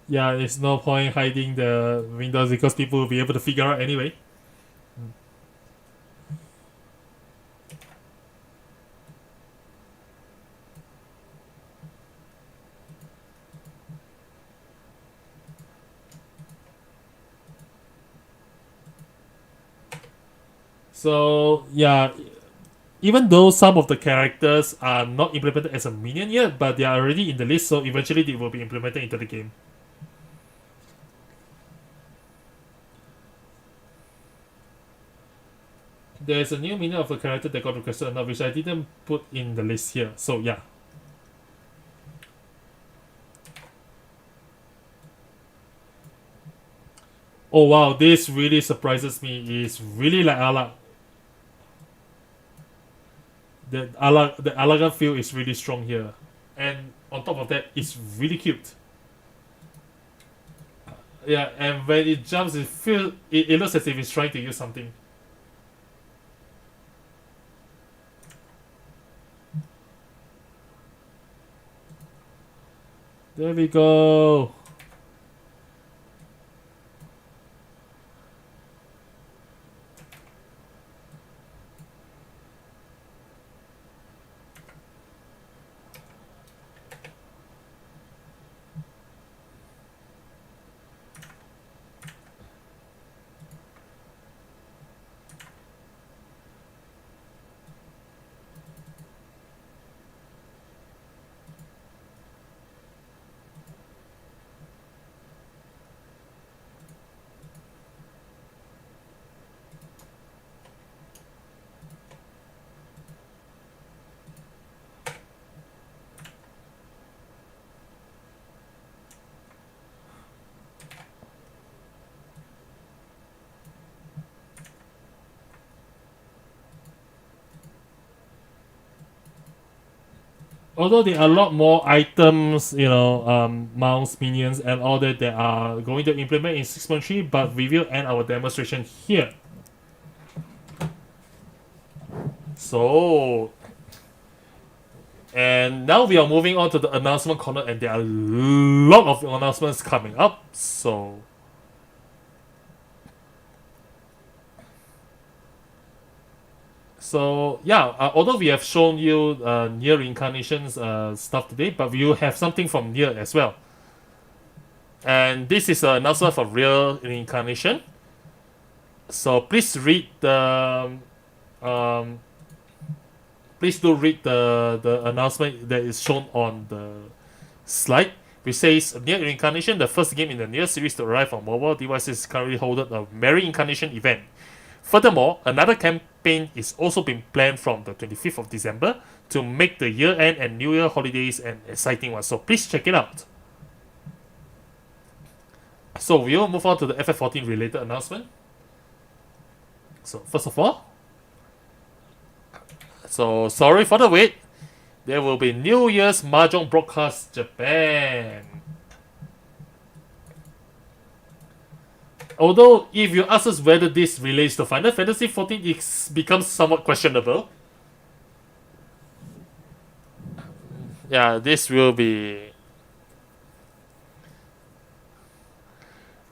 Yeah, there's no point hiding the windows because people will be able to figure out anyway. So yeah, even though some of the characters are not implemented as a minion yet, but they are already in the list, so eventually they will be implemented into the game. There's a new minion of a character that got requested enough, which I didn't put in the list here. So yeah. Oh wow, this really surprises me. It's really like Alak. The Alagan feel is really strong here. And on top of that, it's really cute. Yeah, and when it jumps, it looks as if it's trying to use something. There we go. Although there are a lot more items, mounts, minions, and all that are going to implement in 6.3, but we will end our demonstration here. So, and now we are moving on to the announcement corner, and there are a lot of announcements coming up. So yeah, although we have shown you near reincarnations stuff today, but we will have something from near as well. And this is an announcement for real reincarnation. So please read the please do read the announcement that is shown on the slide, which says Near Reincarnation, the first game in the Near series to arrive on mobile devices, currently holding a Merry Incarnation event. Furthermore, another campaign is also being planned from the 25th of December to make the year-end and New Year holidays an exciting one. So please check it out. So we'll move on to the FF14 related announcement. So first of all, so sorry for the wait. There will be New Year's Mahjong Broadcast Japan. Although, if you ask us whether this relates to Final Fantasy XIV, it becomes somewhat questionable. Yeah, this will be...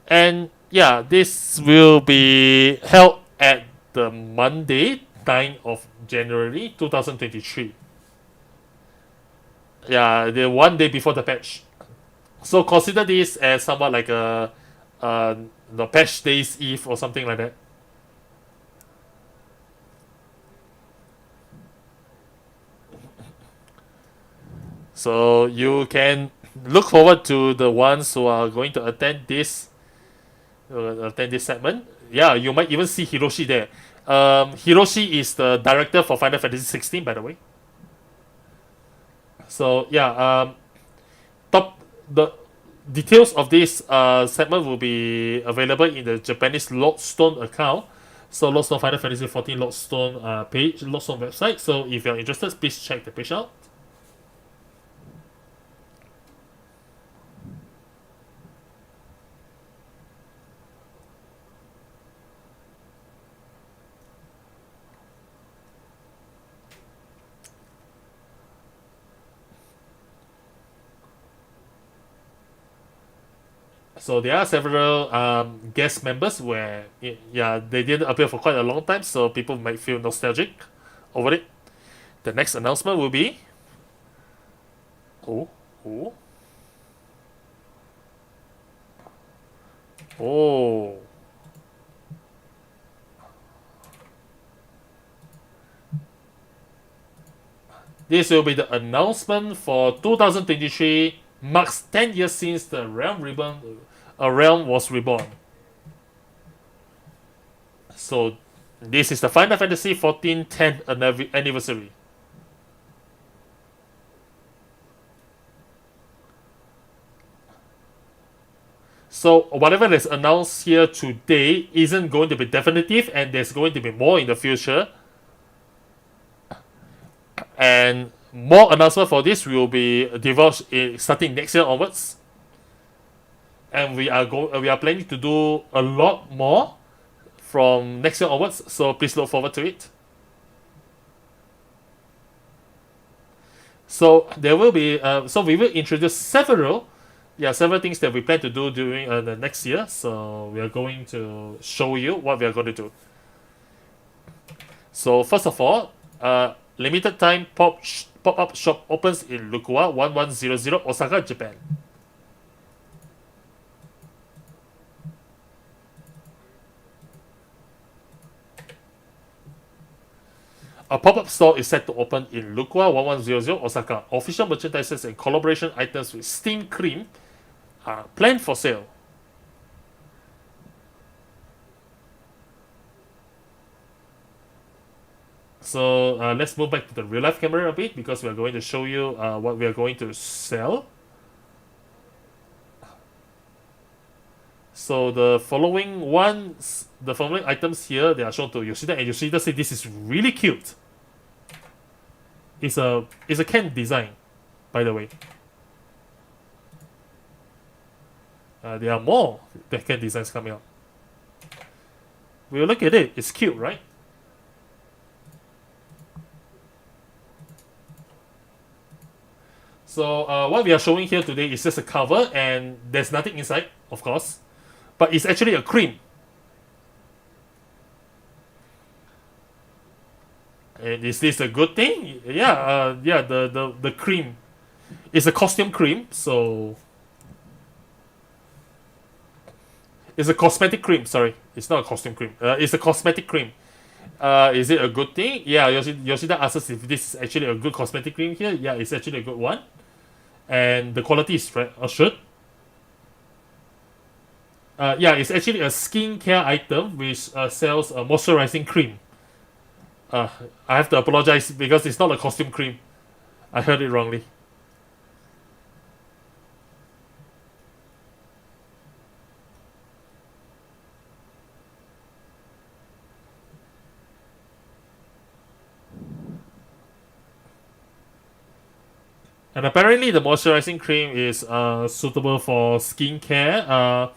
And yeah, this will be held at the Monday, 9th of January 2023. Yeah, the one day before the patch. So consider this as somewhat like a the patch days eve or something like that. So you can look forward to the ones who are going to attend this segment. Yeah, you might even see Hiroshi there. Hiroshi is the director for Final Fantasy 16, by the way. So yeah, the details of this segment will be available in the Japanese Lodestone account. So Lodestone Final Fantasy 14 Lodestone page, Lodestone website. So if you're interested, please check the page out. So there are several guest members where yeah, they didn't appear for quite a long time, so people might feel nostalgic over it. The next announcement will be oh this will be the announcement for 2023. Marks 10 years since the realm was reborn. So this is the Final Fantasy XIV 10th anniversary. So whatever is announced here today isn't going to be definitive, and there's going to be more in the future. And more announcement for this will be divulged starting next year onwards, and we are planning to do a lot more from next year onwards. So please look forward to it. So there will be so we will introduce several things that we plan to do during the next year. So we are going to show you what we are going to do. So first of all, limited time pop-up shop opens in Lukua 1100 Osaka, Japan. A pop-up store is set to open in Lukua 1100 Osaka. Official merchandises and collaboration items with Steam Cream are planned for sale. So let's move back to the real life camera a bit, because we are going to show you what we are going to sell. So the following items here, they are shown to Yoshida, and Yoshida said this is really cute. It's a Ken design, by the way. There are more Ken designs coming up. We'll look at it. It's cute, right? So what we are showing here today is just a cover, and there's nothing inside, of course, but it's actually a cream. And is this a good thing? Yeah, the cream. It's a costume cream, so it's a cosmetic cream. Sorry, it's not a costume cream. It's a cosmetic cream. Is it a good thing? Yeah, Yoshida asks us if this is actually a good cosmetic cream here. Yeah, it's actually a good one. And the quality is assured. Yeah, it's actually a skincare item which sells a moisturizing cream. I have to apologize because it's not a costume cream. I heard it wrongly. And apparently, the moisturizing cream is suitable for skincare,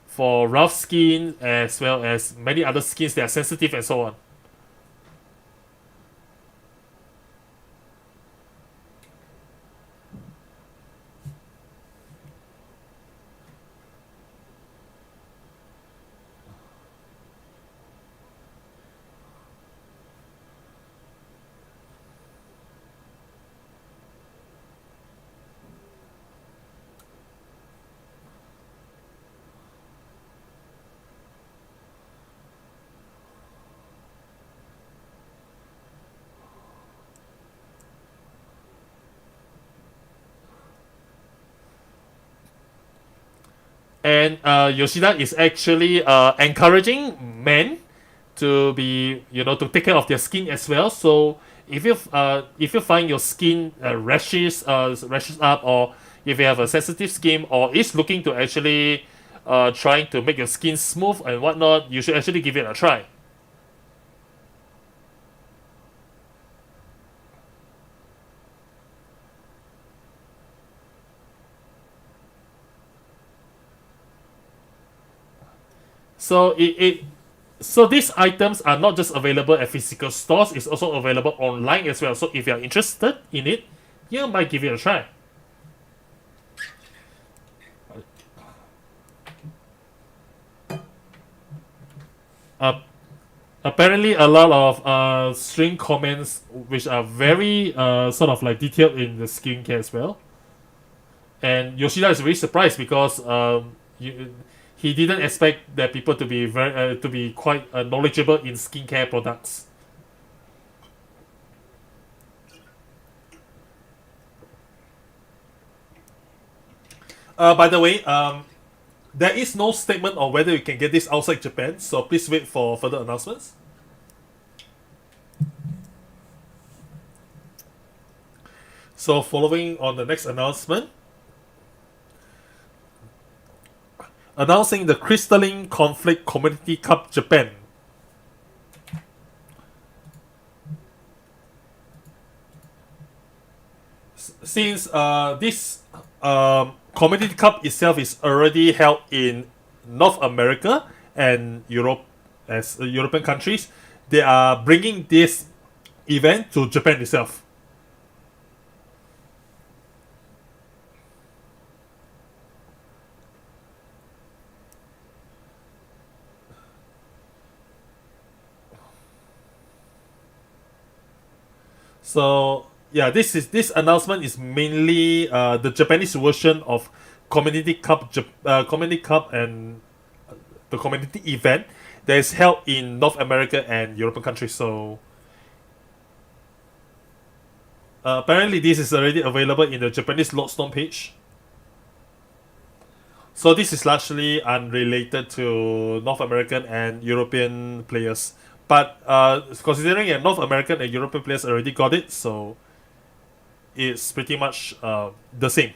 for rough skin, as well as many other skins that are sensitive and so on. And Yoshida is actually encouraging men to be, to take care of their skin as well. So if you find your skin rashes up, or if you have a sensitive skin, or is looking to actually trying to make your skin smooth and whatnot, you should actually give it a try. So these items are not just available at physical stores; it's also available online as well. So if you are interested in it, you might give it a try. Apparently, a lot of string comments which are very sort of like detailed in the skincare as well. And Yoshida is very surprised because he didn't expect that people to be quite knowledgeable in skincare products. By the way, there is no statement on whether you can get this outside Japan, so please wait for further announcements. So following on the next announcement, announcing the Crystalline Conflict Community Cup Japan. Since this Community Cup itself is already held in North America and Europe, as European countries, they are bringing this event to Japan itself. So yeah, this announcement is mainly the Japanese version of Community Cup, Community Cup, and the community event that is held in North America and European countries. So apparently, this is already available in the Japanese Lodestone page. So this is largely unrelated to North American and European players. But considering that North American and European players already got it, so it's pretty much the same.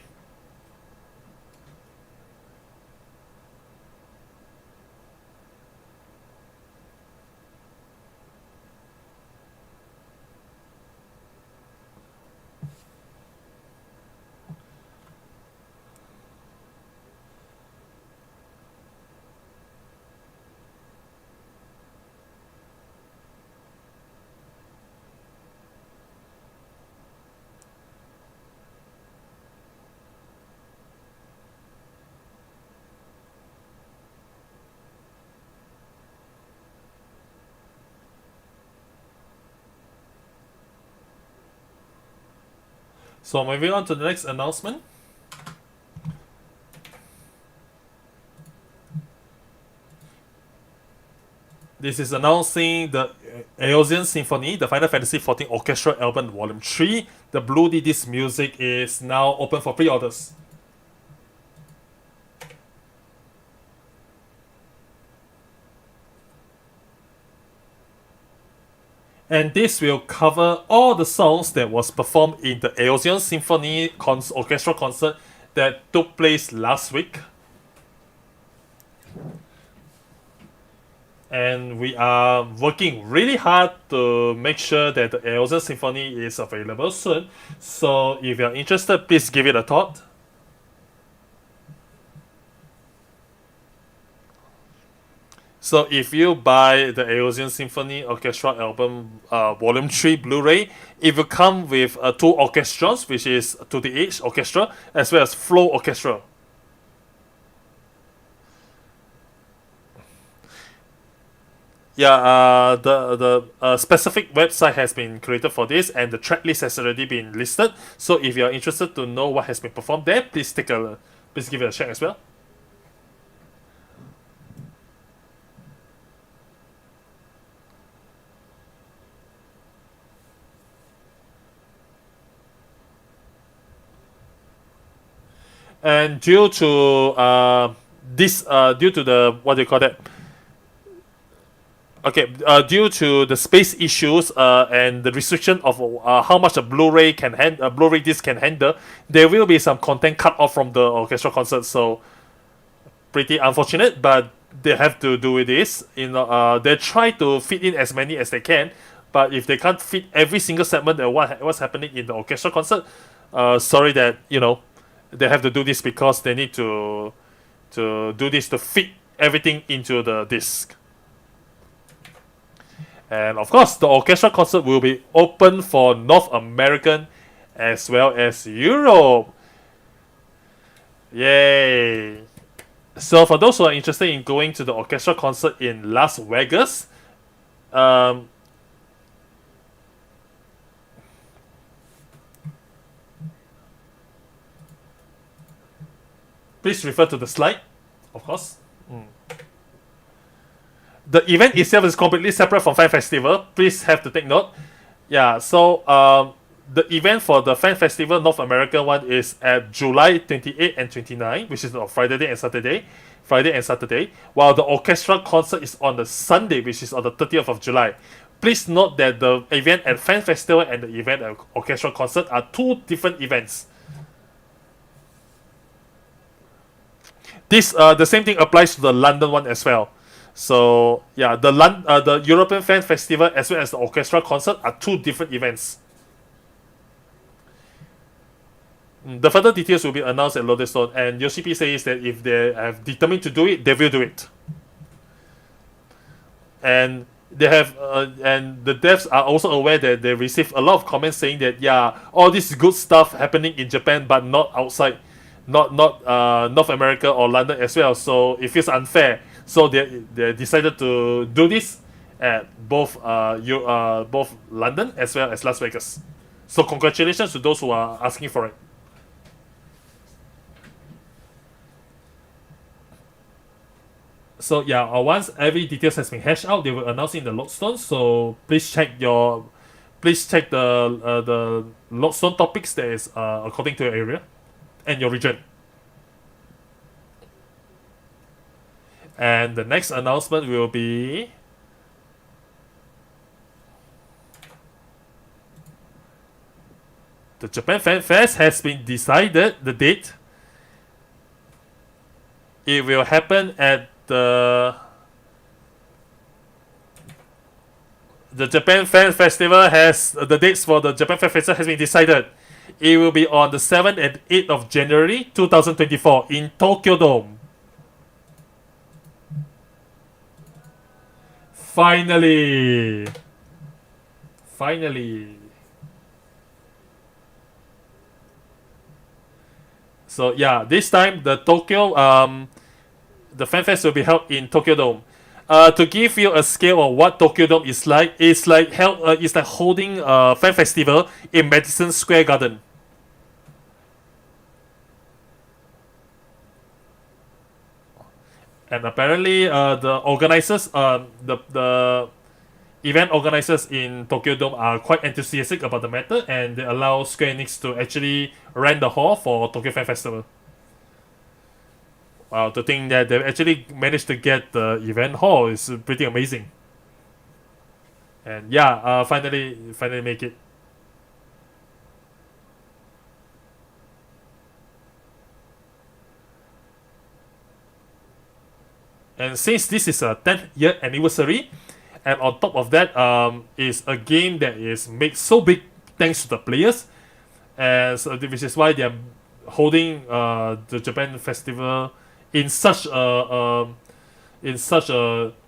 So moving on to the next announcement. This is announcing the Aeolian Symphony, the Final Fantasy XIV Orchestral Album Volume 3. The Blue DD's music is now open for pre-orders. And this will cover all the songs that was performed in the Aeolian Symphony Orchestra concert that took place last week. And we are working really hard to make sure that the Aeolian Symphony is available soon. So if you're interested, please give it a thought. So if you buy the Aeolian Symphony Orchestra album Volume 3 Blu-ray, it will come with two orchestras, which is To The Edge Orchestra as well as Flow Orchestra. Yeah, the specific website has been created for this, and the track list has already been listed. So if you're interested to know what has been performed there, please give it a check as well. And due to the what do you call that? Okay, due to the space issues and the restriction of how much a Blu-ray Blu-ray disc can handle, there will be some content cut off from the orchestra concert. So, pretty unfortunate, but they have to do with this. They try to fit in as many as they can, but if they can't fit every single segment of what's happening in the orchestra concert, sorry that they have to do this because they need to do this to fit everything into the disc. And of course, the orchestra concert will be open for North American as well as Europe. Yay! So for those who are interested in going to the orchestra concert in Las Vegas, please refer to the slide, of course. The event itself is completely separate from Fan Festival. Please have to take note. Yeah, so the event for the Fan Festival North American one is at July 28 and 29, which is on Friday and Saturday, while the orchestra concert is on the Sunday, which is on the 30th of July. Please note that the event at Fan Festival and the event at orchestra concert are two different events. The same thing applies to the London one as well. So yeah, the European Fan Festival as well as the orchestra concert are two different events. The further details will be announced at Lodestone, and Yoshi says that if they have determined to do it, they will do it. And they have, and the devs are also aware that they received a lot of comments saying that all this good stuff happening in Japan, but not outside, not North America or London as well. So it feels unfair. So they decided to do this at both London as well as Las Vegas. So congratulations to those who are asking for it. So once every details has been hashed out, they will announce in the Lodestone. So please check the Lodestone topics that is according to your area and your region. And the next announcement will be the Japan Fan Fest has been decided, the date. It will happen at the Japan Fan Festival the dates for the Japan Fan Festival has been decided. It will be on the 7th and 8th of January 2024 in Tokyo Dome. Finally. So this time the Fan Fest will be held in Tokyo Dome. To give you a scale of what Tokyo Dome is like, it's like holding a fan festival in Madison Square Garden. And apparently, the organizers, the event organizers in Tokyo Dome are quite enthusiastic about the matter, and they allow Square Enix to actually rent the hall for Tokyo Fan Festival. Wow, to think that they've actually managed to get the event hall is pretty amazing. And yeah, finally make it. And since this is a 10th year anniversary, and on top of that, is a game that is made so big thanks to the players, and so which is why they are holding the Japan festival in such a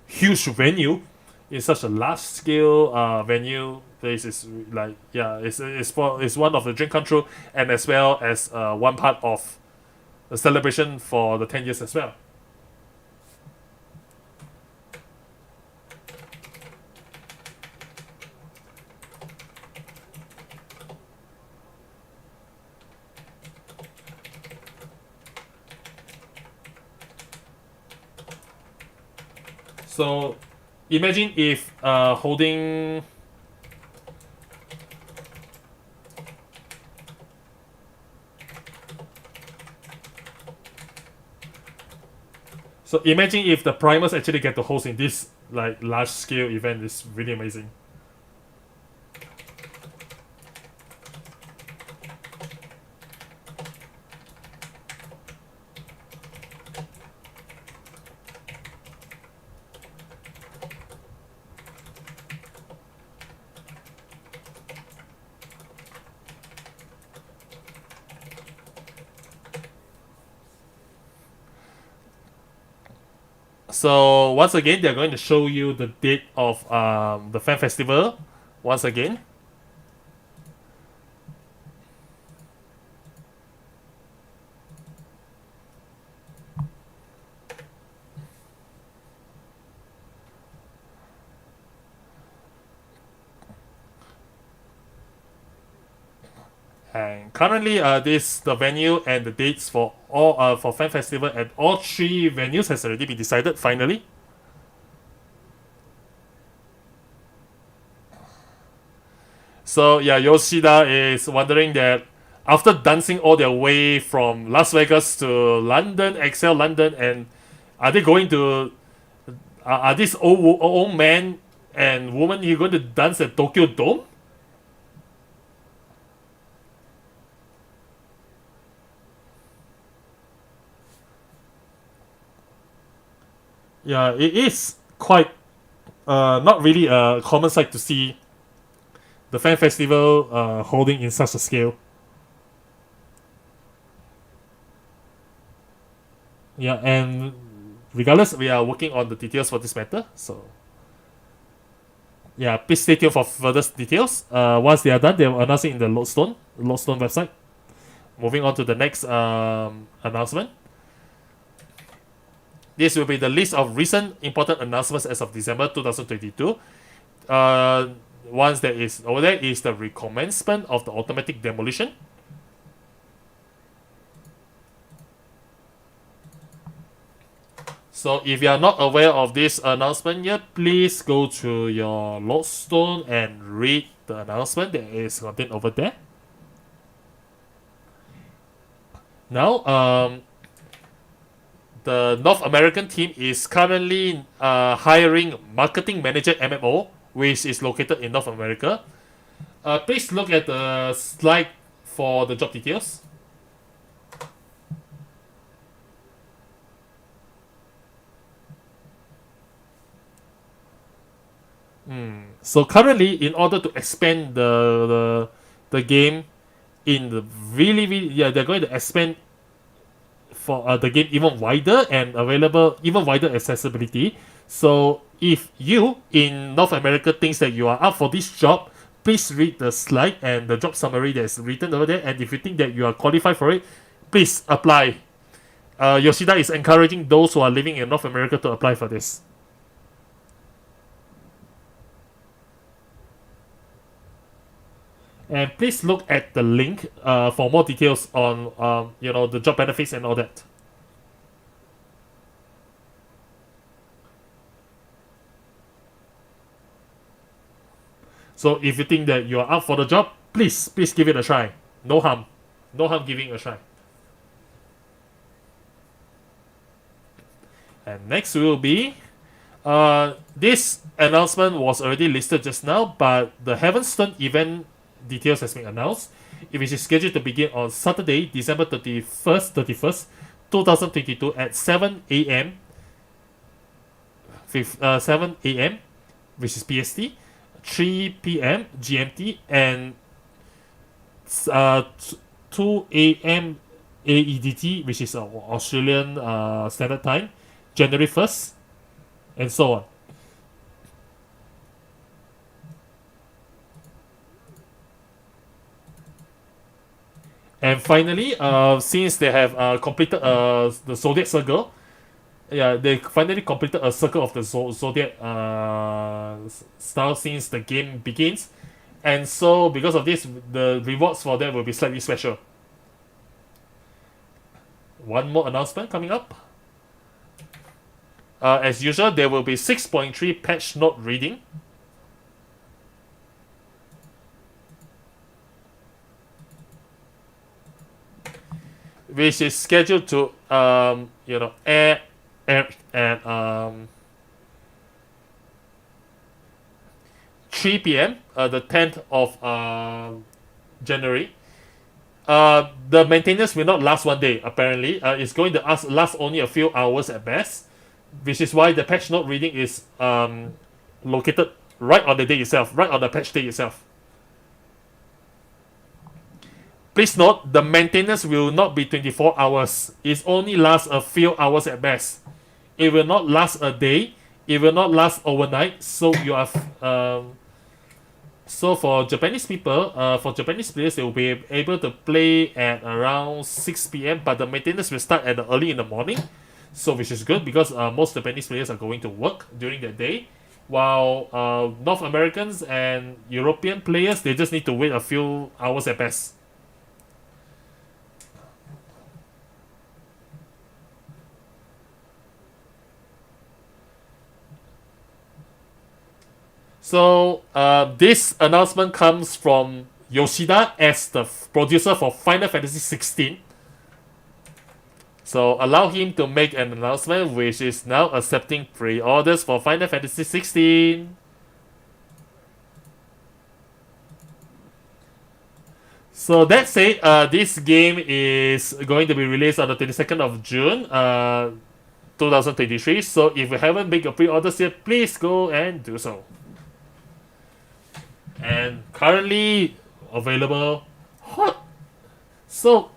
huge venue, in such a large scale venue. This is like, yeah, it's one of the dream come true, and as well as one part of the celebration for the 10 years as well. So imagine if holding the primers actually get to host in this like large scale event. Is really amazing. So once again, they're going to show you the date of the fan festival. Once again. And currently, this the venue and the dates for all for fan festival and all three venues has already been decided finally. So yeah, Yoshida is wondering that after dancing all their way from Las Vegas to London, Excel London, and are they going to are these old man and woman you going to dance at Tokyo Dome? Yeah, it is quite not really a common sight to see the fan festival holding in such a scale. Yeah, and regardless, we are working on the details for this matter. So yeah, please stay tuned for further details. Once they are done, they will announce it in the Lodestone website. Moving on to the next announcement. This will be the list of recent important announcements as of December 2022. Once that is over there is the recommencement of the automatic demolition. So if you are not aware of this announcement yet, please go to your Lodestone and read the announcement that is contained over there. Now, the North American team is currently hiring marketing manager MMO, which is located in North America. Please look at the slide for the job details. So currently, in order to expand the game in the they're going to expand for the game even wider and available even wider accessibility. So if you in North America thinks that you are up for this job, please read the slide and the job summary that's written over there. And if you think that you are qualified for it, please apply. Yoshida is encouraging those who are living in North America to apply for this. And please look at the link for more details on the job benefits and all that. So if you think that you are up for the job, please give it a try. No harm giving it a try. And next will be This announcement was already listed just now, but the Heavenstone event details has been announced, which is scheduled to begin on Saturday, December 31st, 2022 at 7 a.m. 7 a.m. which is PST, 3 p.m. GMT, and 2 a.m. AEDT, which is Australian Standard Time, January 1st, and so on. And finally, since they have completed the Zodiac Circle, they finally completed a circle of the Zodiac style since the game begins. And so, because of this, the rewards for them will be slightly special. One more announcement coming up. As usual, there will be 6.3 patch note reading. Which is scheduled to air at 3 p.m. The 10th of January. The maintenance will not last one day, apparently. It's going to last only a few hours at best, which is why the patch note reading is located right on the day itself, right on the patch day itself. Please note, the maintenance will not be 24 hours. It only lasts a few hours at best. It will not last a day. It will not last overnight. So you are so for Japanese people, for Japanese players, they will be able to play at around 6 p.m. But the maintenance will start at early in the morning, so which is good because most Japanese players are going to work during that day, while North Americans and European players, they just need to wait a few hours at best. So this announcement comes from Yoshida as the producer for Final Fantasy 16. So allow him to make an announcement, which is now accepting pre-orders for Final Fantasy 16. So that said, this game is going to be released on the 22nd of June, 2023. So if you haven't made your pre-orders yet, please go and do so. And currently available hot. So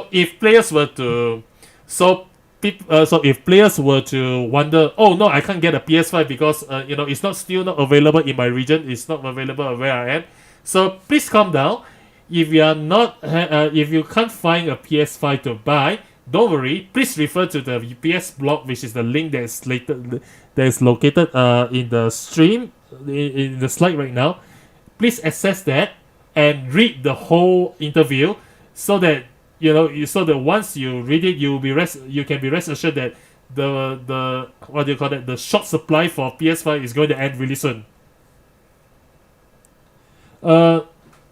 if players were to so if players were to wonder, oh no, I can't get a PS5 because it's still not available in my region, it's not available where I am. So please calm down. If you are not, if you can't find a PS5 to buy, don't worry. Please refer to the PS blog, which is the link that is located in the stream in the slide right now. Please access that and read the whole interview so that once you read it, you can be rest assured that the short supply for PS5 is going to end really soon.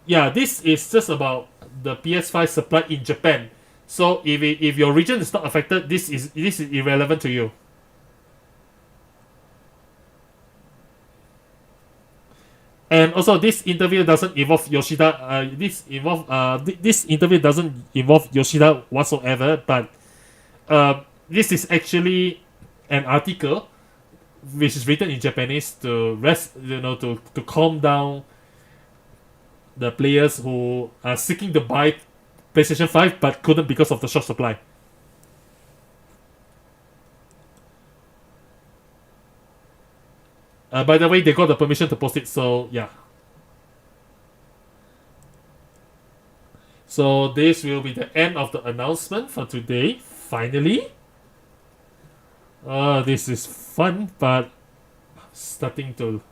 This is just about the PS5 supply in Japan. So if your region is not affected, this is irrelevant to you. And also, this interview doesn't involve Yoshida. This interview doesn't involve Yoshida whatsoever. But this is actually an article which is written in Japanese to to calm down the players who are seeking to buy PlayStation 5 but couldn't because of the short supply. By the way, they got the permission to post it, so yeah. So this will be the end of the announcement for today. Finally. This is fun, but starting to...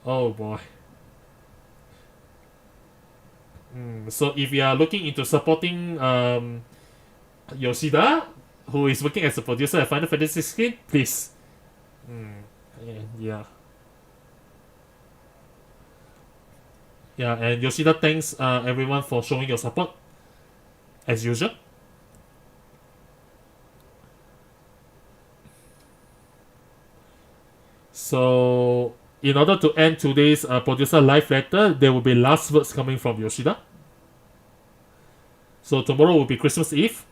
Oh boy. So if you are looking into supporting Yoshida, who is working as a producer at Final Fantasy 16, please. Yeah. Yeah, and Yoshida thanks everyone for showing your support, as usual. So, in order to end today's producer live letter, there will be last words coming from Yoshida. So tomorrow will be Christmas Eve.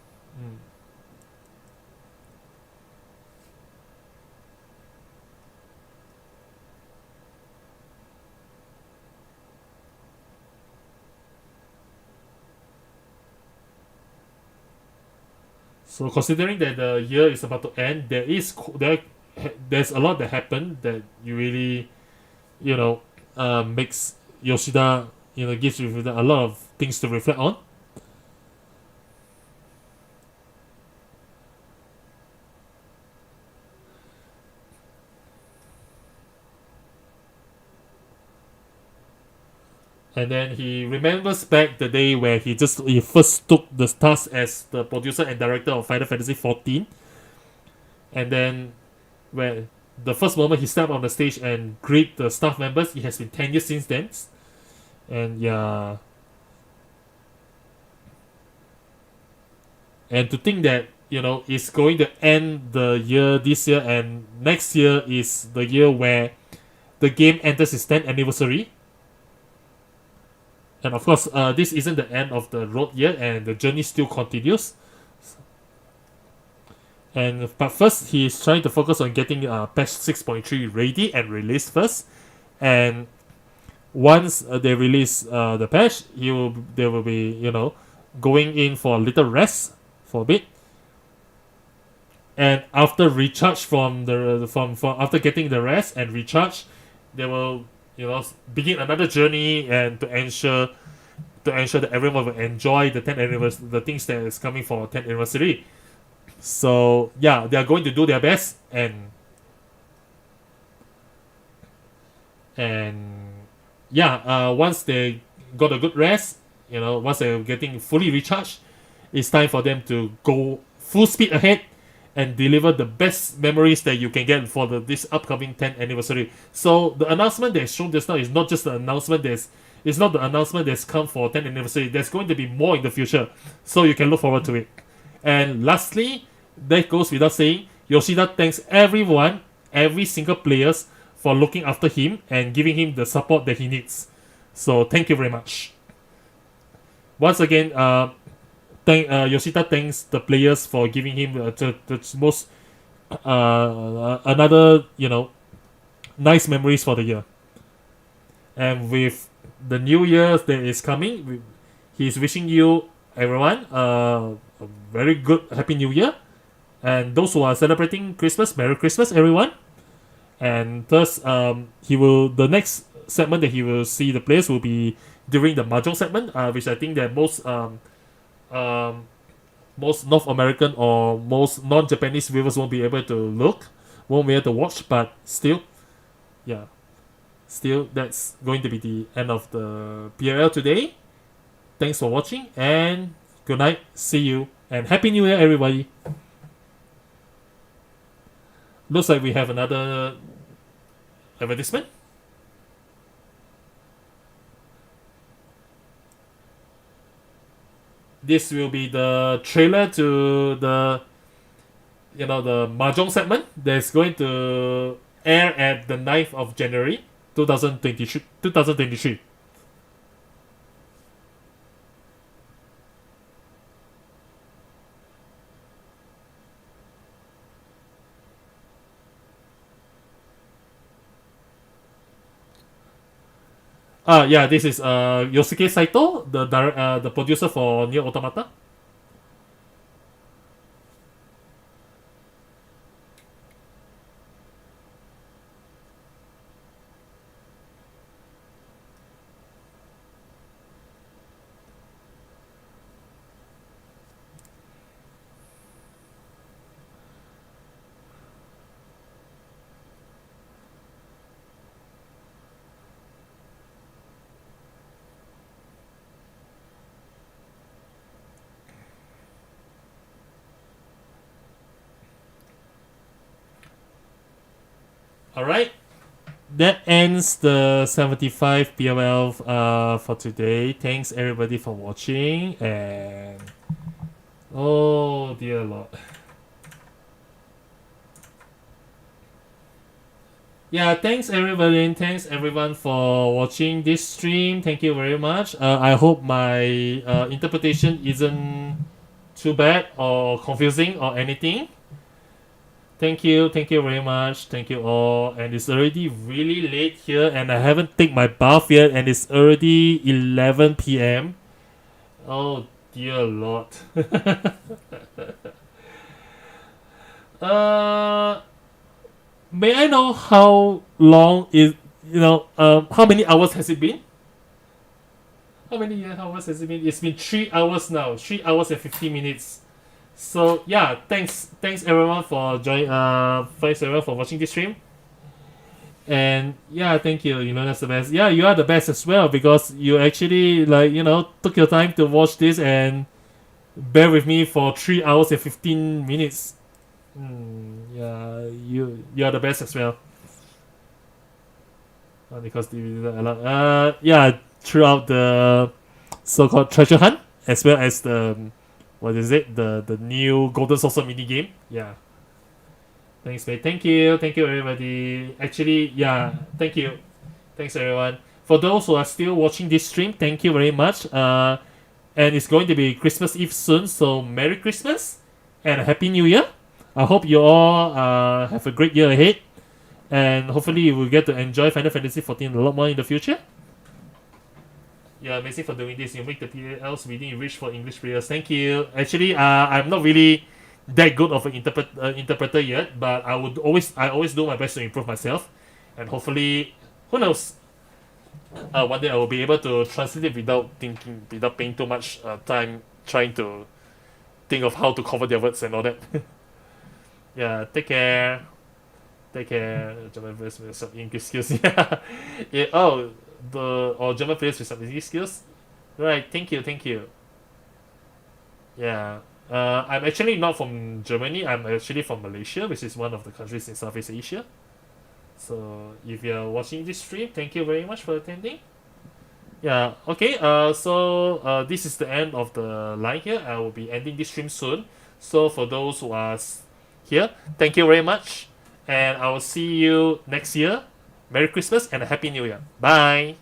So considering that the year is about to end, there's a lot that happened that you really, makes Yoshida, gives you a lot of things to reflect on. And then he remembers back the day where he first took the task as the producer and director of Final Fantasy 14. And then where the first moment he stepped on the stage and greet the staff members, it has been 10 years since then. And yeah. And to think that, it's going to end the year this year, and next year is the year where the game enters its 10th anniversary. And of course, this isn't the end of the road yet, and the journey still continues. But first, he's trying to focus on getting patch 6.3 ready and released first. And once they release the patch, they will be going in for a little rest for a bit. And after recharge from after getting the rest and recharge, they will begin another journey, and to ensure that everyone will enjoy the 10th anniversary, the things that is coming for 10th anniversary. So yeah, they are going to do their best, and once they got a good rest, once they're getting fully recharged, it's time for them to go full speed ahead and deliver the best memories that you can get for this upcoming 10th anniversary. So the announcement that's shown just now is not just the announcement it's not the announcement that's come for 10th anniversary. There's going to be more in the future, so you can look forward to it. And lastly, that goes without saying, Yoshida thanks everyone, every single players, for looking after him and giving him the support that he needs. So thank you very much. Once again, Yoshida thanks the players for giving him the most another nice memories for the year. And with the new year that is coming, he's wishing you everyone a very good happy new year. And those who are celebrating Christmas, Merry Christmas everyone. And thus the next segment that he will see the players will be during the Mahjong segment, which I think that most North American or most non-Japanese viewers won't be able to watch, but still, that's going to be the end of the PLL today. Thanks for watching, and good night, see you, and Happy New Year everybody. Looks like we have another advertisement. This will be the trailer to the Mahjong segment that's going to air at the 9th of January 2023. This is Yosuke Saito, the producer for Nier Automata. Alright. That ends the 75 PLL for today. Thanks everybody for watching, and oh dear lord. Yeah, thanks everybody. Thanks everyone for watching this stream. Thank you very much. I hope my interpretation isn't too bad or confusing or anything. Thank you very much. Thank you all. And it's already really late here, and I haven't taken my bath yet, and it's already 11 p.m. Oh dear lord. May I know how long is how many hours has it been? How many hours has it been? It's been 3 hours now. 3 hours and 15 minutes. So yeah, thanks everyone for thanks everyone for watching this stream. And yeah, thank you. That's the best. Yeah, you are the best as well, because you actually took your time to watch this and bear with me for 3 hours and 15 minutes. Yeah, you are the best as well. Because yeah, throughout the so-called treasure hunt, as well as the the new golden saucer mini game. Yeah, thanks mate. Thank you everybody. Actually, yeah, thanks everyone. For those who are still watching this stream, thank you very much. And it's going to be Christmas Eve soon, so Merry Christmas and a Happy New Year. I hope you all have a great year ahead, and hopefully you will get to enjoy Final Fantasy 14 a lot more in the future. Yeah, amazing for doing this. You make the PLLs reading rich for English players. Thank you. Actually, I'm not really that good of an interpreter yet, but I always do my best to improve myself, and hopefully, who knows, one day I will be able to translate it without paying too much time trying to think of how to cover their words and all that. Yeah, take care. German players with some English skills. Yeah. Oh, German players with some English skills. Right. Thank you. Yeah. I'm actually not from Germany. I'm actually from Malaysia, which is one of the countries in Southeast Asia. So if you're watching this stream, thank you very much for attending. Yeah. Okay. So this is the end of the line here. I will be ending this stream soon. So for those who are here, thank you very much, and I will see you next year. Merry Christmas and a Happy New Year. Bye.